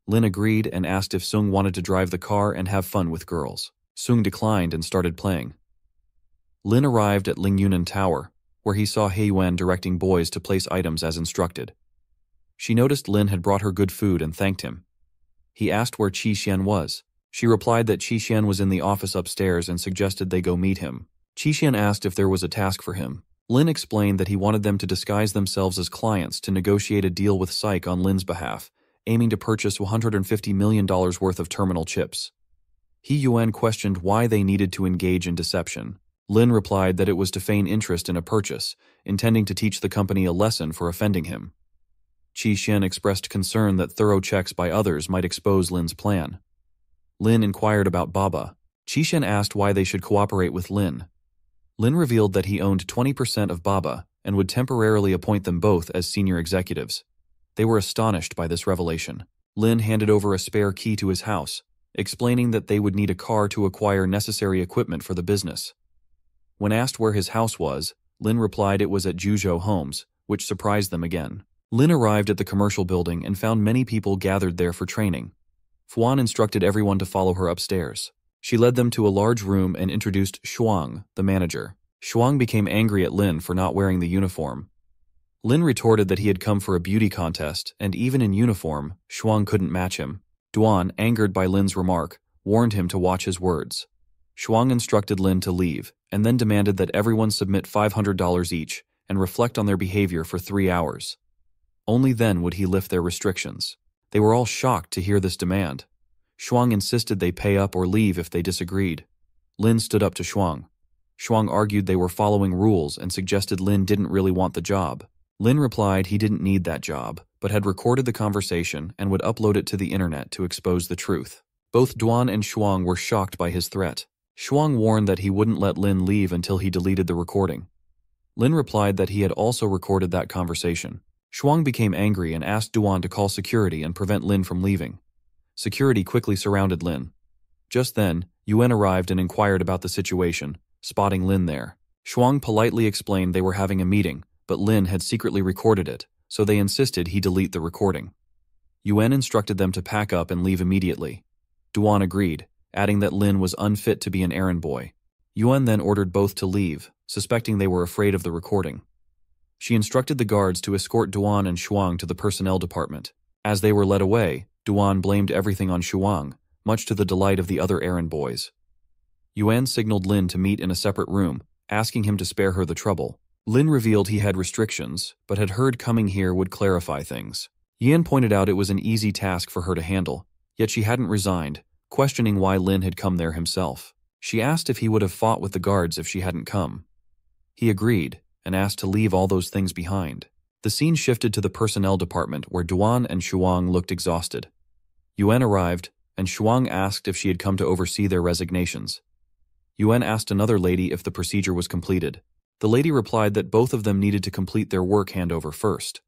Lin agreed and asked if Sung wanted to drive the car and have fun with girls. Sung declined and started playing. Lin arrived at Lingyunan Tower, where he saw Heiyuan directing boys to place items as instructed. She noticed Lin had brought her good food and thanked him. He asked where Qi Xian was. She replied that Qi Xian was in the office upstairs and suggested they go meet him. Qi Xian asked if there was a task for him. Lin explained that he wanted them to disguise themselves as clients to negotiate a deal with Psyche on Lin's behalf, aiming to purchase $150 million worth of terminal chips. Heiyuan questioned why they needed to engage in deception. Lin replied that it was to feign interest in a purchase, intending to teach the company a lesson for offending him. Qi Xian expressed concern that thorough checks by others might expose Lin's plan. Lin inquired about Baba. Qi Xian asked why they should cooperate with Lin. Lin revealed that he owned 20% of Baba and would temporarily appoint them both as senior executives. They were astonished by this revelation. Lin handed over a spare key to his house, explaining that they would need a car to acquire necessary equipment for the business. When asked where his house was, Lin replied it was at Juzhou Homes, which surprised them again. Lin arrived at the commercial building and found many people gathered there for training. Fuan instructed everyone to follow her upstairs. She led them to a large room and introduced Shuang, the manager. Shuang became angry at Lin for not wearing the uniform. Lin retorted that he had come for a beauty contest, and even in uniform, Shuang couldn't match him. Duan, angered by Lin's remark, warned him to watch his words. Shuang instructed Lin to leave, and then demanded that everyone submit $500 each and reflect on their behavior for 3 hours. Only then would he lift their restrictions. They were all shocked to hear this demand. Shuang insisted they pay up or leave if they disagreed. Lin stood up to Shuang. Shuang argued they were following rules and suggested Lin didn't really want the job. Lin replied he didn't need that job, but had recorded the conversation and would upload it to the internet to expose the truth. Both Duan and Shuang were shocked by his threat. Shuang warned that he wouldn't let Lin leave until he deleted the recording. Lin replied that he had also recorded that conversation. Shuang became angry and asked Duan to call security and prevent Lin from leaving. Security quickly surrounded Lin. Just then, Yuan arrived and inquired about the situation, spotting Lin there. Shuang politely explained they were having a meeting, but Lin had secretly recorded it, so they insisted he delete the recording. Yuan instructed them to pack up and leave immediately. Duan agreed, adding that Lin was unfit to be an errand boy. Yuan then ordered both to leave, suspecting they were afraid of the recording. She instructed the guards to escort Duan and Shuang to the personnel department. As they were led away, Duan blamed everything on Shuang, much to the delight of the other errand boys. Yuan signaled Lin to meet in a separate room, asking him to spare her the trouble. Lin revealed he had restrictions, but had heard coming here would clarify things. Yan pointed out it was an easy task for her to handle, yet she hadn't resigned, questioning why Lin had come there himself. She asked if he would have fought with the guards if she hadn't come. He agreed, and asked to leave all those things behind. The scene shifted to the personnel department where Duan and Shuang looked exhausted. Yuan arrived, and Shuang asked if she had come to oversee their resignations. Yuan asked another lady if the procedure was completed. The lady replied that both of them needed to complete their work handover first.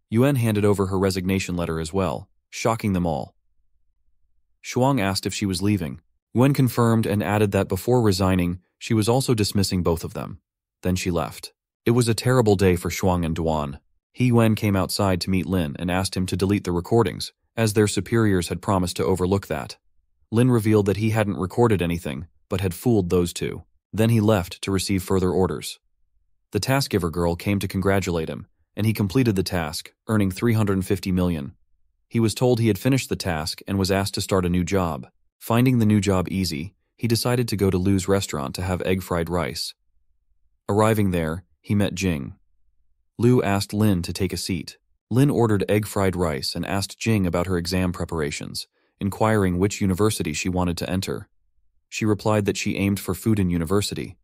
Yuan handed over her resignation letter as well, shocking them all. Shuang asked if she was leaving. Yuan confirmed and added that before resigning, she was also dismissing both of them. Then she left. It was a terrible day for Shuang and Duan. Yuan came outside to meet Lin and asked him to delete the recordings, as their superiors had promised to overlook that. Lin revealed that he hadn't recorded anything, but had fooled those two. Then he left to receive further orders. The task-giver girl came to congratulate him, and he completed the task, earning 350 million. He was told he had finished the task and was asked to start a new job. Finding the new job easy, he decided to go to Lu's restaurant to have egg fried rice. Arriving there, he met Jing. Lu asked Lin to take a seat. Lin ordered egg fried rice and asked Jing about her exam preparations, inquiring which university she wanted to enter. She replied that she aimed for Fudan University.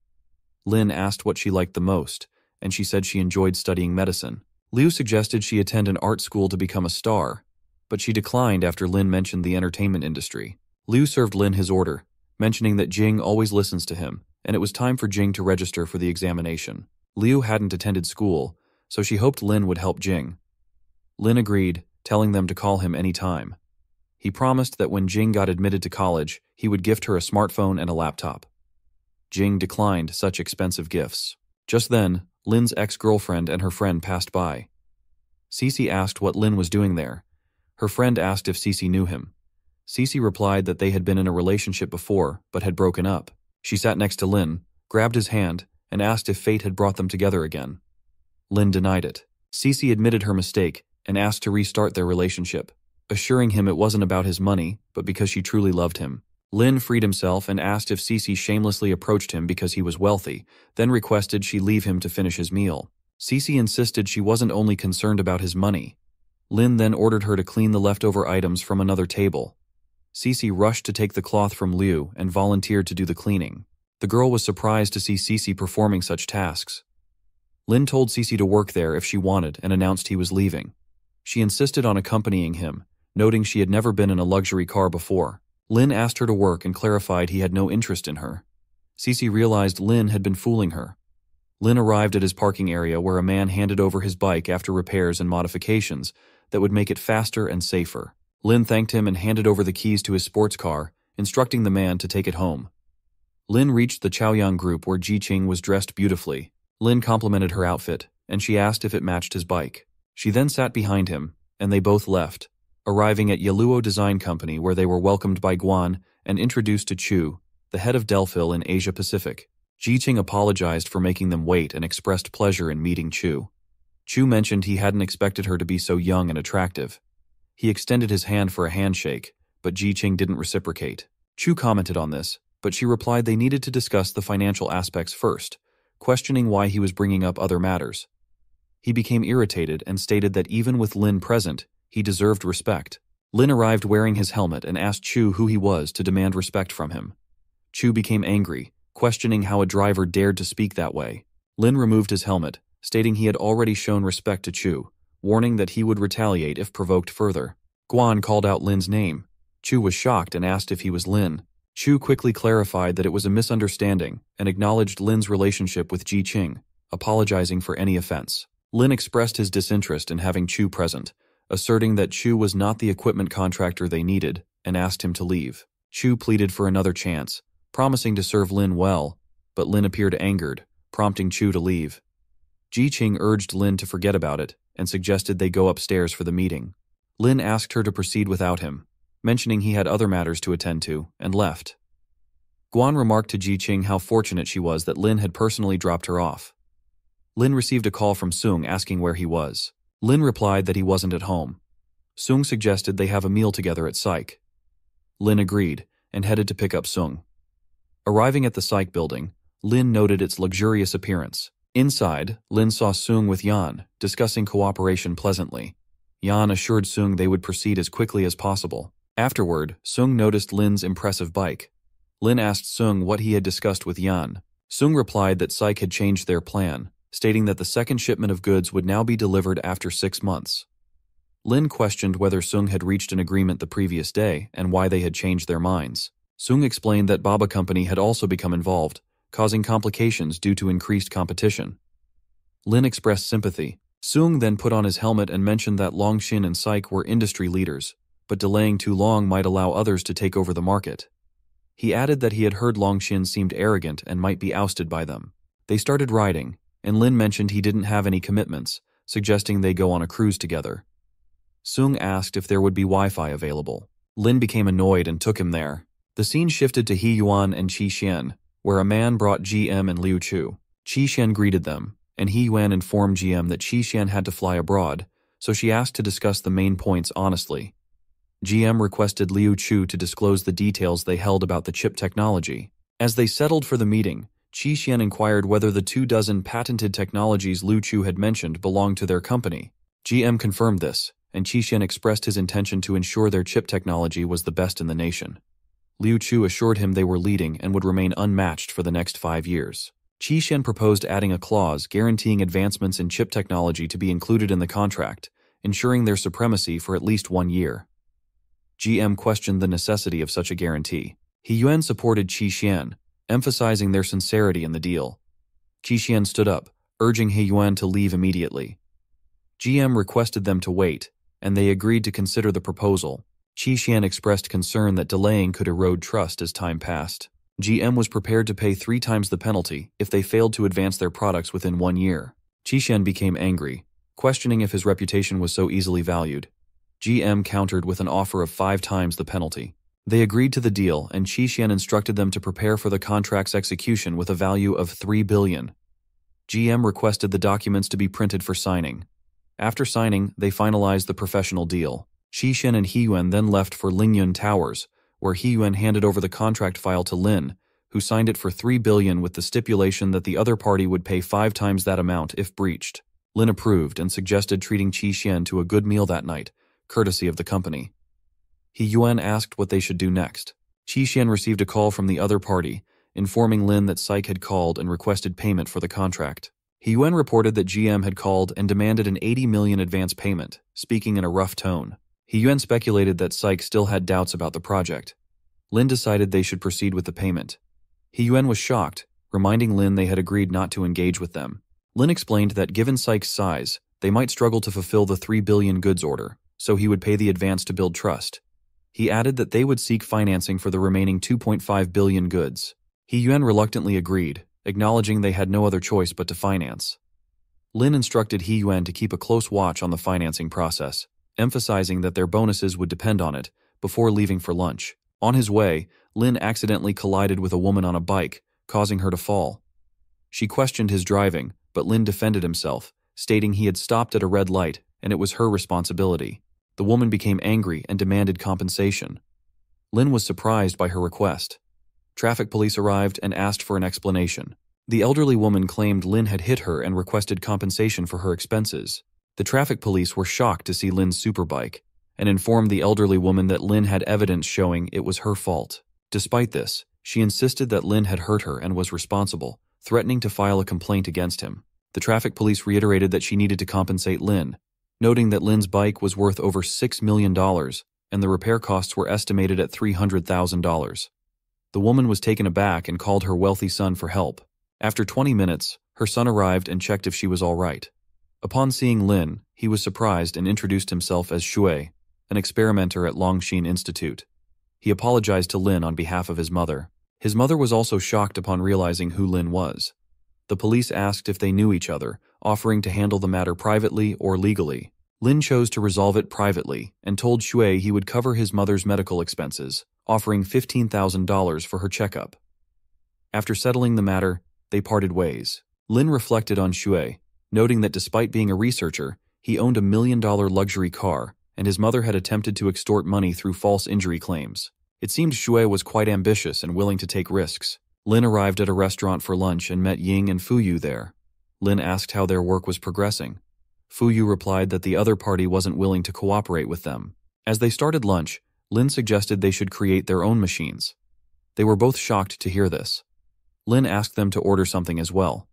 Lin asked what she liked the most, and she said she enjoyed studying medicine. Liu suggested she attend an art school to become a star, but she declined after Lin mentioned the entertainment industry. Liu served Lin his order, mentioning that Jing always listens to him, and it was time for Jing to register for the examination. Liu hadn't attended school, so she hoped Lin would help Jing. Lin agreed, telling them to call him any time. He promised that when Jing got admitted to college, he would gift her a smartphone and a laptop. Jing declined such expensive gifts. Just then, Lin's ex-girlfriend and her friend passed by. Cece asked what Lin was doing there. Her friend asked if Cece knew him. Cece replied that they had been in a relationship before, but had broken up. She sat next to Lin, grabbed his hand, and asked if fate had brought them together again. Lin denied it. Cece admitted her mistake and asked to restart their relationship, assuring him it wasn't about his money, but because she truly loved him. Lin freed himself and asked if Cece shamelessly approached him because he was wealthy, then requested she leave him to finish his meal. Cece insisted she wasn't only concerned about his money. Lin then ordered her to clean the leftover items from another table. Cece rushed to take the cloth from Liu and volunteered to do the cleaning. The girl was surprised to see Cece performing such tasks. Lin told Cece to work there if she wanted and announced he was leaving. She insisted on accompanying him, noting she had never been in a luxury car before. Lin asked her to work and clarified he had no interest in her. Cece realized Lin had been fooling her. Lin arrived at his parking area where a man handed over his bike after repairs and modifications, that would make it faster and safer. Lin thanked him and handed over the keys to his sports car, instructing the man to take it home. Lin reached the Chaoyang group where Ji Qing was dressed beautifully. Lin complimented her outfit, and she asked if it matched his bike. She then sat behind him, and they both left, arriving at Yahello Design Company where they were welcomed by Guan and introduced to Chu, the head of Delphil in Asia Pacific. Ji Qing apologized for making them wait and expressed pleasure in meeting Chu. Chu mentioned he hadn't expected her to be so young and attractive. He extended his hand for a handshake, but Ji Qing didn't reciprocate. Chu commented on this, but she replied they needed to discuss the financial aspects first, questioning why he was bringing up other matters. He became irritated and stated that even with Lin present, he deserved respect. Lin arrived wearing his helmet and asked Chu who he was to demand respect from him. Chu became angry, questioning how a driver dared to speak that way. Lin removed his helmet, stating he had already shown respect to Chu, warning that he would retaliate if provoked further. Guan called out Lin's name. Chu was shocked and asked if he was Lin. Chu quickly clarified that it was a misunderstanding and acknowledged Lin's relationship with Ji Qing, apologizing for any offense. Lin expressed his disinterest in having Chu present, asserting that Chu was not the equipment contractor they needed, and asked him to leave. Chu pleaded for another chance, promising to serve Lin well, but Lin appeared angered, prompting Chu to leave. Ji Qing urged Lin to forget about it and suggested they go upstairs for the meeting. Lin asked her to proceed without him, mentioning he had other matters to attend to, and left. Guan remarked to Ji Qing how fortunate she was that Lin had personally dropped her off. Lin received a call from Sung asking where he was. Lin replied that he wasn't at home. Sung suggested they have a meal together at Psych. Lin agreed and headed to pick up Sung. Arriving at the Psych building, Lin noted its luxurious appearance. Inside, Lin saw Sung with Yan, discussing cooperation pleasantly. Yan assured Sung they would proceed as quickly as possible. Afterward, Sung noticed Lin's impressive bike. Lin asked Sung what he had discussed with Yan. Sung replied that Psych had changed their plan, stating that the second shipment of goods would now be delivered after 6 months. Lin questioned whether Sung had reached an agreement the previous day and why they had changed their minds. Sung explained that Baba Company had also become involved, causing complications due to increased competition. Lin expressed sympathy. Sung then put on his helmet and mentioned that Longshin and Psych were industry leaders, but delaying too long might allow others to take over the market. He added that he had heard Longshin seemed arrogant and might be ousted by them. They started riding, and Lin mentioned he didn't have any commitments, suggesting they go on a cruise together. Sung asked if there would be Wi-Fi available. Lin became annoyed and took him there. The scene shifted to He Yuan and Qi Xian, where a man brought GM and Liu Chu. Qi Xian greeted them, and He Yuan informed GM that Qi Xian had to fly abroad, so she asked to discuss the main points honestly. GM requested Liu Chu to disclose the details they held about the chip technology. As they settled for the meeting, Qi Xian inquired whether the 24 patented technologies Liu Chu had mentioned belonged to their company. GM confirmed this, and Qi Xian expressed his intention to ensure their chip technology was the best in the nation. Liu Chu assured him they were leading and would remain unmatched for the next 5 years. Qi Xian proposed adding a clause guaranteeing advancements in chip technology to be included in the contract, ensuring their supremacy for at least 1 year. GM questioned the necessity of such a guarantee. He Yuan supported Qi Xian, emphasizing their sincerity in the deal. Qi Xian stood up, urging He Yuan to leave immediately. GM requested them to wait, and they agreed to consider the proposal. Qi Xian expressed concern that delaying could erode trust as time passed. GM was prepared to pay 3 times the penalty if they failed to advance their products within 1 year. Qi Xian became angry, questioning if his reputation was so easily valued. GM countered with an offer of 5 times the penalty. They agreed to the deal, and Qi Xian instructed them to prepare for the contract's execution with a value of 3 billion. GM requested the documents to be printed for signing. After signing, they finalized the professional deal. Qi Xian and He Yuan then left for Lingyun Towers, where He Yuan handed over the contract file to Lin, who signed it for 3 billion with the stipulation that the other party would pay 5 times that amount if breached. Lin approved and suggested treating Qi Xian to a good meal that night, courtesy of the company. He Yuan asked what they should do next. Qi Xian received a call from the other party, informing Lin that Psych had called and requested payment for the contract. He Yuan reported that GM had called and demanded an 80 million advance payment, speaking in a rough tone. He Yuan speculated that Psych still had doubts about the project. Lin decided they should proceed with the payment. He Yuan was shocked, reminding Lin they had agreed not to engage with them. Lin explained that given Psych's size, They might struggle to fulfill the 3 billion goods order, so he would pay the advance to build trust. He added that they would seek financing for the remaining 2.5 billion goods. He Yuan reluctantly agreed, acknowledging they had no other choice but to finance. Lin instructed He Yuan to keep a close watch on the financing process, emphasizing that their bonuses would depend on it, before leaving for lunch. On his way, Lin accidentally collided with a woman on a bike, causing her to fall. She questioned his driving, but Lin defended himself, stating he had stopped at a red light and it was her responsibility. The woman became angry and demanded compensation. Lin was surprised by her request. Traffic police arrived and asked for an explanation. The elderly woman claimed Lin had hit her and requested compensation for her expenses. The traffic police were shocked to see Lin's superbike and informed the elderly woman that Lin had evidence showing it was her fault. Despite this, she insisted that Lin had hurt her and was responsible, threatening to file a complaint against him. The traffic police reiterated that she needed to compensate Lin, noting that Lin's bike was worth over $6 million and the repair costs were estimated at $300,000. The woman was taken aback and called her wealthy son for help. After 20 minutes, her son arrived and checked if she was all right. Upon seeing Lin, he was surprised and introduced himself as Shui, an experimenter at Longxin Institute. He apologized to Lin on behalf of his mother. His mother was also shocked upon realizing who Lin was. The police asked if they knew each other, offering to handle the matter privately or legally. Lin chose to resolve it privately and told Shui he would cover his mother's medical expenses, offering $15,000 for her checkup. After settling the matter, they parted ways. Lin reflected on Shui, noting that despite being a researcher, he owned $1 million luxury car, and his mother had attempted to extort money through false injury claims. It seemed Shui was quite ambitious and willing to take risks. Lin arrived at a restaurant for lunch and met Ying and Fuyu there. Lin asked how their work was progressing. Fuyu replied that the other party wasn't willing to cooperate with them. As they started lunch, Lin suggested they should create their own machines. They were both shocked to hear this. Lin asked them to order something as well.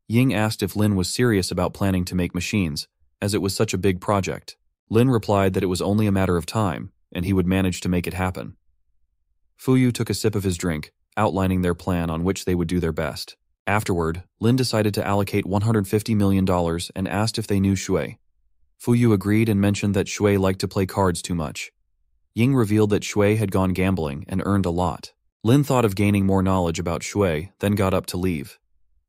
Ying asked if Lin was serious about planning to make machines, as it was such a big project. Lin replied that it was only a matter of time, and he would manage to make it happen. Fuyu took a sip of his drink, outlining their plan on which they would do their best. Afterward, Lin decided to allocate $150 million and asked if they knew Shui. Fuyu agreed and mentioned that Shui liked to play cards too much. Ying revealed that Shui had gone gambling and earned a lot. Lin thought of gaining more knowledge about Shui, then got up to leave.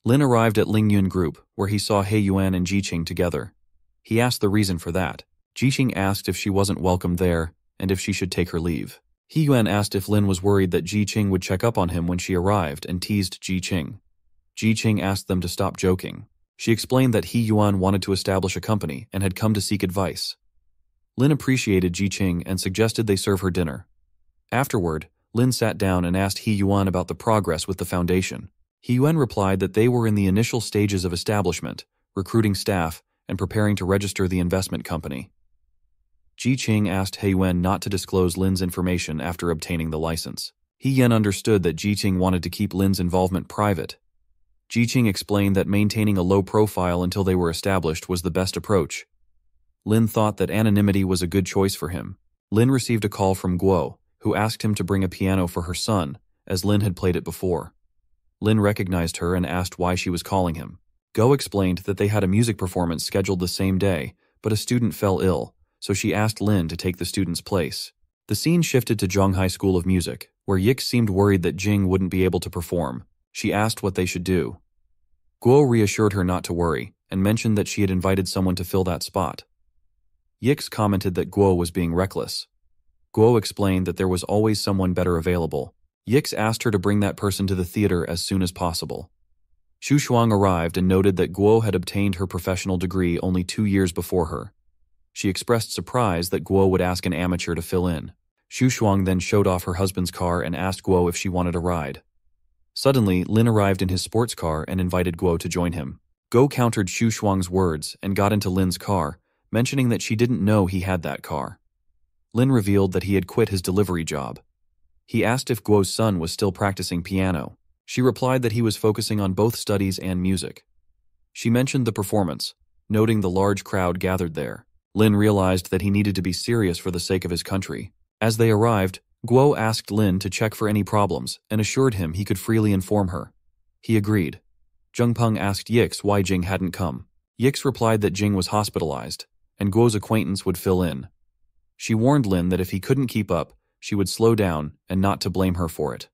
Lin arrived at Lingyun Group, where he saw He Yuan and Jiqing together. He asked the reason for that. Jiqing asked if she wasn't welcome there, and if she should take her leave. He Yuan asked if Lin was worried that Jiqing would check up on him when she arrived and teased Jiqing. Jiqing asked them to stop joking. She explained that He Yuan wanted to establish a company and had come to seek advice. Lin appreciated Jiqing and suggested they serve her dinner. Afterward, Lin sat down and asked He Yuan about the progress with the foundation. He Yuan replied that they were in the initial stages of establishment, recruiting staff, and preparing to register the investment company. Jiqing asked He Yuan not to disclose Lin's information after obtaining the license. He Yuan understood that Jiqing wanted to keep Lin's involvement private. Jiqing explained that maintaining a low profile until they were established was the best approach. Lin thought that anonymity was a good choice for him. Lin received a call from Guo, who asked him to bring a piano for her son, as Lin had played it before. Lin recognized her and asked why she was calling him. Guo explained that they had a music performance scheduled the same day, but a student fell ill, so she asked Lin to take the student's place. The scene shifted to Zhonghai School of Music, where Yik seemed worried that Jing wouldn't be able to perform. She asked what they should do. Guo reassured her not to worry, and mentioned that she had invited someone to fill that spot. Yix commented that Guo was being reckless. Guo explained that there was always someone better available. Yix asked her to bring that person to the theater as soon as possible. Xu Shuang arrived and noted that Guo had obtained her professional degree only 2 years before her. She expressed surprise that Guo would ask an amateur to fill in. Xu Shuang then showed off her husband's car and asked Guo if she wanted a ride. Suddenly, Lin arrived in his sports car and invited Guo to join him. Guo countered Xu Shuang's words and got into Lin's car, mentioning that she didn't know he had that car. Lin revealed that he had quit his delivery job. He asked if Guo's son was still practicing piano. She replied that he was focusing on both studies and music. She mentioned the performance, noting the large crowd gathered there. Lin realized that he needed to be serious for the sake of his country. As they arrived, Guo asked Lin to check for any problems and assured him he could freely inform her. He agreed. Zheng Peng asked Yix why Jing hadn't come. Yix replied that Jing was hospitalized, and Guo's acquaintance would fill in. She warned Lin that if he couldn't keep up, she would slow down and not to blame her for it.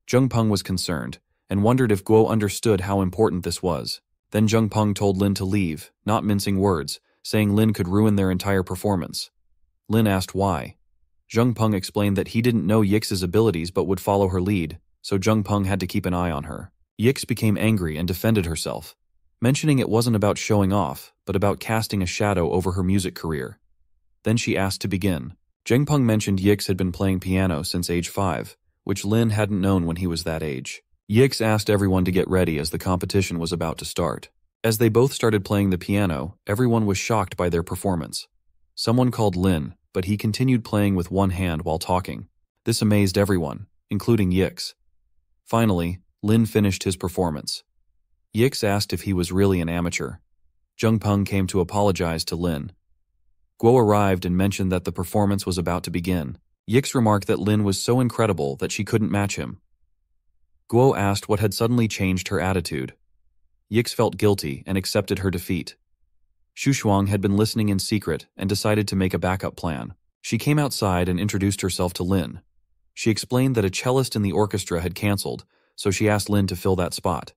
Zheng Peng was concerned, and wondered if Guo understood how important this was. Then Zheng Peng told Lin to leave, not mincing words, saying Lin could ruin their entire performance. Lin asked why. Zheng Peng explained that he didn't know Yix's abilities but would follow her lead, so Zheng Peng had to keep an eye on her. Yix became angry and defended herself, mentioning it wasn't about showing off, but about casting a shadow over her music career. Then she asked to begin. Zheng Peng mentioned Yix had been playing piano since age 5, which Lin hadn't known when he was that age. Yix asked everyone to get ready as the competition was about to start. As they both started playing the piano, everyone was shocked by their performance. Someone called Lin, but he continued playing with one hand while talking. This amazed everyone, including Yix. Finally, Lin finished his performance. Yix asked if he was really an amateur. Zheng Peng came to apologize to Lin. Guo arrived and mentioned that the performance was about to begin. Yix remarked that Lin was so incredible that she couldn't match him. Guo asked what had suddenly changed her attitude. Yix felt guilty and accepted her defeat. Xu Shuang had been listening in secret and decided to make a backup plan. She came outside and introduced herself to Lin. She explained that a cellist in the orchestra had cancelled, so she asked Lin to fill that spot.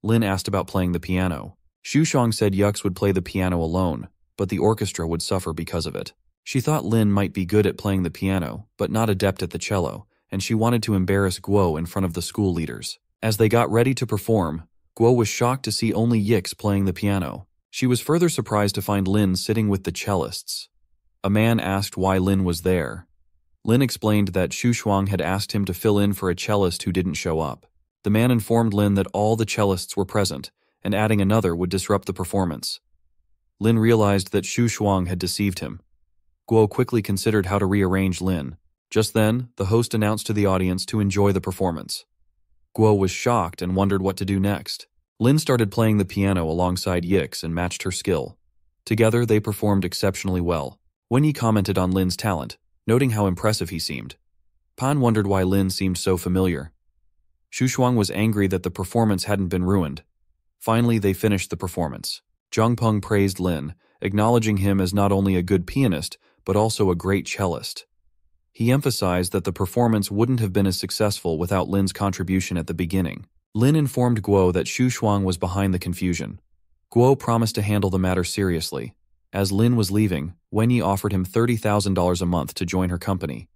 Lin asked about playing the piano. Xu Shuang said Yux would play the piano alone, but the orchestra would suffer because of it. She thought Lin might be good at playing the piano, but not adept at the cello, and she wanted to embarrass Guo in front of the school leaders. As they got ready to perform, Guo was shocked to see only Yix playing the piano. She was further surprised to find Lin sitting with the cellists. A man asked why Lin was there. Lin explained that Xu Shuang had asked him to fill in for a cellist who didn't show up. The man informed Lin that all the cellists were present, and adding another would disrupt the performance. Lin realized that Xu Shuang had deceived him. Guo quickly considered how to rearrange Lin. Just then, the host announced to the audience to enjoy the performance. Guo was shocked and wondered what to do next. Lin started playing the piano alongside Yix and matched her skill. Together, they performed exceptionally well. Wenyi commented on Lin's talent, noting how impressive he seemed. Pan wondered why Lin seemed so familiar. Xu Shuang was angry that the performance hadn't been ruined. Finally, they finished the performance. Zheng Peng praised Lin, acknowledging him as not only a good pianist, but also a great cellist. He emphasized that the performance wouldn't have been as successful without Lin's contribution at the beginning. Lin informed Guo that Xu Shuang was behind the confusion. Guo promised to handle the matter seriously. As Lin was leaving, Wenyi offered him $30,000 a month to join her company.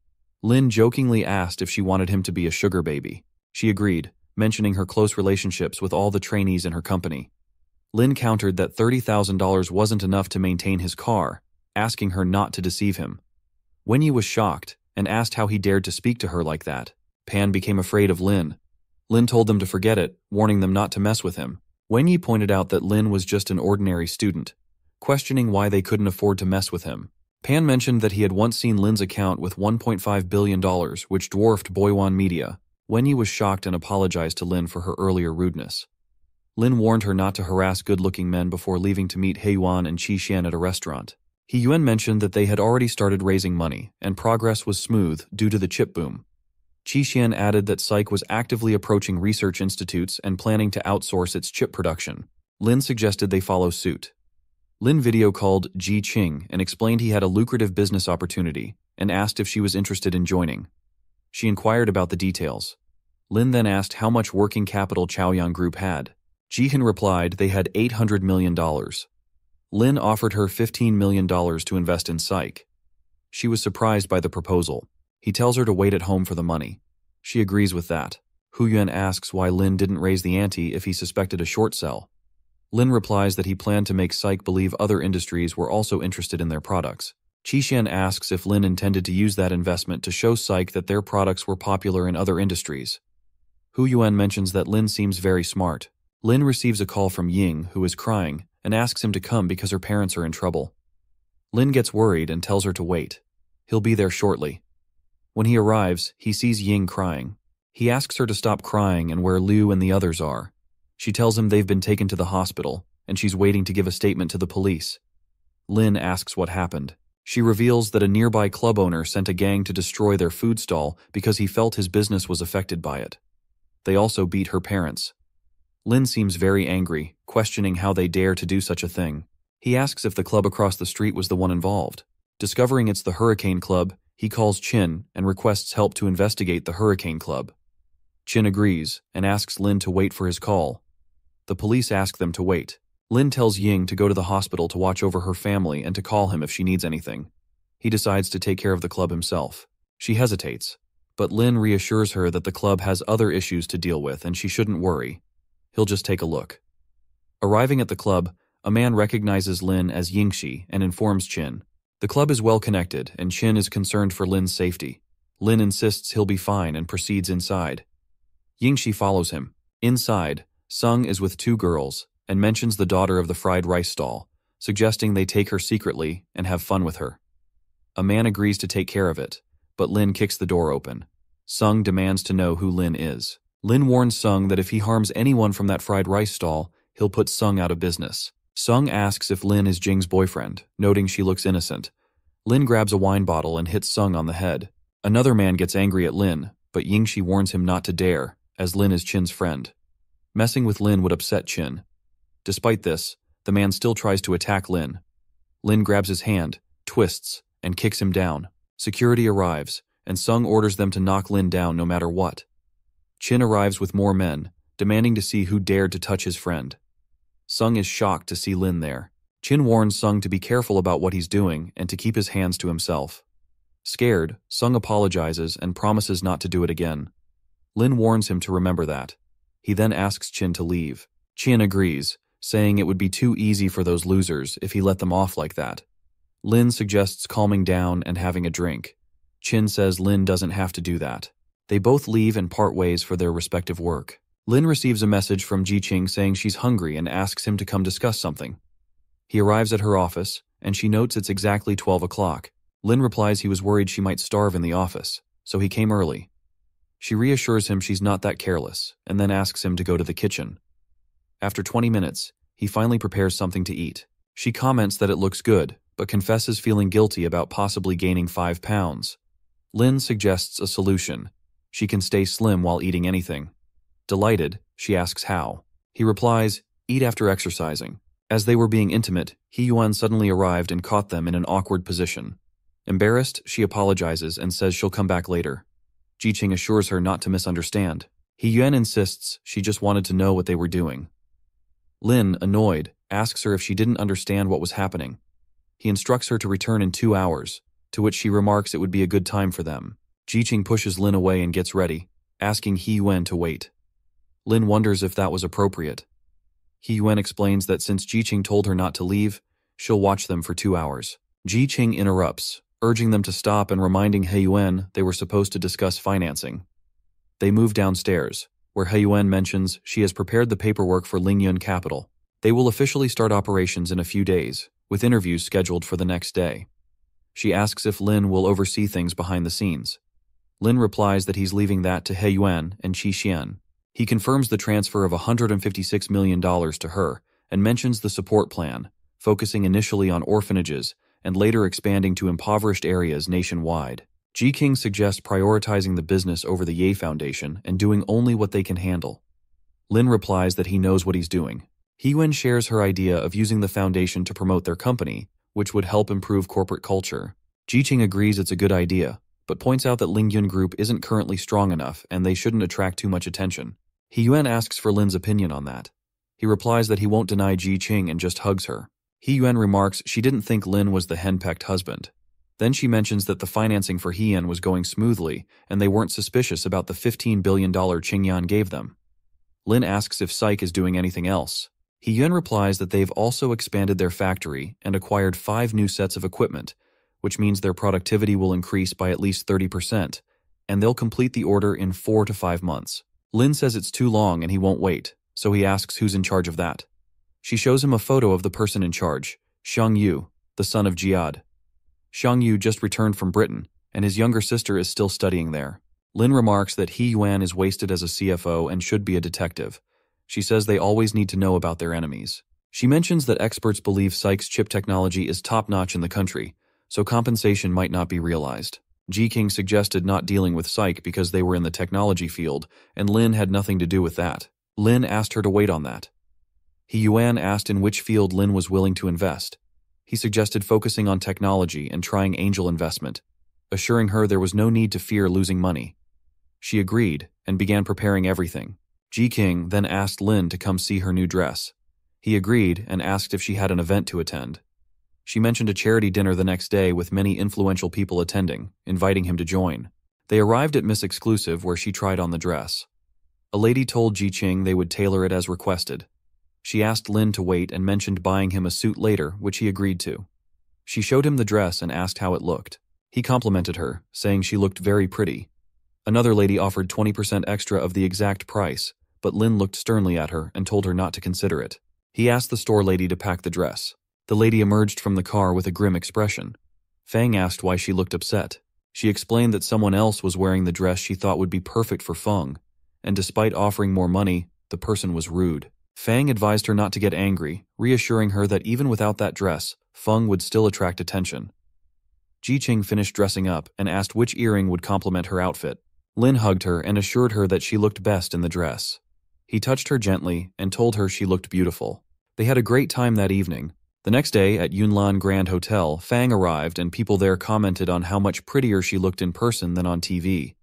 Lin jokingly asked if she wanted him to be a sugar baby. She agreed, mentioning her close relationships with all the trainees in her company. Lin countered that $30,000 wasn't enough to maintain his car, asking her not to deceive him. Wenyi was shocked and asked how he dared to speak to her like that. Pan became afraid of Lin. Lin told them to forget it, warning them not to mess with him. Wenyi pointed out that Lin was just an ordinary student, questioning why they couldn't afford to mess with him. Pan mentioned that he had once seen Lin's account with $1.5 billion, which dwarfed Boiwan Media. Wenyi was shocked and apologized to Lin for her earlier rudeness. Lin warned her not to harass good-looking men before leaving to meet He Yuan and Qi Xian at a restaurant. He Yuan mentioned that they had already started raising money, and progress was smooth due to the chip boom. Qi Xian added that Psych was actively approaching research institutes and planning to outsource its chip production. Lin suggested they follow suit. Lin video called Ji Qing and explained he had a lucrative business opportunity, and asked if she was interested in joining. She inquired about the details. Lin then asked how much working capital Chaoyang Group had. Jihan replied they had $800 million. Lin offered her $15 million to invest in Psych. She was surprised by the proposal. He tells her to wait at home for the money. She agrees with that. Hu Yuan asks why Lin didn't raise the ante if he suspected a short sell. Lin replies that he planned to make Psych believe other industries were also interested in their products. Qi Xian asks if Lin intended to use that investment to show Psych that their products were popular in other industries. Hu Yuan mentions that Lin seems very smart. Lin receives a call from Ying, who is crying, and asks him to come because her parents are in trouble. Lin gets worried and tells her to wait. He'll be there shortly. When he arrives, he sees Ying crying. He asks her to stop crying and where Liu and the others are. She tells him they've been taken to the hospital, and she's waiting to give a statement to the police. Lin asks what happened. She reveals that a nearby club owner sent a gang to destroy their food stall because he felt his business was affected by it. They also beat her parents. Lin seems very angry, questioning how they dare to do such a thing. He asks if the club across the street was the one involved. Discovering it's the Hurricane Club, he calls Chin and requests help to investigate the Hurricane Club. Chin agrees and asks Lin to wait for his call. The police ask them to wait. Lin tells Ying to go to the hospital to watch over her family and to call him if she needs anything. He decides to take care of the club himself. She hesitates, but Lin reassures her that the club has other issues to deal with and she shouldn't worry. He'll just take a look. Arriving at the club, a man recognizes Lin as Yingxi and informs Chin. The club is well connected and Chin is concerned for Lin's safety. Lin insists he'll be fine and proceeds inside. Yingxi follows him. Inside, Sung is with two girls and mentions the daughter of the fried rice stall, suggesting they take her secretly and have fun with her. A man agrees to take care of it, but Lin kicks the door open. Sung demands to know who Lin is. Lin warns Sung that if he harms anyone from that fried rice stall, he'll put Sung out of business. Sung asks if Lin is Jing's boyfriend, noting she looks innocent. Lin grabs a wine bottle and hits Sung on the head. Another man gets angry at Lin, but Yingxi warns him not to dare, as Lin is Chin's friend. Messing with Lin would upset Chin. Despite this, the man still tries to attack Lin. Lin grabs his hand, twists, and kicks him down. Security arrives, and Sung orders them to knock Lin down no matter what. Chin arrives with more men, demanding to see who dared to touch his friend. Sung is shocked to see Lin there. Chin warns Sung to be careful about what he's doing and to keep his hands to himself. Scared, Sung apologizes and promises not to do it again. Lin warns him to remember that. He then asks Chin to leave. Chin agrees, saying it would be too easy for those losers if he let them off like that. Lin suggests calming down and having a drink. Chin says Lin doesn't have to do that. They both leave and part ways for their respective work. Lin receives a message from Ji-Ching saying she's hungry and asks him to come discuss something. He arrives at her office, and she notes it's exactly 12 o'clock. Lin replies he was worried she might starve in the office, so he came early. She reassures him she's not that careless, and then asks him to go to the kitchen. After 20 minutes, he finally prepares something to eat. She comments that it looks good, but confesses feeling guilty about possibly gaining 5 pounds. Lin suggests a solution. She can stay slim while eating anything. Delighted, she asks how. He replies, eat after exercising. As they were being intimate, He-Yuan suddenly arrived and caught them in an awkward position. Embarrassed, she apologizes and says she'll come back later. Ji-Ching assures her not to misunderstand. He-Yuan insists she just wanted to know what they were doing. Lin, annoyed, asks her if she didn't understand what was happening. He instructs her to return in 2 hours, to which she remarks it would be a good time for them. Ji-Ching pushes Lin away and gets ready, asking He-Yuan to wait. Lin wonders if that was appropriate. He-Yuan explains that since Ji-Ching told her not to leave, she'll watch them for 2 hours. Ji-Ching interrupts, urging them to stop and reminding He-Yuan they were supposed to discuss financing. They move downstairs, where He-Yuan mentions she has prepared the paperwork for Lingyun Capital. They will officially start operations in a few days, with interviews scheduled for the next day. She asks if Lin will oversee things behind the scenes. Lin replies that he's leaving that to He-Yuan and Qi-Xian. He confirms the transfer of $156 million to her and mentions the support plan, focusing initially on orphanages and later expanding to impoverished areas nationwide. Ji-King suggests prioritizing the business over the Ye Foundation and doing only what they can handle. Lin replies that he knows what he's doing. He-Yuan shares her idea of using the foundation to promote their company, which would help improve corporate culture. Ji-Ching agrees it's a good idea, but points out that Lingyun Group isn't currently strong enough and they shouldn't attract too much attention. He-Yuan asks for Lin's opinion on that. He replies that he won't deny Ji-Ching and just hugs her. He-Yuan remarks she didn't think Lin was the henpecked husband. Then she mentions that the financing for He-Yuan was going smoothly and they weren't suspicious about the $15 billion Qingyan gave them. Lin asks if Psych is doing anything else. He-Yuan replies that they've also expanded their factory and acquired 5 new sets of equipment, which means their productivity will increase by at least 30%, and they'll complete the order in 4 to 5 months. Lin says it's too long and he won't wait, so he asks who's in charge of that. She shows him a photo of the person in charge, Xiang Yu, the son of Jihad. Xiang Yu just returned from Britain, and his younger sister is still studying there. Lin remarks that He-Yuan is wasted as a CFO and should be a detective. She says they always need to know about their enemies. She mentions that experts believe Psych's chip technology is top-notch in the country, so compensation might not be realized. Ji-King suggested not dealing with Psych because they were in the technology field, and Lin had nothing to do with that. Lin asked her to wait on that. Yuan asked in which field Lin was willing to invest. He suggested focusing on technology and trying angel investment, assuring her there was no need to fear losing money. She agreed and began preparing everything. Ji King then asked Lin to come see her new dress. He agreed and asked if she had an event to attend. She mentioned a charity dinner the next day with many influential people attending, inviting him to join. They arrived at Miss Exclusive where she tried on the dress. A lady told Ji Qing they would tailor it as requested. She asked Lin to wait and mentioned buying him a suit later, which he agreed to. She showed him the dress and asked how it looked. He complimented her, saying she looked very pretty. Another lady offered 20% extra of the exact price, but Lin looked sternly at her and told her not to consider it. He asked the store lady to pack the dress. The lady emerged from the car with a grim expression. Fang asked why she looked upset. She explained that someone else was wearing the dress she thought would be perfect for Feng, and despite offering more money, the person was rude. Fang advised her not to get angry, reassuring her that even without that dress, Feng would still attract attention. Ji Qing finished dressing up and asked which earring would complement her outfit. Lin hugged her and assured her that she looked best in the dress. He touched her gently and told her she looked beautiful. They had a great time that evening. The next day at Yunlan Grand Hotel, Fang arrived and people there commented on how much prettier she looked in person than on TV.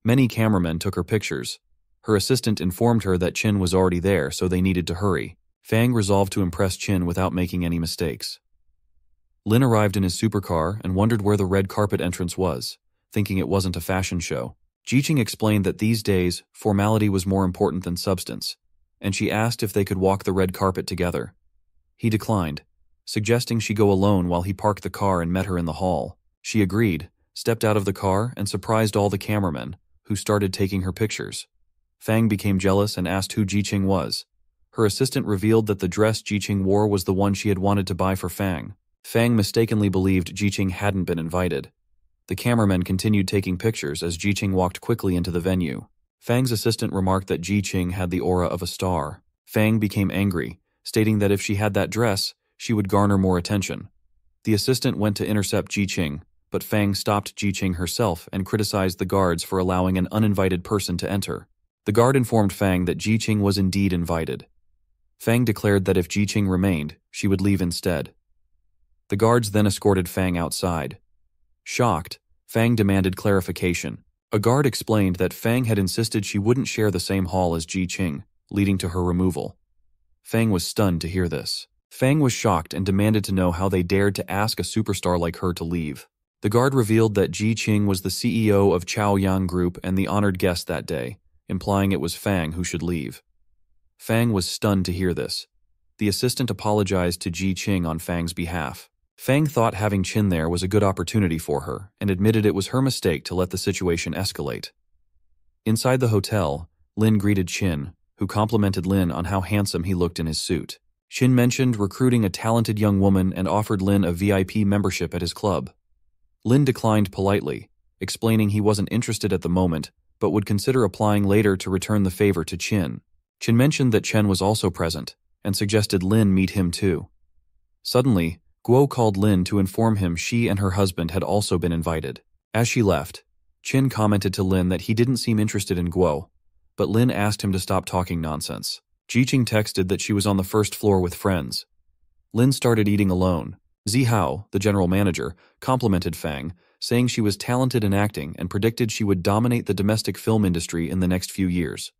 Many cameramen took her pictures. Her assistant informed her that Qin was already there, so they needed to hurry. Fang resolved to impress Qin without making any mistakes. Lin arrived in his supercar and wondered where the red carpet entrance was, thinking it wasn't a fashion show. Ji Qing explained that these days, formality was more important than substance, and she asked if they could walk the red carpet together. He declined, suggesting she go alone while he parked the car and met her in the hall. She agreed, stepped out of the car, and surprised all the cameramen, who started taking her pictures. Fang became jealous and asked who Ji Qing was. Her assistant revealed that the dress Ji Qing wore was the one she had wanted to buy for Fang. Fang mistakenly believed Ji Qing hadn't been invited. The cameramen continued taking pictures as Ji Qing walked quickly into the venue. Fang's assistant remarked that Ji Qing had the aura of a star. Fang became angry, stating that if she had that dress, she would garner more attention. The assistant went to intercept Ji Qing, but Fang stopped Ji Qing herself and criticized the guards for allowing an uninvited person to enter. The guard informed Fang that Ji Qing was indeed invited. Fang declared that if Ji Qing remained, she would leave instead. The guards then escorted Fang outside. Shocked, Fang demanded clarification. A guard explained that Fang had insisted she wouldn't share the same hall as Ji Qing, leading to her removal. Fang was stunned to hear this. Fang was shocked and demanded to know how they dared to ask a superstar like her to leave. The guard revealed that Ji Qing was the CEO of Chaoyang Group and the honored guest that day, implying it was Fang who should leave. Fang was stunned to hear this. The assistant apologized to Ji Qing on Fang's behalf. Fang thought having Qin there was a good opportunity for her and admitted it was her mistake to let the situation escalate. Inside the hotel, Lin greeted Qin, who complimented Lin on how handsome he looked in his suit. Qin mentioned recruiting a talented young woman and offered Lin a VIP membership at his club. Lin declined politely, explaining he wasn't interested at the moment, but would consider applying later to return the favor to Qin. Qin mentioned that Chen was also present, and suggested Lin meet him too. Suddenly, Guo called Lin to inform him she and her husband had also been invited. As she left, Qin commented to Lin that he didn't seem interested in Guo, but Lin asked him to stop talking nonsense. Ji Qing texted that she was on the first floor with friends. Lin started eating alone. Zihao, the general manager, complimented Fang, saying she was talented in acting and predicted she would dominate the domestic film industry in the next few years.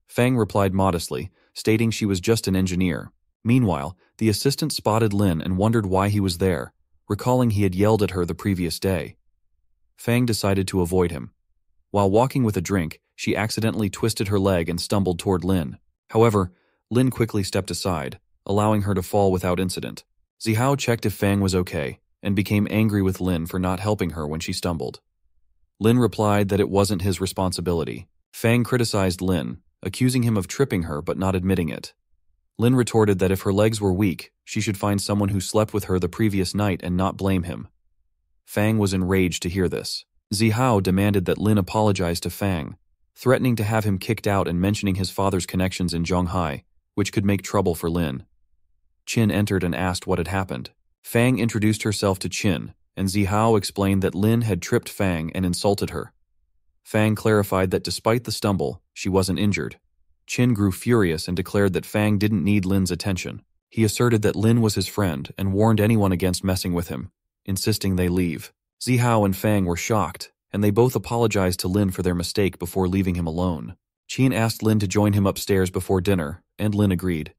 Fang replied modestly, stating she was just an engineer. Meanwhile, the assistant spotted Lin and wondered why he was there, recalling he had yelled at her the previous day. Fang decided to avoid him. While walking with a drink, she accidentally twisted her leg and stumbled toward Lin. However, Lin quickly stepped aside, allowing her to fall without incident. Zihao checked if Fang was okay, and became angry with Lin for not helping her when she stumbled. Lin replied that it wasn't his responsibility. Fang criticized Lin, accusing him of tripping her but not admitting it. Lin retorted that if her legs were weak, she should find someone who slept with her the previous night and not blame him. Fang was enraged to hear this. Zihao demanded that Lin apologize to Fang, threatening to have him kicked out and mentioning his father's connections in Zhonghai, which could make trouble for Lin. Qin entered and asked what had happened. Fang introduced herself to Qin, and Zihao explained that Lin had tripped Fang and insulted her. Fang clarified that despite the stumble, she wasn't injured. Qin grew furious and declared that Fang didn't need Lin's attention. He asserted that Lin was his friend and warned anyone against messing with him, insisting they leave. Zihao and Fang were shocked, and they both apologized to Lin for their mistake before leaving him alone. Qin asked Lin to join him upstairs before dinner, and Lin agreed.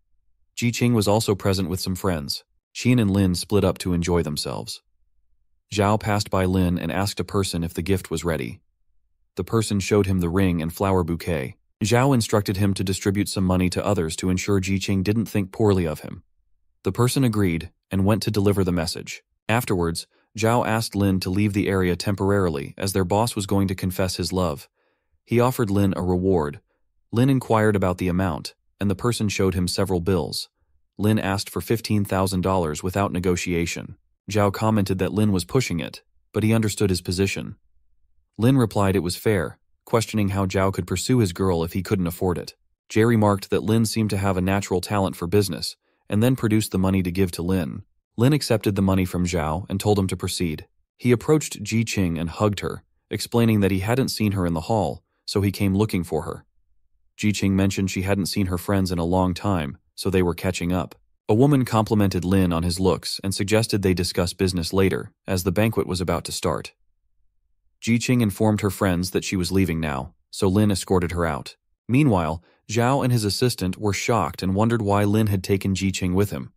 Jiqing was also present with some friends. Qin and Lin split up to enjoy themselves. Zhao passed by Lin and asked a person if the gift was ready. The person showed him the ring and flower bouquet. Zhao instructed him to distribute some money to others to ensure Jiqing didn't think poorly of him. The person agreed and went to deliver the message. Afterwards, Zhao asked Lin to leave the area temporarily as their boss was going to confess his love. He offered Lin a reward. Lin inquired about the amount, and the person showed him several bills. Lin asked for $15,000 without negotiation. Zhao commented that Lin was pushing it, but he understood his position. Lin replied it was fair, questioning how Zhao could pursue his girl if he couldn't afford it. Jay remarked that Lin seemed to have a natural talent for business, and then produced the money to give to Lin. Lin accepted the money from Zhao and told him to proceed. He approached Jiqing and hugged her, explaining that he hadn't seen her in the hall, so he came looking for her. Jiqing mentioned she hadn't seen her friends in a long time, so they were catching up. A woman complimented Lin on his looks and suggested they discuss business later, as the banquet was about to start. Jiqing informed her friends that she was leaving now, so Lin escorted her out. Meanwhile, Zhao and his assistant were shocked and wondered why Lin had taken Jiqing with him.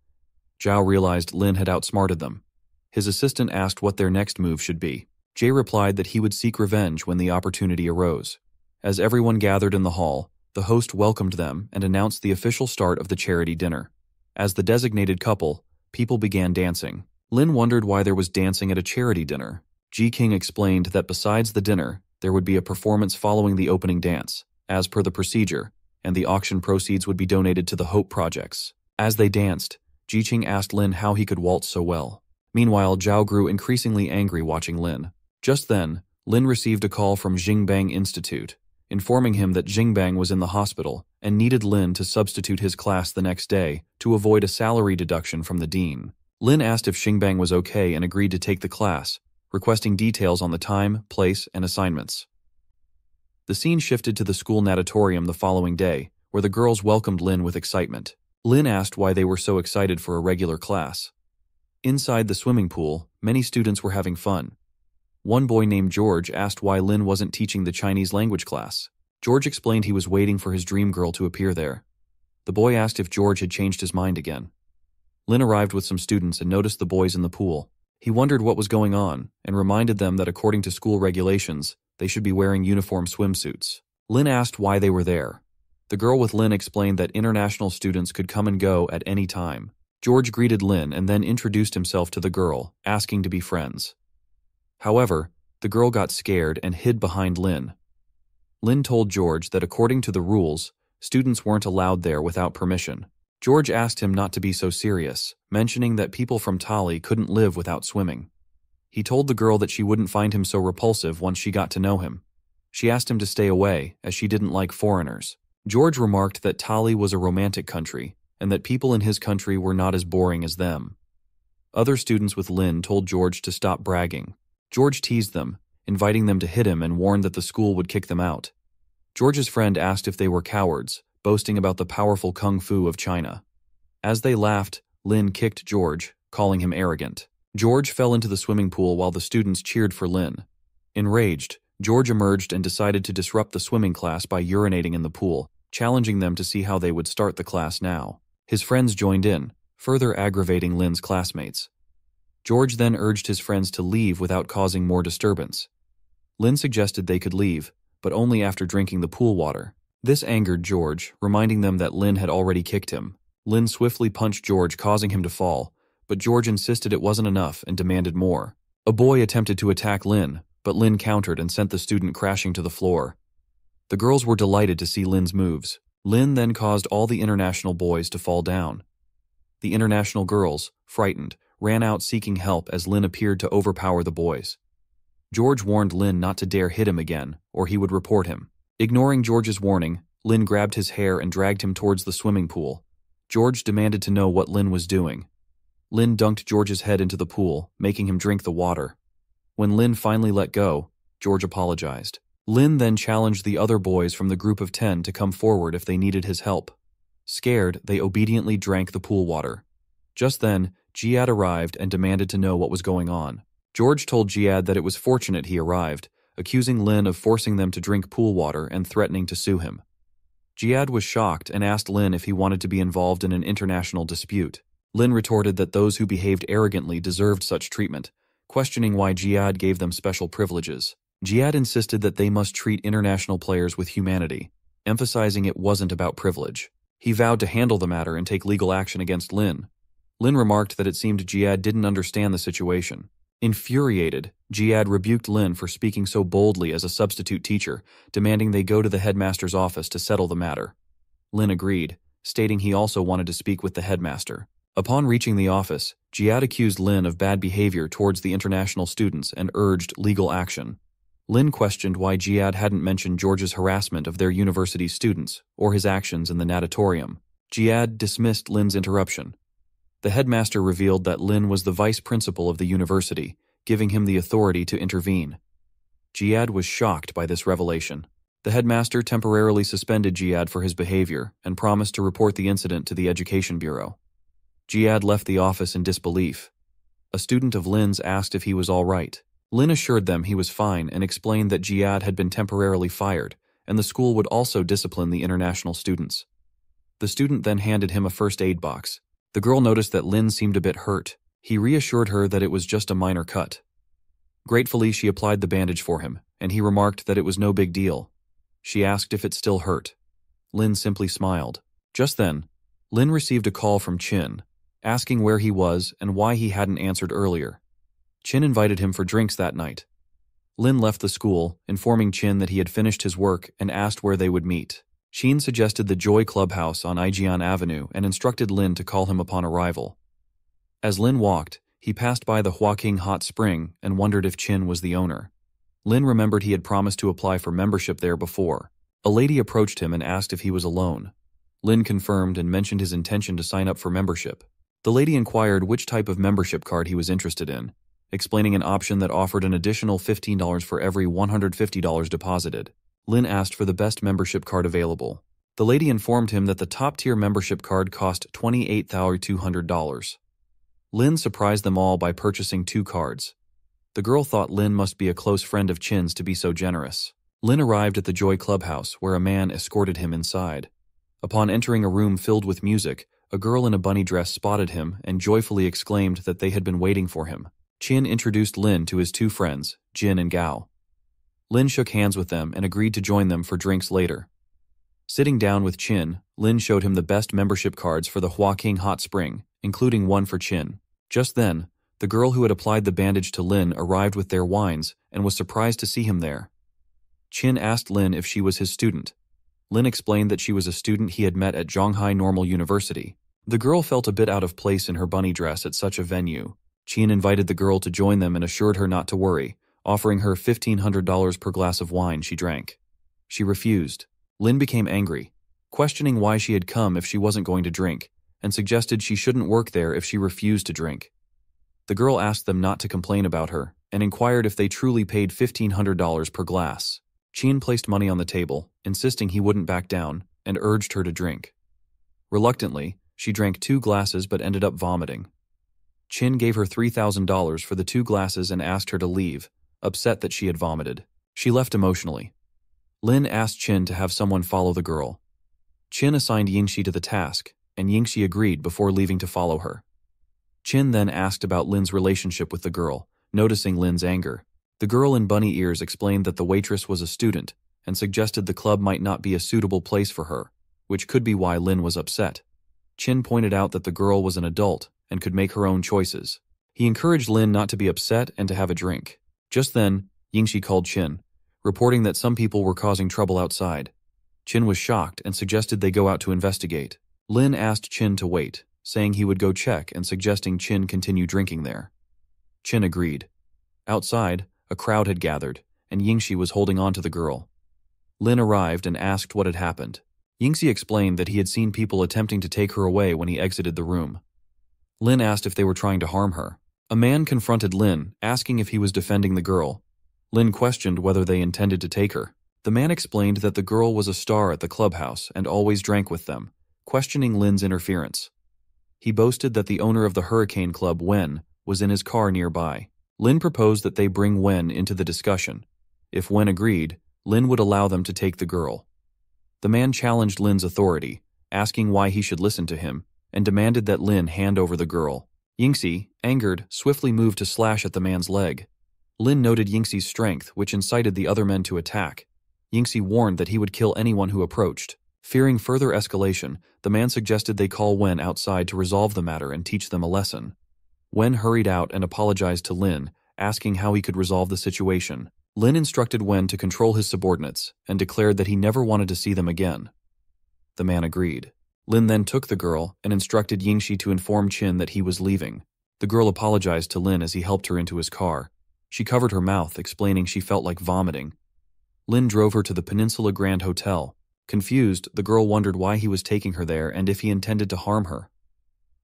Zhao realized Lin had outsmarted them. His assistant asked what their next move should be. Jay replied that he would seek revenge when the opportunity arose. As everyone gathered in the hall, the host welcomed them and announced the official start of the charity dinner. As the designated couple, people began dancing. Lin wondered why there was dancing at a charity dinner. Jiqing explained that besides the dinner, there would be a performance following the opening dance, as per the procedure, and the auction proceeds would be donated to the Hope Projects. As they danced, Jiqing asked Lin how he could waltz so well. Meanwhile, Zhao grew increasingly angry watching Lin. Just then, Lin received a call from Jingbang Institute, informing him that Jingbang was in the hospital and needed Lin to substitute his class the next day to avoid a salary deduction from the dean. Lin asked if Jingbang was okay and agreed to take the class, requesting details on the time, place, and assignments. The scene shifted to the school natatorium the following day, where the girls welcomed Lin with excitement. Lin asked why they were so excited for a regular class. Inside the swimming pool, many students were having fun. One boy named George asked why Lin wasn't teaching the Chinese language class. George explained he was waiting for his dream girl to appear there. The boy asked if George had changed his mind again. Lin arrived with some students and noticed the boys in the pool. He wondered what was going on and reminded them that according to school regulations, they should be wearing uniform swimsuits. Lin asked why they were there. The girl with Lin explained that international students could come and go at any time. George greeted Lin and then introduced himself to the girl, asking to be friends. However, the girl got scared and hid behind Lin. Lin told George that according to the rules, students weren't allowed there without permission. George asked him not to be so serious, mentioning that people from Tali couldn't live without swimming. He told the girl that she wouldn't find him so repulsive once she got to know him. She asked him to stay away, as she didn't like foreigners. George remarked that Tali was a romantic country, and that people in his country were not as boring as them. Other students with Lin told George to stop bragging. George teased them, inviting them to hit him and warned that the school would kick them out. George's friend asked if they were cowards, boasting about the powerful kung fu of China. As they laughed, Lin kicked George, calling him arrogant. George fell into the swimming pool while the students cheered for Lin. Enraged, George emerged and decided to disrupt the swimming class by urinating in the pool, challenging them to see how they would start the class now. His friends joined in, further aggravating Lin's classmates. George then urged his friends to leave without causing more disturbance. Lin suggested they could leave, but only after drinking the pool water. This angered George, reminding them that Lin had already kicked him. Lin swiftly punched George, causing him to fall, but George insisted it wasn't enough and demanded more. A boy attempted to attack Lin, but Lin countered and sent the student crashing to the floor. The girls were delighted to see Lin's moves. Lin then caused all the international boys to fall down. The international girls, frightened, ran out seeking help as Lin appeared to overpower the boys. George warned Lin not to dare hit him again, or he would report him. Ignoring George's warning, Lin grabbed his hair and dragged him towards the swimming pool. George demanded to know what Lin was doing. Lin dunked George's head into the pool, making him drink the water. When Lin finally let go, George apologized. Lin then challenged the other boys from the group of 10 to come forward if they needed his help. Scared, they obediently drank the pool water. Just then, Jihad arrived and demanded to know what was going on. George told Jihad that it was fortunate he arrived, accusing Lin of forcing them to drink pool water and threatening to sue him. Jihad was shocked and asked Lin if he wanted to be involved in an international dispute. Lin retorted that those who behaved arrogantly deserved such treatment, questioning why Jihad gave them special privileges. Jihad insisted that they must treat international players with humanity, emphasizing it wasn't about privilege. He vowed to handle the matter and take legal action against Lin. Lin remarked that it seemed Jihad didn't understand the situation. Infuriated, Jihad rebuked Lin for speaking so boldly as a substitute teacher, demanding they go to the headmaster's office to settle the matter. Lin agreed, stating he also wanted to speak with the headmaster. Upon reaching the office, Jihad accused Lin of bad behavior towards the international students and urged legal action. Lin questioned why Jihad hadn't mentioned George's harassment of their university students or his actions in the natatorium. Jihad dismissed Lin's interruption. The headmaster revealed that Lin was the vice principal of the university, giving him the authority to intervene. Jihad was shocked by this revelation. The headmaster temporarily suspended Jihad for his behavior and promised to report the incident to the Education Bureau. Jihad left the office in disbelief. A student of Lin's asked if he was all right. Lin assured them he was fine and explained that Jihad had been temporarily fired, and the school would also discipline the international students. The student then handed him a first aid box. The girl noticed that Lin seemed a bit hurt. He reassured her that it was just a minor cut. Gratefully, she applied the bandage for him, and he remarked that it was no big deal. She asked if it still hurt. Lin simply smiled. Just then, Lin received a call from Chin, asking where he was and why he hadn't answered earlier. Chin invited him for drinks that night. Lin left the school, informing Chin that he had finished his work and asked where they would meet. Chin suggested the Joy Clubhouse on Ijeon Avenue and instructed Lin to call him upon arrival. As Lin walked, he passed by the Huaking Hot Spring and wondered if Chin was the owner. Lin remembered he had promised to apply for membership there before. A lady approached him and asked if he was alone. Lin confirmed and mentioned his intention to sign up for membership. The lady inquired which type of membership card he was interested in, explaining an option that offered an additional $15 for every $150 deposited. Lin asked for the best membership card available. The lady informed him that the top-tier membership card cost $28,200. Lin surprised them all by purchasing 2 cards. The girl thought Lin must be a close friend of Chin's to be so generous. Lin arrived at the Joy Clubhouse, where a man escorted him inside. Upon entering a room filled with music, a girl in a bunny dress spotted him and joyfully exclaimed that they had been waiting for him. Chin introduced Lin to his 2 friends, Jin and Gao. Lin shook hands with them and agreed to join them for drinks later. Sitting down with Chin, Lin showed him the best membership cards for the Huaking Hot Spring, including one for Chin. Just then, the girl who had applied the bandage to Lin arrived with their wines and was surprised to see him there. Chin asked Lin if she was his student. Lin explained that she was a student he had met at Zhonghai Normal University. The girl felt a bit out of place in her bunny dress at such a venue. Chin invited the girl to join them and assured her not to worry, offering her $1,500 per glass of wine she drank. She refused. Lin became angry, questioning why she had come if she wasn't going to drink, and suggested she shouldn't work there if she refused to drink. The girl asked them not to complain about her, and inquired if they truly paid $1,500 per glass. Chin placed money on the table, insisting he wouldn't back down, and urged her to drink. Reluctantly, she drank 2 glasses but ended up vomiting. Chin gave her $3,000 for the 2 glasses and asked her to leave, upset that she had vomited. She left emotionally. Lin asked Chin to have someone follow the girl. Chin assigned Yingxi to the task, and Yingxi agreed before leaving to follow her. Chin then asked about Lin's relationship with the girl, noticing Lin's anger. The girl in bunny ears explained that the waitress was a student and suggested the club might not be a suitable place for her, which could be why Lin was upset. Chin pointed out that the girl was an adult and could make her own choices. He encouraged Lin not to be upset and to have a drink. Just then, Yingxi called Chin, reporting that some people were causing trouble outside. Chin was shocked and suggested they go out to investigate. Lin asked Chin to wait, saying he would go check and suggesting Chin continue drinking there. Chin agreed. Outside, a crowd had gathered, and Yingxi was holding on to the girl. Lin arrived and asked what had happened. Yingxi explained that he had seen people attempting to take her away when he exited the room. Lin asked if they were trying to harm her. A man confronted Lin, asking if he was defending the girl. Lin questioned whether they intended to take her. The man explained that the girl was a star at the clubhouse and always drank with them, questioning Lin's interference. He boasted that the owner of the Hurricane Club, Wen, was in his car nearby. Lin proposed that they bring Wen into the discussion. If Wen agreed, Lin would allow them to take the girl. The man challenged Lin's authority, asking why he should listen to him, and demanded that Lin hand over the girl. Yingxi, angered, swiftly moved to slash at the man's leg. Lin noted Yingxi's strength, which incited the other men to attack. Yingxi warned that he would kill anyone who approached. Fearing further escalation, the man suggested they call Wen outside to resolve the matter and teach them a lesson. Wen hurried out and apologized to Lin, asking how he could resolve the situation. Lin instructed Wen to control his subordinates and declared that he never wanted to see them again. The man agreed. Lin then took the girl and instructed Yingxi to inform Qin that he was leaving. The girl apologized to Lin as he helped her into his car. She covered her mouth, explaining she felt like vomiting. Lin drove her to the Peninsula Grand Hotel. Confused, the girl wondered why he was taking her there and if he intended to harm her.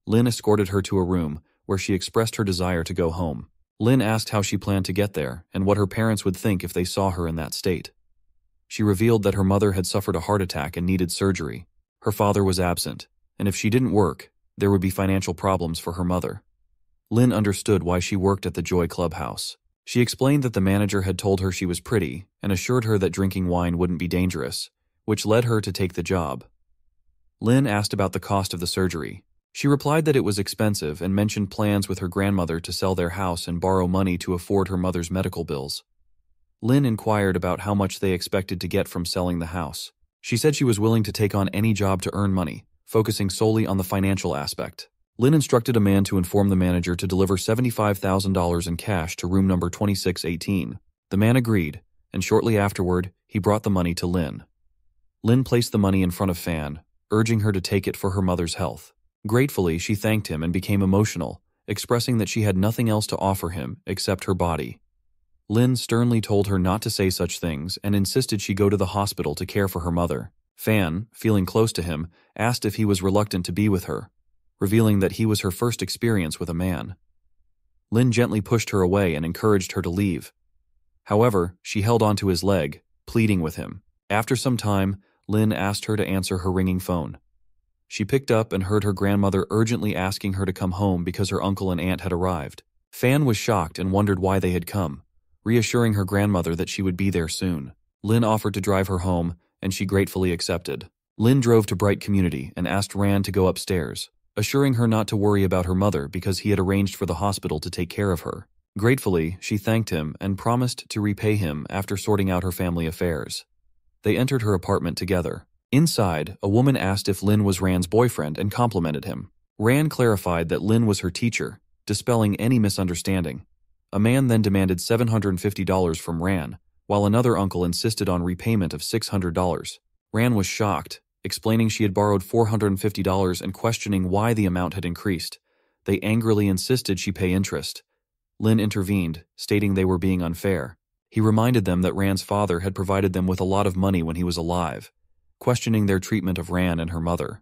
Lin escorted her to a room, where she expressed her desire to go home. Lin asked how she planned to get there and what her parents would think if they saw her in that state. She revealed that her mother had suffered a heart attack and needed surgery. Her father was absent, and if she didn't work, there would be financial problems for her mother. Lin understood why she worked at the Joy Clubhouse. She explained that the manager had told her she was pretty and assured her that drinking wine wouldn't be dangerous, which led her to take the job. Lin asked about the cost of the surgery. She replied that it was expensive and mentioned plans with her grandmother to sell their house and borrow money to afford her mother's medical bills. Lin inquired about how much they expected to get from selling the house. She said she was willing to take on any job to earn money, focusing solely on the financial aspect. Lin instructed a man to inform the manager to deliver $75,000 in cash to room number 2618. The man agreed, and shortly afterward, he brought the money to Lin. Lin placed the money in front of Fan, urging her to take it for her mother's health. Gratefully, she thanked him and became emotional, expressing that she had nothing else to offer him except her body. Lin sternly told her not to say such things and insisted she go to the hospital to care for her mother. Fan, feeling close to him, asked if he was reluctant to be with her, revealing that he was her first experience with a man. Lin gently pushed her away and encouraged her to leave. However, she held onto his leg, pleading with him. After some time, Lin asked her to answer her ringing phone. She picked up and heard her grandmother urgently asking her to come home because her uncle and aunt had arrived. Fan was shocked and wondered why they had come, reassuring her grandmother that she would be there soon. Lin offered to drive her home, and she gratefully accepted. Lin drove to Bright Community and asked Ran to go upstairs, assuring her not to worry about her mother because he had arranged for the hospital to take care of her. Gratefully, she thanked him and promised to repay him after sorting out her family affairs. They entered her apartment together. Inside, a woman asked if Lin was Ran's boyfriend and complimented him. Ran clarified that Lin was her teacher, dispelling any misunderstanding. A man then demanded $750 from Ran, while another uncle insisted on repayment of $600. Ran was shocked, explaining she had borrowed $450 and questioning why the amount had increased. They angrily insisted she pay interest. Lin intervened, stating they were being unfair. He reminded them that Ran's father had provided them with a lot of money when he was alive, questioning their treatment of Ran and her mother.